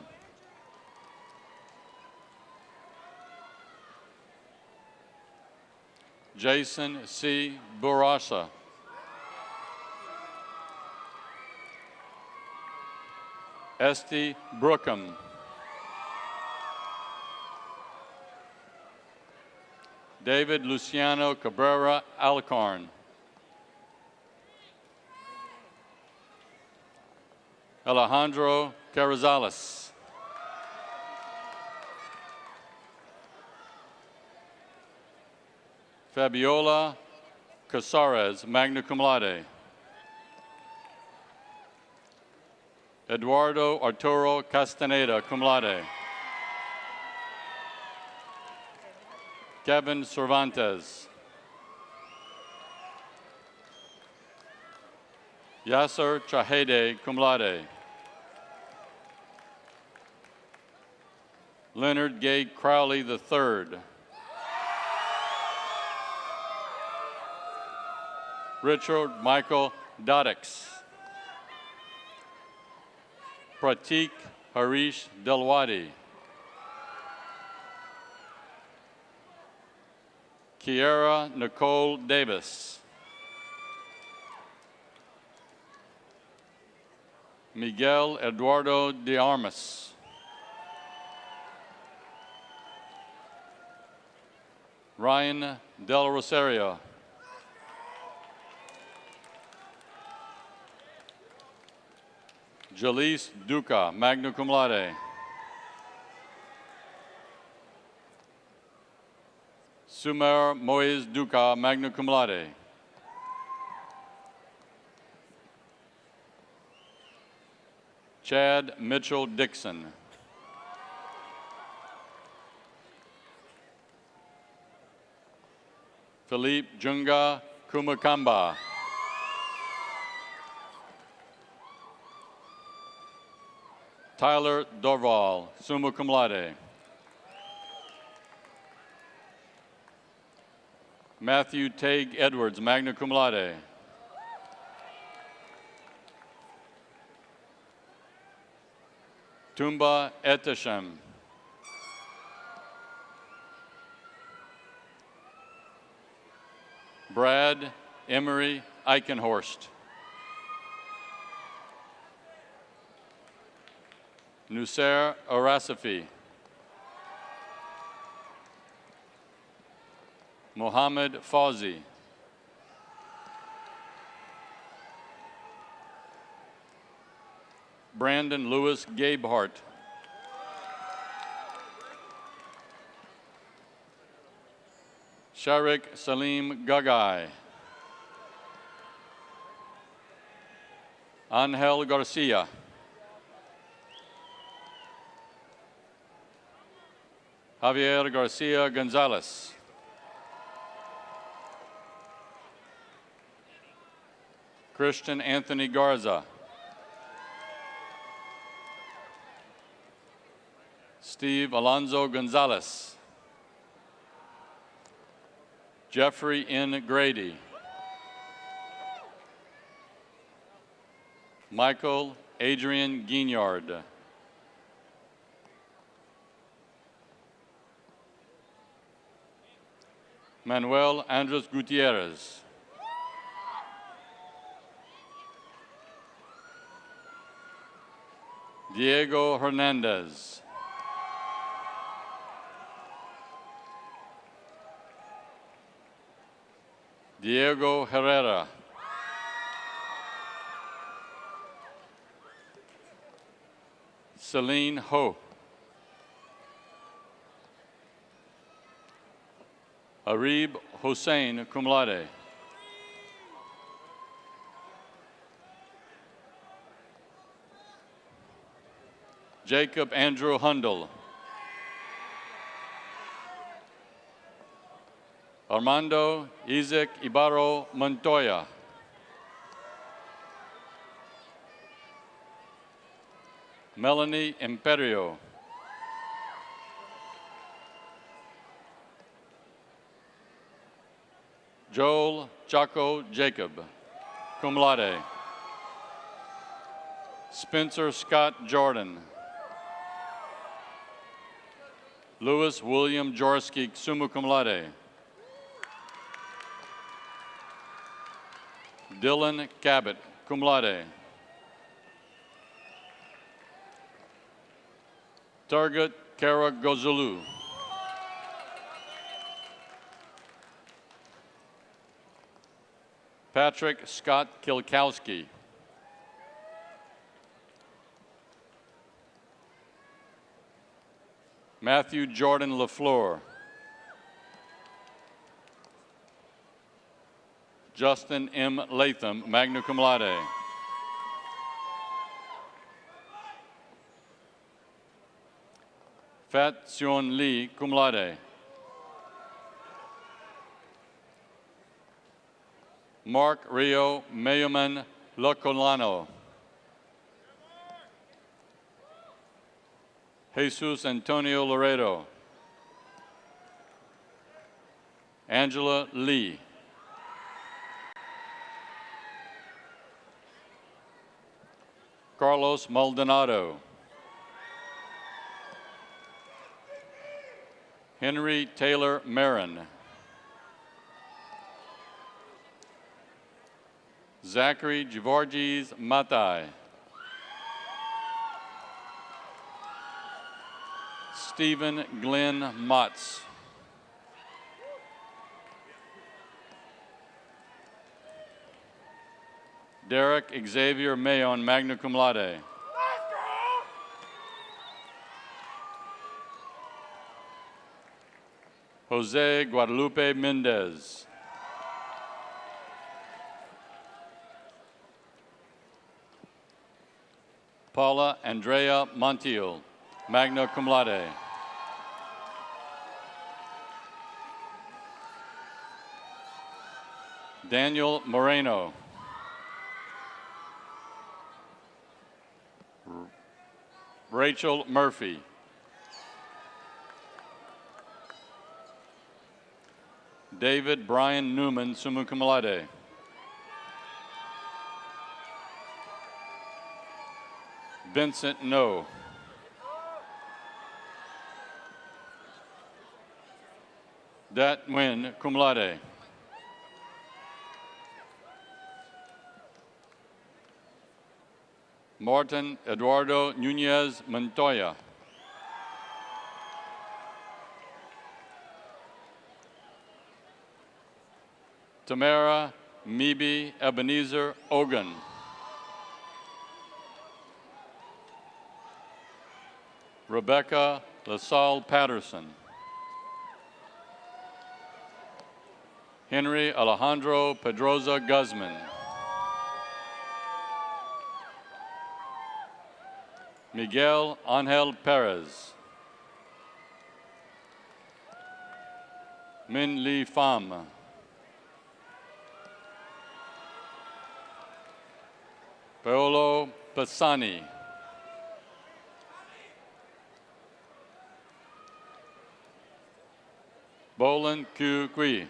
Jason C. Burasa. Esty Brookham. David Luciano Cabrera Alcorn. Alejandro Carrizales. Fabiola Casares, magna cum laude. Eduardo Arturo Castaneda, cum laude. Kevin Cervantes. Yasser Chahede, cum laude. Leonard Gay Crowley III. Richard Michael Doddix. Pratik Harish Delwadi. Kiara Nicole Davis. Miguel Eduardo de Armas. Ryan Del Rosario. Jalice Duca, magna cum laude. Sumer Moise Duca, magna cum laude. Chad Mitchell Dixon. Philippe Junga Kumakamba. Tyler Dorval, summa cum laude. Matthew Tague Edwards, magna cum laude. Tumba Eteshem. Brad Emery Eichenhorst. Nusair Arasafi. Mohammed Fawzi. Brandon Lewis Gabehart. Sharik Salim Gagai. Angel Garcia. Javier Garcia Gonzalez. Christian Anthony Garza. Steve Alonzo Gonzalez. Jeffrey N. Grady. Michael Adrian Guignard. Manuel Andres Gutierrez. Diego Hernandez. Diego Herrera. Celine Ho. Arib Hossein, cum laude. Jacob Andrew Hundle. Armando Isaac Ibarro Montoya. Melanie Imperio. Joel Chaco Jacob, cum laude. Spencer Scott Jordan. Louis William Jaworski, summa cum laude. Dylan Cabot, cum laude. Target Kara Gozulu. Patrick Scott Kilkowski. Matthew Jordan LaFleur. Justin M. Latham, magna cum laude. Fat Sion Lee, cum laude. Mark Rio Mayoman Locolano. Jesus Antonio Laredo. Angela Lee. Carlos Maldonado. Henry Taylor Marin. Zachary Gevorgis Matai. Stephen Glenn Motz. Derek Xavier Mayon, magna cum laude. Jose Guadalupe Mendez. Paula Andrea Montiel, magna cum laude. Daniel Moreno. Rachel Murphy. David Brian Newman, summa cum laude. Vincent No. Dat Nguyen, cum laude. Martin Eduardo Nunez Montoya. Tamara Mibi Ebenezer Ogun. Rebecca LaSalle Patterson. Henry Alejandro Pedroza Guzman. Miguel Angel Perez. Min Lee Pham. Paolo Pisani. Bolan Q. Kui.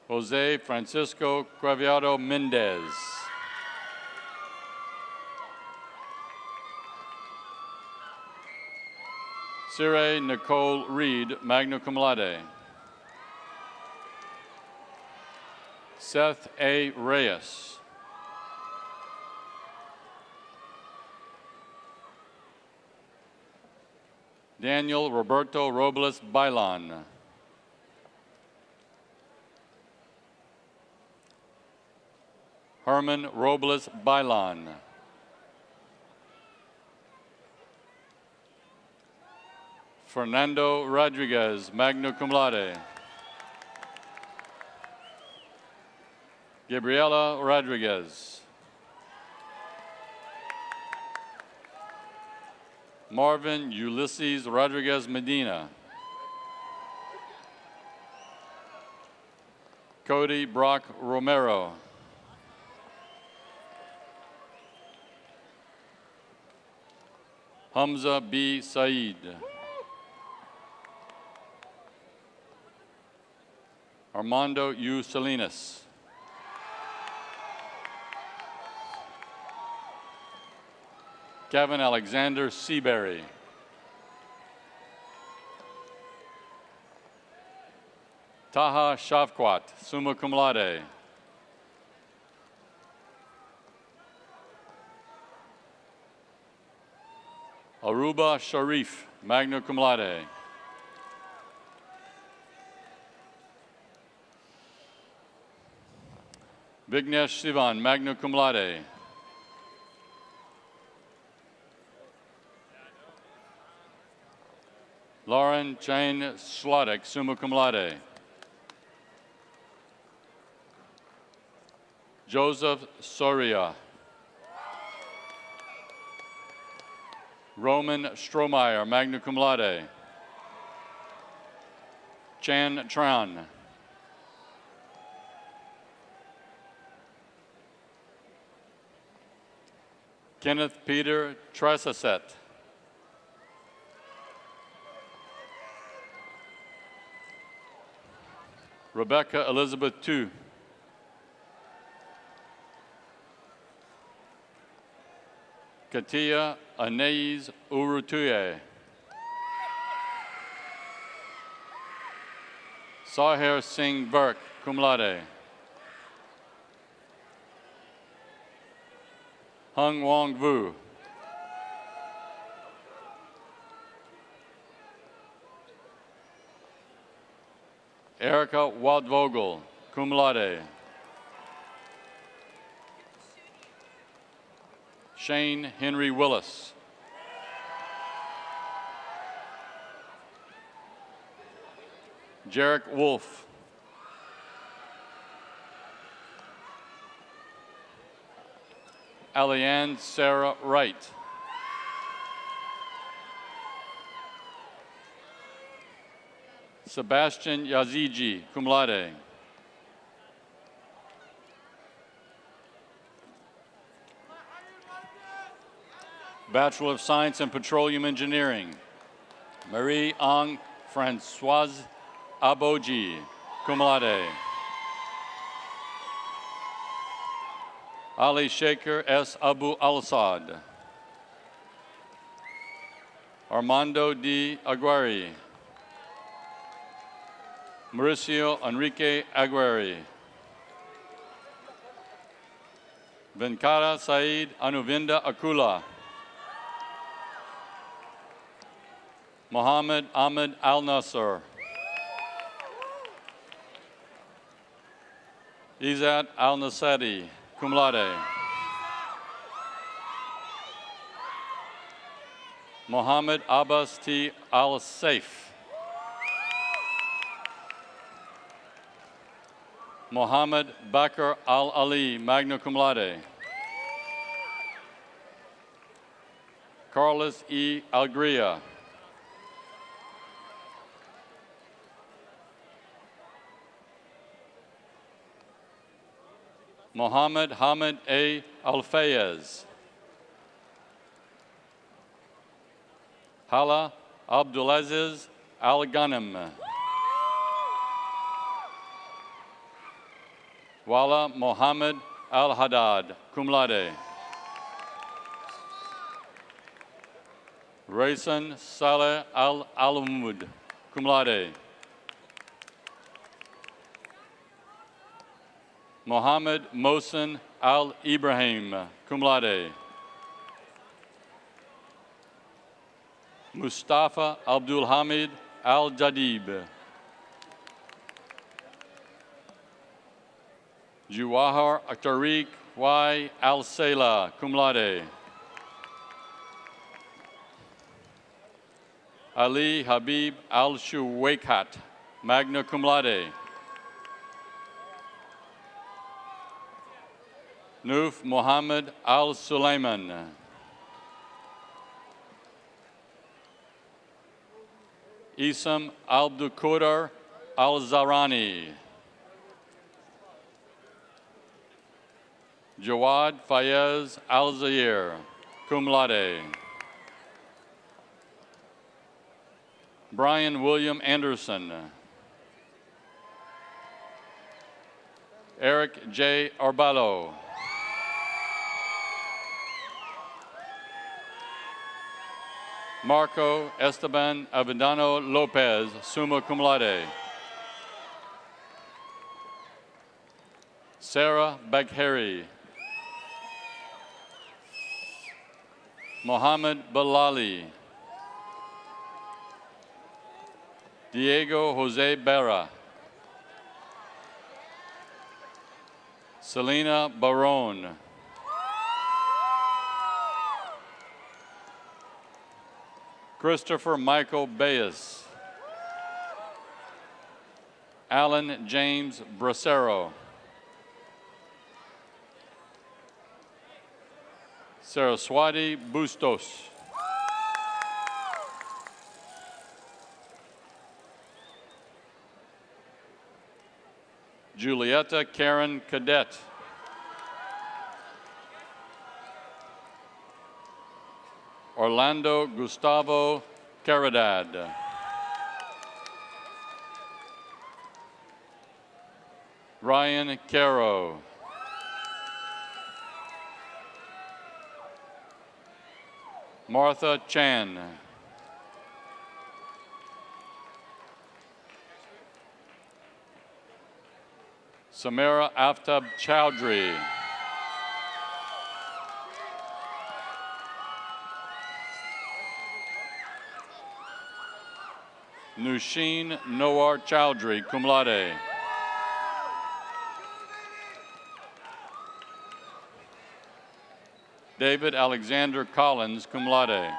Jose Francisco Quaviado Mendez. Sire Nicole Reed, magna cum laude. Seth A. Reyes. Daniel Roberto Robles Bailan. Herman Robles Bailon. Fernando Rodriguez, magna cum laude. Gabriela Rodriguez. Marvin Ulysses Rodriguez Medina. Cody Brock Romero. Hamza B. Said. Armando U. Salinas. Kevin Alexander Seabury. Taha Shavquat, summa cum laude. Aruba Sharif, magna cum laude. Vignesh Sivan, magna cum laude. Lauren Jane Slodek, summa cum laude. Joseph Soria. Roman Strohmeyer, magna cum laude. Chan Tran. Kenneth Peter Tressaset. Rebecca Elizabeth Tu. Katia Anais Urutuye. Sahir Singh Burke, cum laude. Hung Wong Vu. Erica Waldvogel, cum laude. Shane Henry Willis. Jarek Wolf. Alianne Sarah Wright. Sebastian Yazigi, cum laude. Bachelor of Science in Petroleum Engineering, Marie-Ang Françoise Aboji, cum laude. Ali Shaker S. Abu Al-Assad. Armando D. Aguirre. Mauricio Enrique Aguirre. Venkata Said Anuvinda Akula. Mohammed Ahmed Al-Nasser. Izzat Al-Nasadi, cum laude. Mohammed Abbas T. Al-Saif. Mohammed Bakr Al-Ali, magna cum laude. Carlos E. Algria. Mohammed Hamid A. Al-Fayez. Hala Abdulaziz Al-Ghanem. Wala Mohammed Al-Haddad, cum laude. Raisan Saleh Al-Almud, cum laude. Mohammed Mohsen Al-Ibrahim, cum laude. Mustafa Abdul Hamid Al-Jadib. Jawahar Tariq Y. Alcela, cum laude. Ali Habib Al-Shuwaikat, magna cum laude. Nuf Muhammad Al-Sulaiman. Isam Abdulqadar Al-Zarani. Jawad Fayez Al-Zahir, cum laude. Brian William Anderson. Eric J. Arbalo. Marco Esteban Avendano Lopez, summa cum laude. Sarah Bagheri. Mohammed Balali. Diego Jose Berra. Selena Barone. Christopher Michael Bayes. Alan James Bracero. Saraswati Bustos. Julieta Karen Cadet. Orlando Gustavo Caridad. Ryan Caro. Martha Chan. Samira Aftab Chowdhury. Nushin Noar Chowdhury, cum laude. David Alexander Collins, cum laude.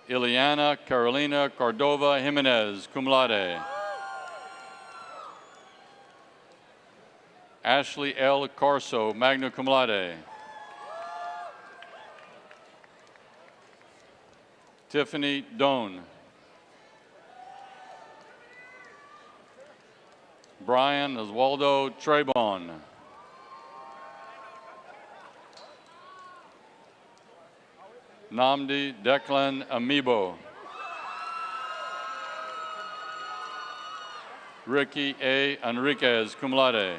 Ileana Carolina Cordova Jimenez, cum laude. Ashley L. Corso, magna cum laude. Tiffany Doan. Brian Oswaldo Trebon. Namdi Declan Amiibo. Ricky A. Enriquez, cum laude.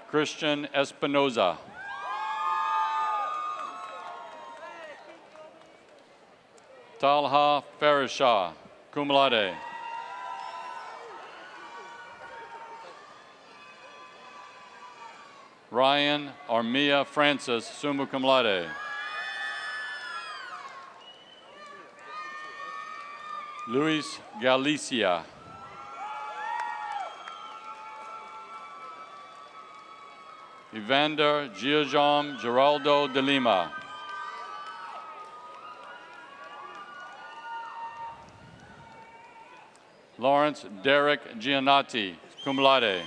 Christian Espinoza. Talha Farishah, cum laude. Ryan Armia Francis, summa cum laude. Luis Galicia. Evander Giojom Geraldo de Lima. Lawrence Derek Giannotti, cum laude.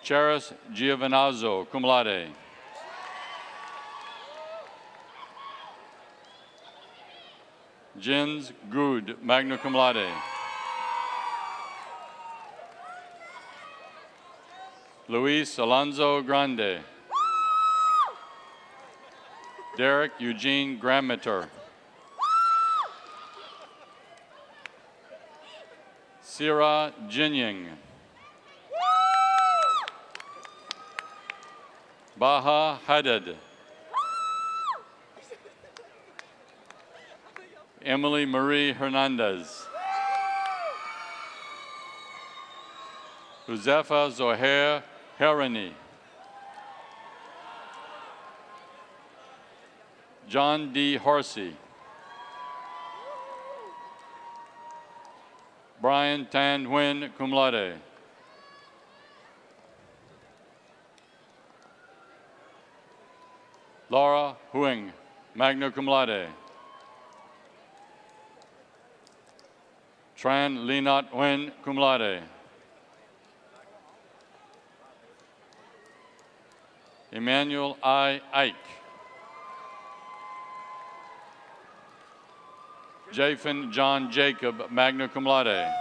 Charis Giovinazzo, cum laude. Jens Good, magna cum laude. Luis Alonso Grande. Derek Eugene Grammater. Sira Jinying. Baha Hadid. Emily Marie Hernandez. Josefa Zohair Herani. John D. Horsey. Brian Tan Nguyen, cum laude. Laura Huang, magna cum laude. Tran Linat Nguyen, cum laude. Emmanuel I. Ike. Jafin John Jacob, magna cum laude.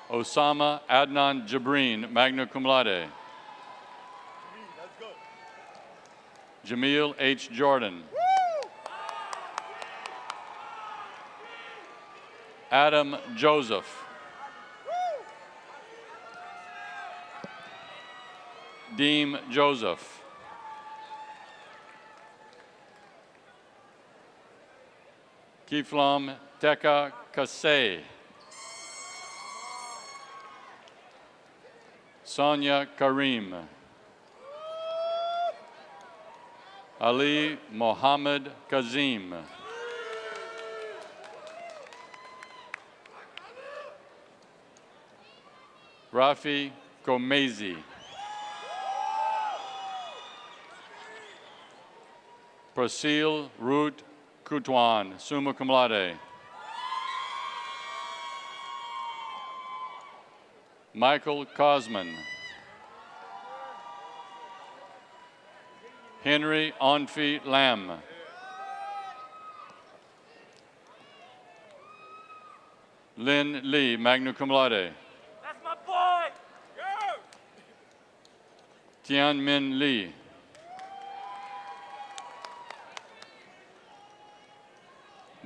Osama Adnan Jabreen, magna cum laude. Jamil H. Jordan. Adam Joseph. Deem Joseph. Kiflam Teka Kasey. Sonia Karim. Ali Mohammed Kazim. Rafi Komezi. Prasil Root Kutwan, summa cum laude. Michael Cosman. Henry Onfi Lam. Lynn Lee, magna cum laude. That's my boy! Go! Tian Min Lee.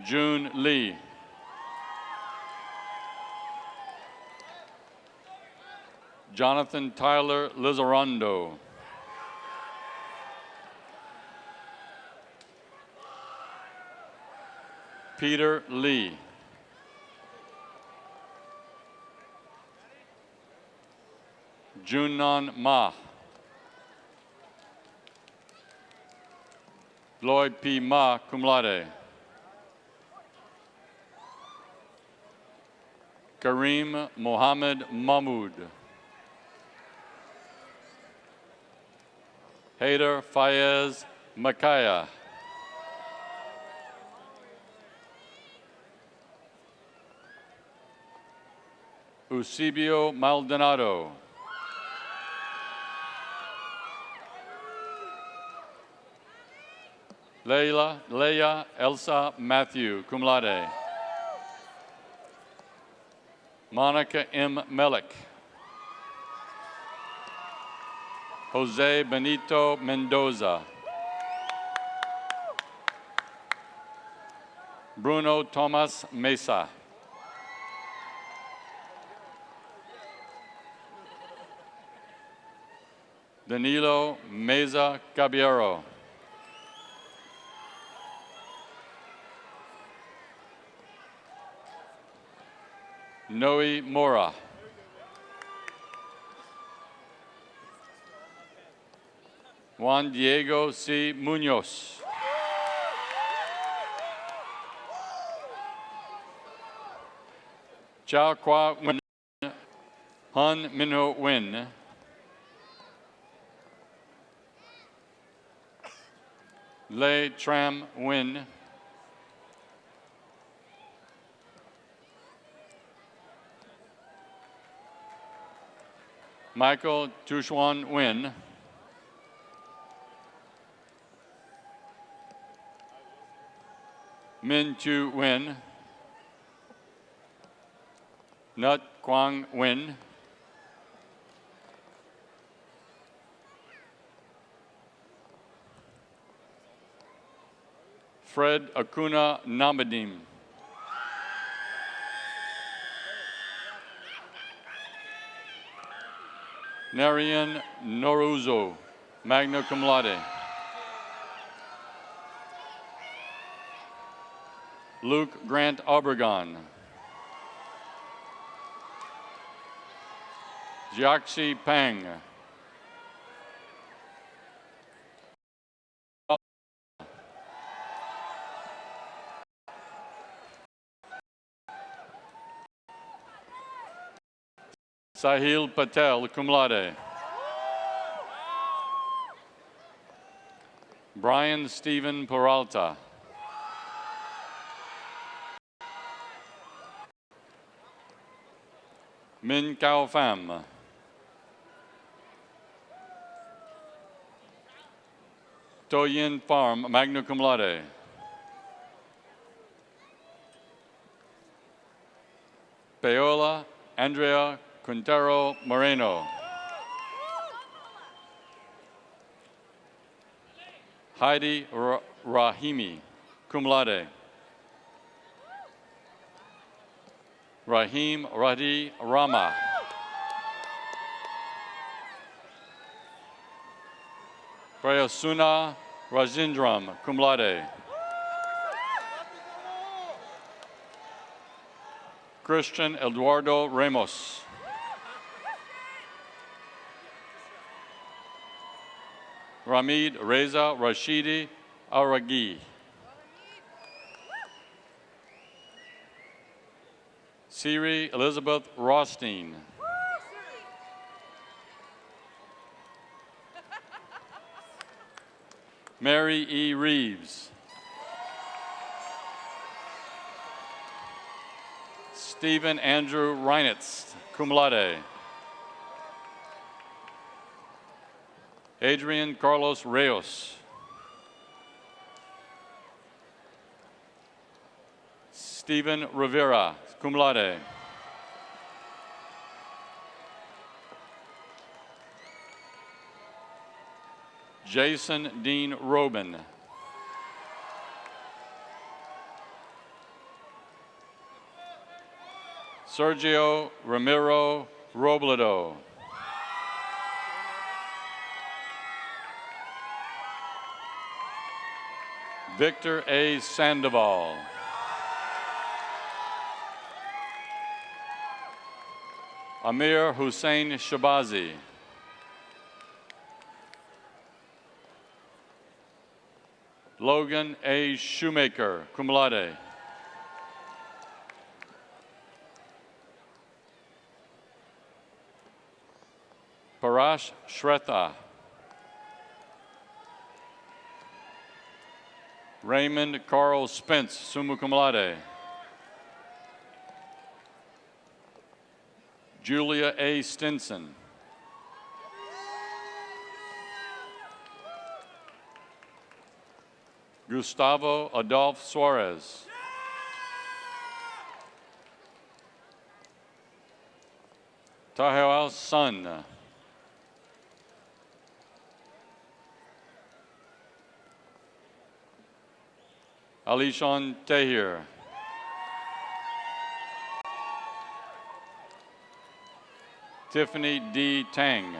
June Lee. Jonathan Tyler Lizarondo. Peter Lee. Junnan Ma. Lloyd P. Ma, cum laude. Kareem Mohammed Mahmoud. Haider Fayez Makaya. Eusebio Maldonado. Leia Elsa Matthew, cum laude. Monica M. Melick. Jose Benito Mendoza. Bruno Tomas Mesa. Danilo Meza Caballero. Noe Mora. Juan Diego C. Munoz. Chao Kwa Win. Han Minho Win. Lei Tram Win. Michael Tushuan Win. Min Chu Win. Nut Quang Win. Fred Acuna Namadim. Narian Noruzo, magna cum laude. Luke Grant Obregon. Jiaxi Peng. Sahil Patel, cum laude. Brian Stephen Peralta. Min Cao Pham. To Yin Farm, magna cum laude. Paola Andrea Quintero Moreno. Heidi Rahimi, cum laude. Rahim Radhi Rama. Prayasuna Rajindram, cum laude. Christian Eduardo Ramos. Ramid Reza Rashidi Aragi. Siri Elizabeth Rothstein. Mary E. Reeves. Stephen Andrew Reinitz, cum laude. Adrian Carlos Reyes. Stephen Rivera, cum laude. Jason Dean Robin. Sergio Ramiro Robledo. Victor A. Sandoval. Amir Hussein Shabazi. Logan A. Shoemaker, cum laude. Parash Shretha. Raymond Carl Spence, summa cum laude. Julia A. Stinson. Gustavo Adolfo Suarez. Tahel Sun. Alishon Tahir. Tiffany D. Tang.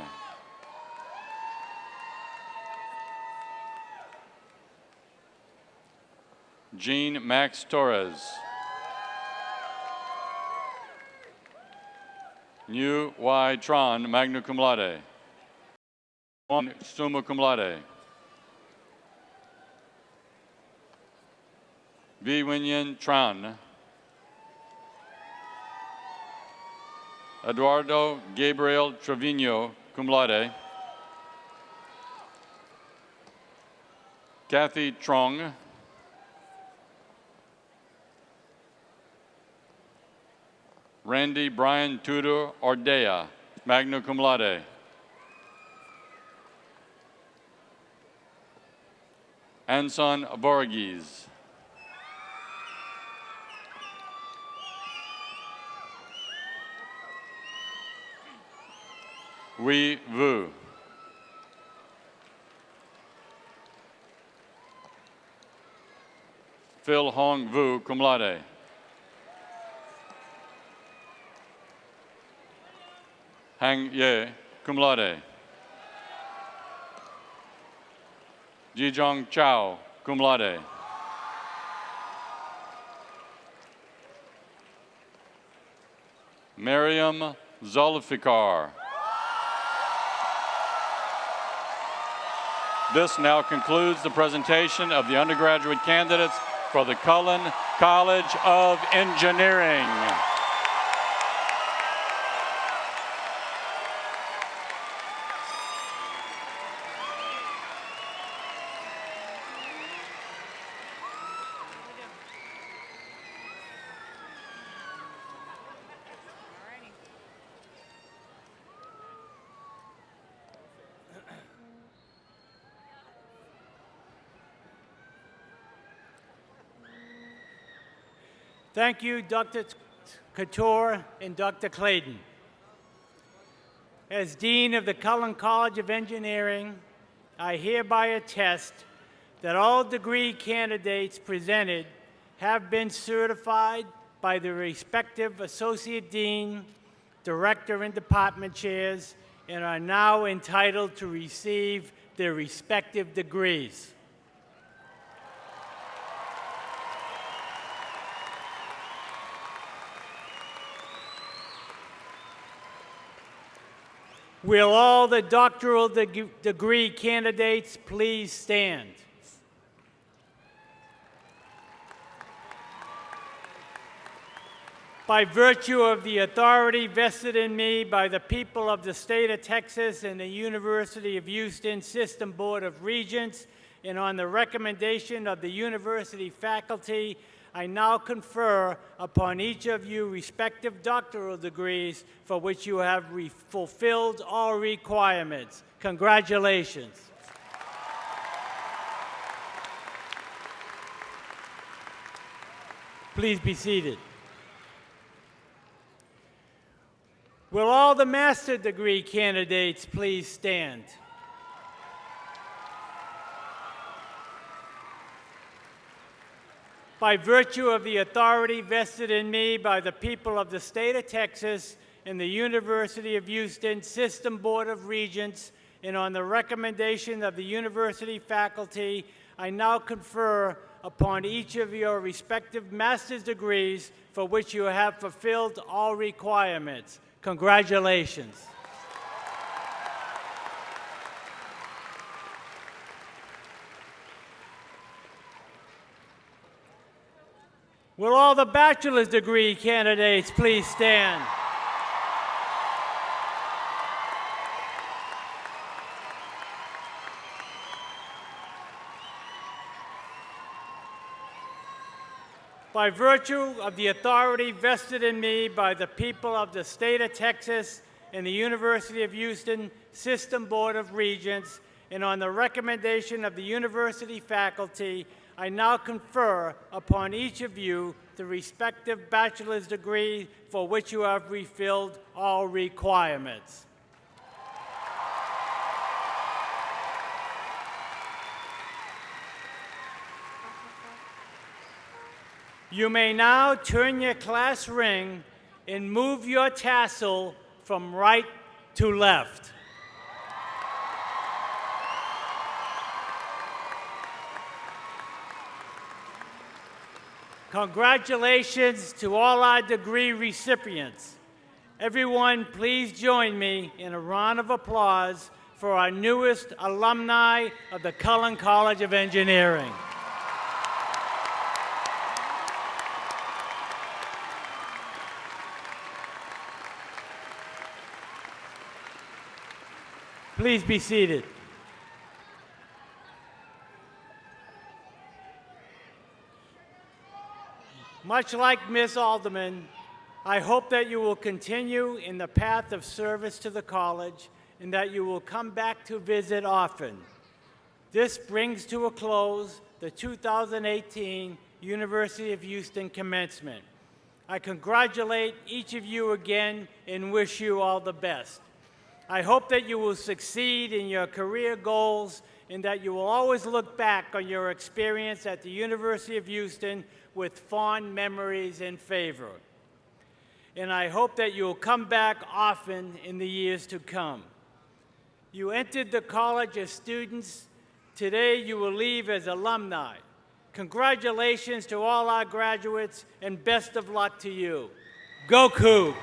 Jean Max Torres. New Y. Tron, magna cum laude. One, summa cum laude. V. Winyan Tran. Eduardo Gabriel Trevino, cum laude. Kathy Trong. Randy Brian Tudor Ordea, magna cum laude. Anson Borges. Wei Vu. Phil Hong Vu, cum laude. Hang Ye, cum laude. Jijong Chao, cum laude. Miriam Zulfikar. This now concludes the presentation of the undergraduate candidates for the Cullen College of Engineering. Thank you, Dr. Couture and Dr. Clayton. As Dean of the Cullen College of Engineering, I hereby attest that all degree candidates presented have been certified by the respective Associate Dean, Director, and Department Chairs, and are now entitled to receive their respective degrees. Will all the doctoral degree candidates please stand? By virtue of the authority vested in me by the people of the state of Texas and the University of Houston System Board of Regents, and on the recommendation of the university faculty, I now confer upon each of you respective doctoral degrees for which you have fulfilled all requirements. Congratulations. Please be seated. Will all the master's degree candidates please stand? By virtue of the authority vested in me by the people of the state of Texas and the University of Houston System Board of Regents, and on the recommendation of the university faculty, I now confer upon each of your respective master's degrees for which you have fulfilled all requirements. Congratulations. Will all the bachelor's degree candidates please stand? By virtue of the authority vested in me by the people of the state of Texas and the University of Houston System Board of Regents, and on the recommendation of the university faculty, I now confer upon each of you the respective bachelor's degree for which you have fulfilled all requirements. You may now turn your class ring and move your tassel from right to left. Congratulations to all our degree recipients. Everyone, please join me in a round of applause for our newest alumni of the Cullen College of Engineering. Please be seated. Much like Ms. Alderman, I hope that you will continue in the path of service to the college and that you will come back to visit often. This brings to a close the 2018 University of Houston Commencement. I congratulate each of you again and wish you all the best. I hope that you will succeed in your career goals and that you will always look back on your experience at the University of Houston with fond memories and favor. And I hope that you will come back often in the years to come. You entered the college as students. Today you will leave as alumni. Congratulations to all our graduates and best of luck to you. Go Cougs!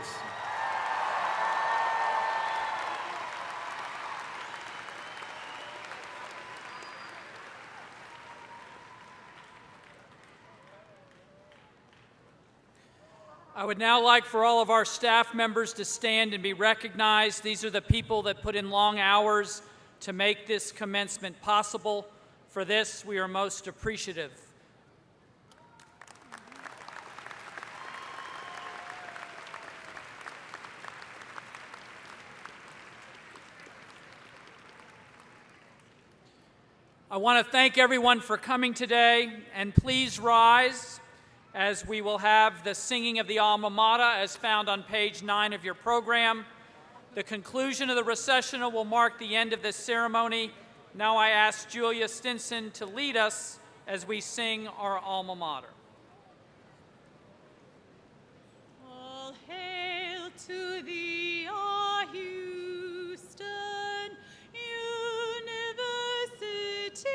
I would now like for all of our staff members to stand and be recognized. These are the people that put in long hours to make this commencement possible. For this, we are most appreciative. I want to thank everyone for coming today, and please rise as we will have the singing of the Alma Mater as found on page 9 of your program. The conclusion of the recessional will mark the end of this ceremony. Now I ask Julia Stinson to lead us as we sing our Alma Mater. All hail to thee, our Houston University.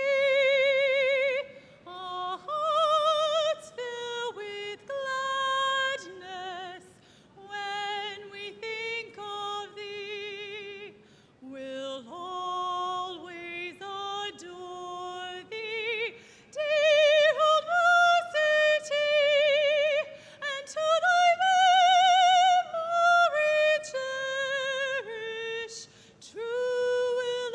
Our hearts fill with gladness when we think of thee. We'll always adore thee, dear old varsity, and to thy memory cherish, true will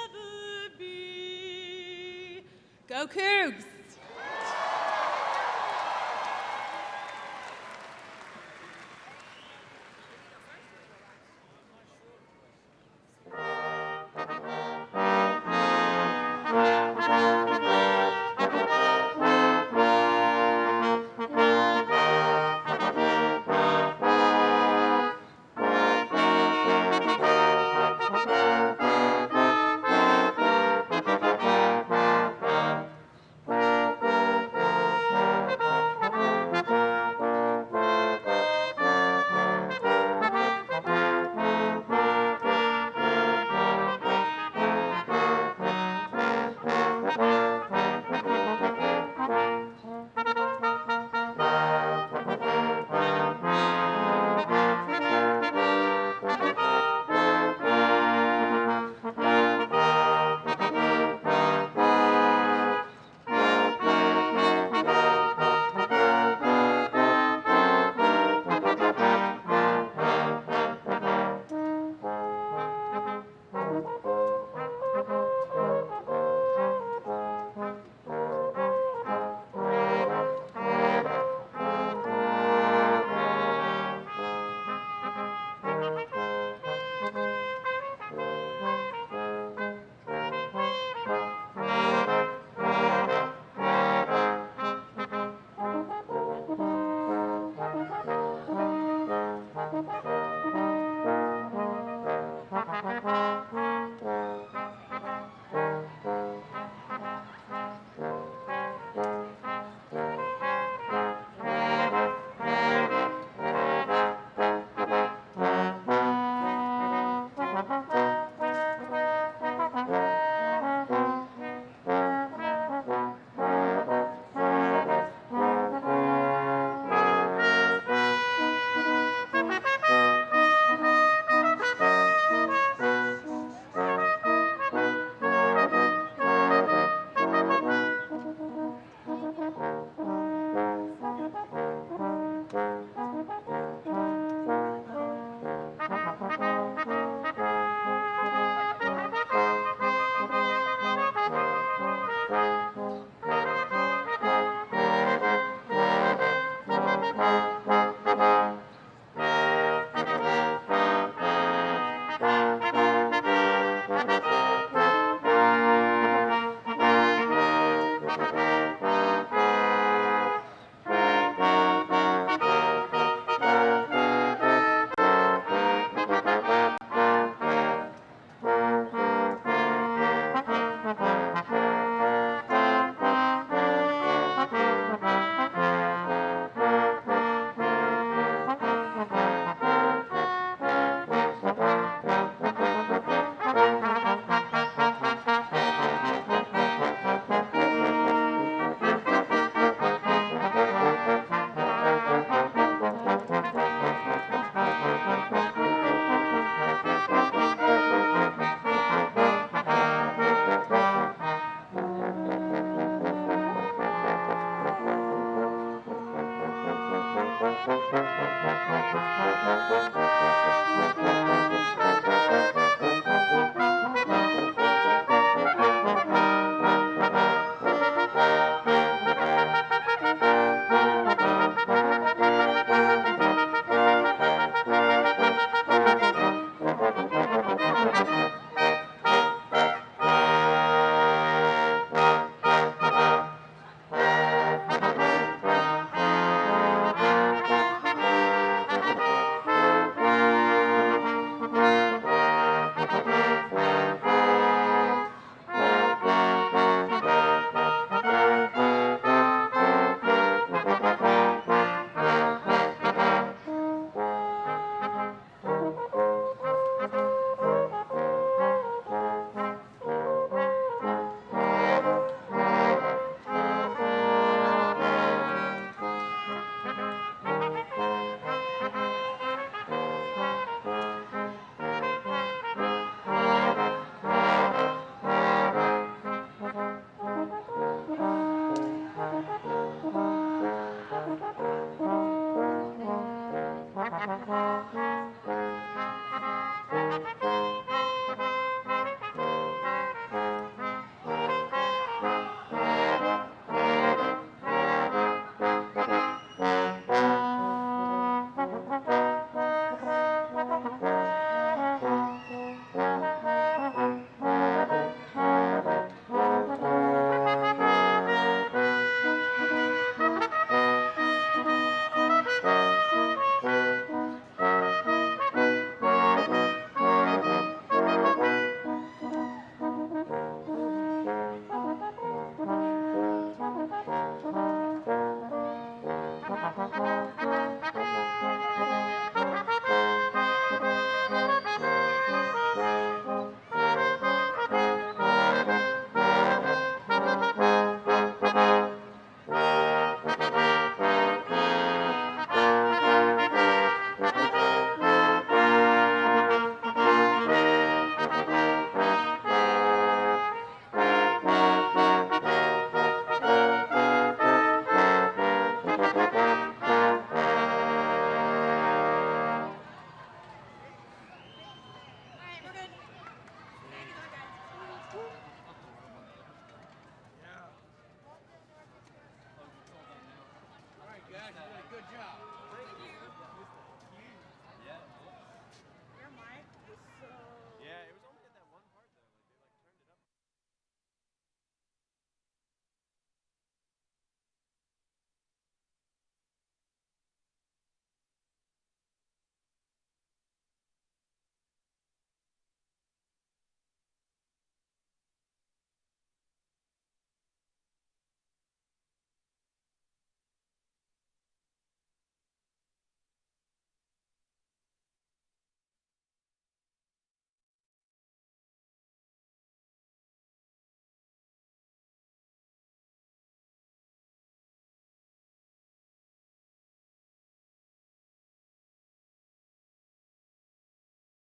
ever be. Go Cougs!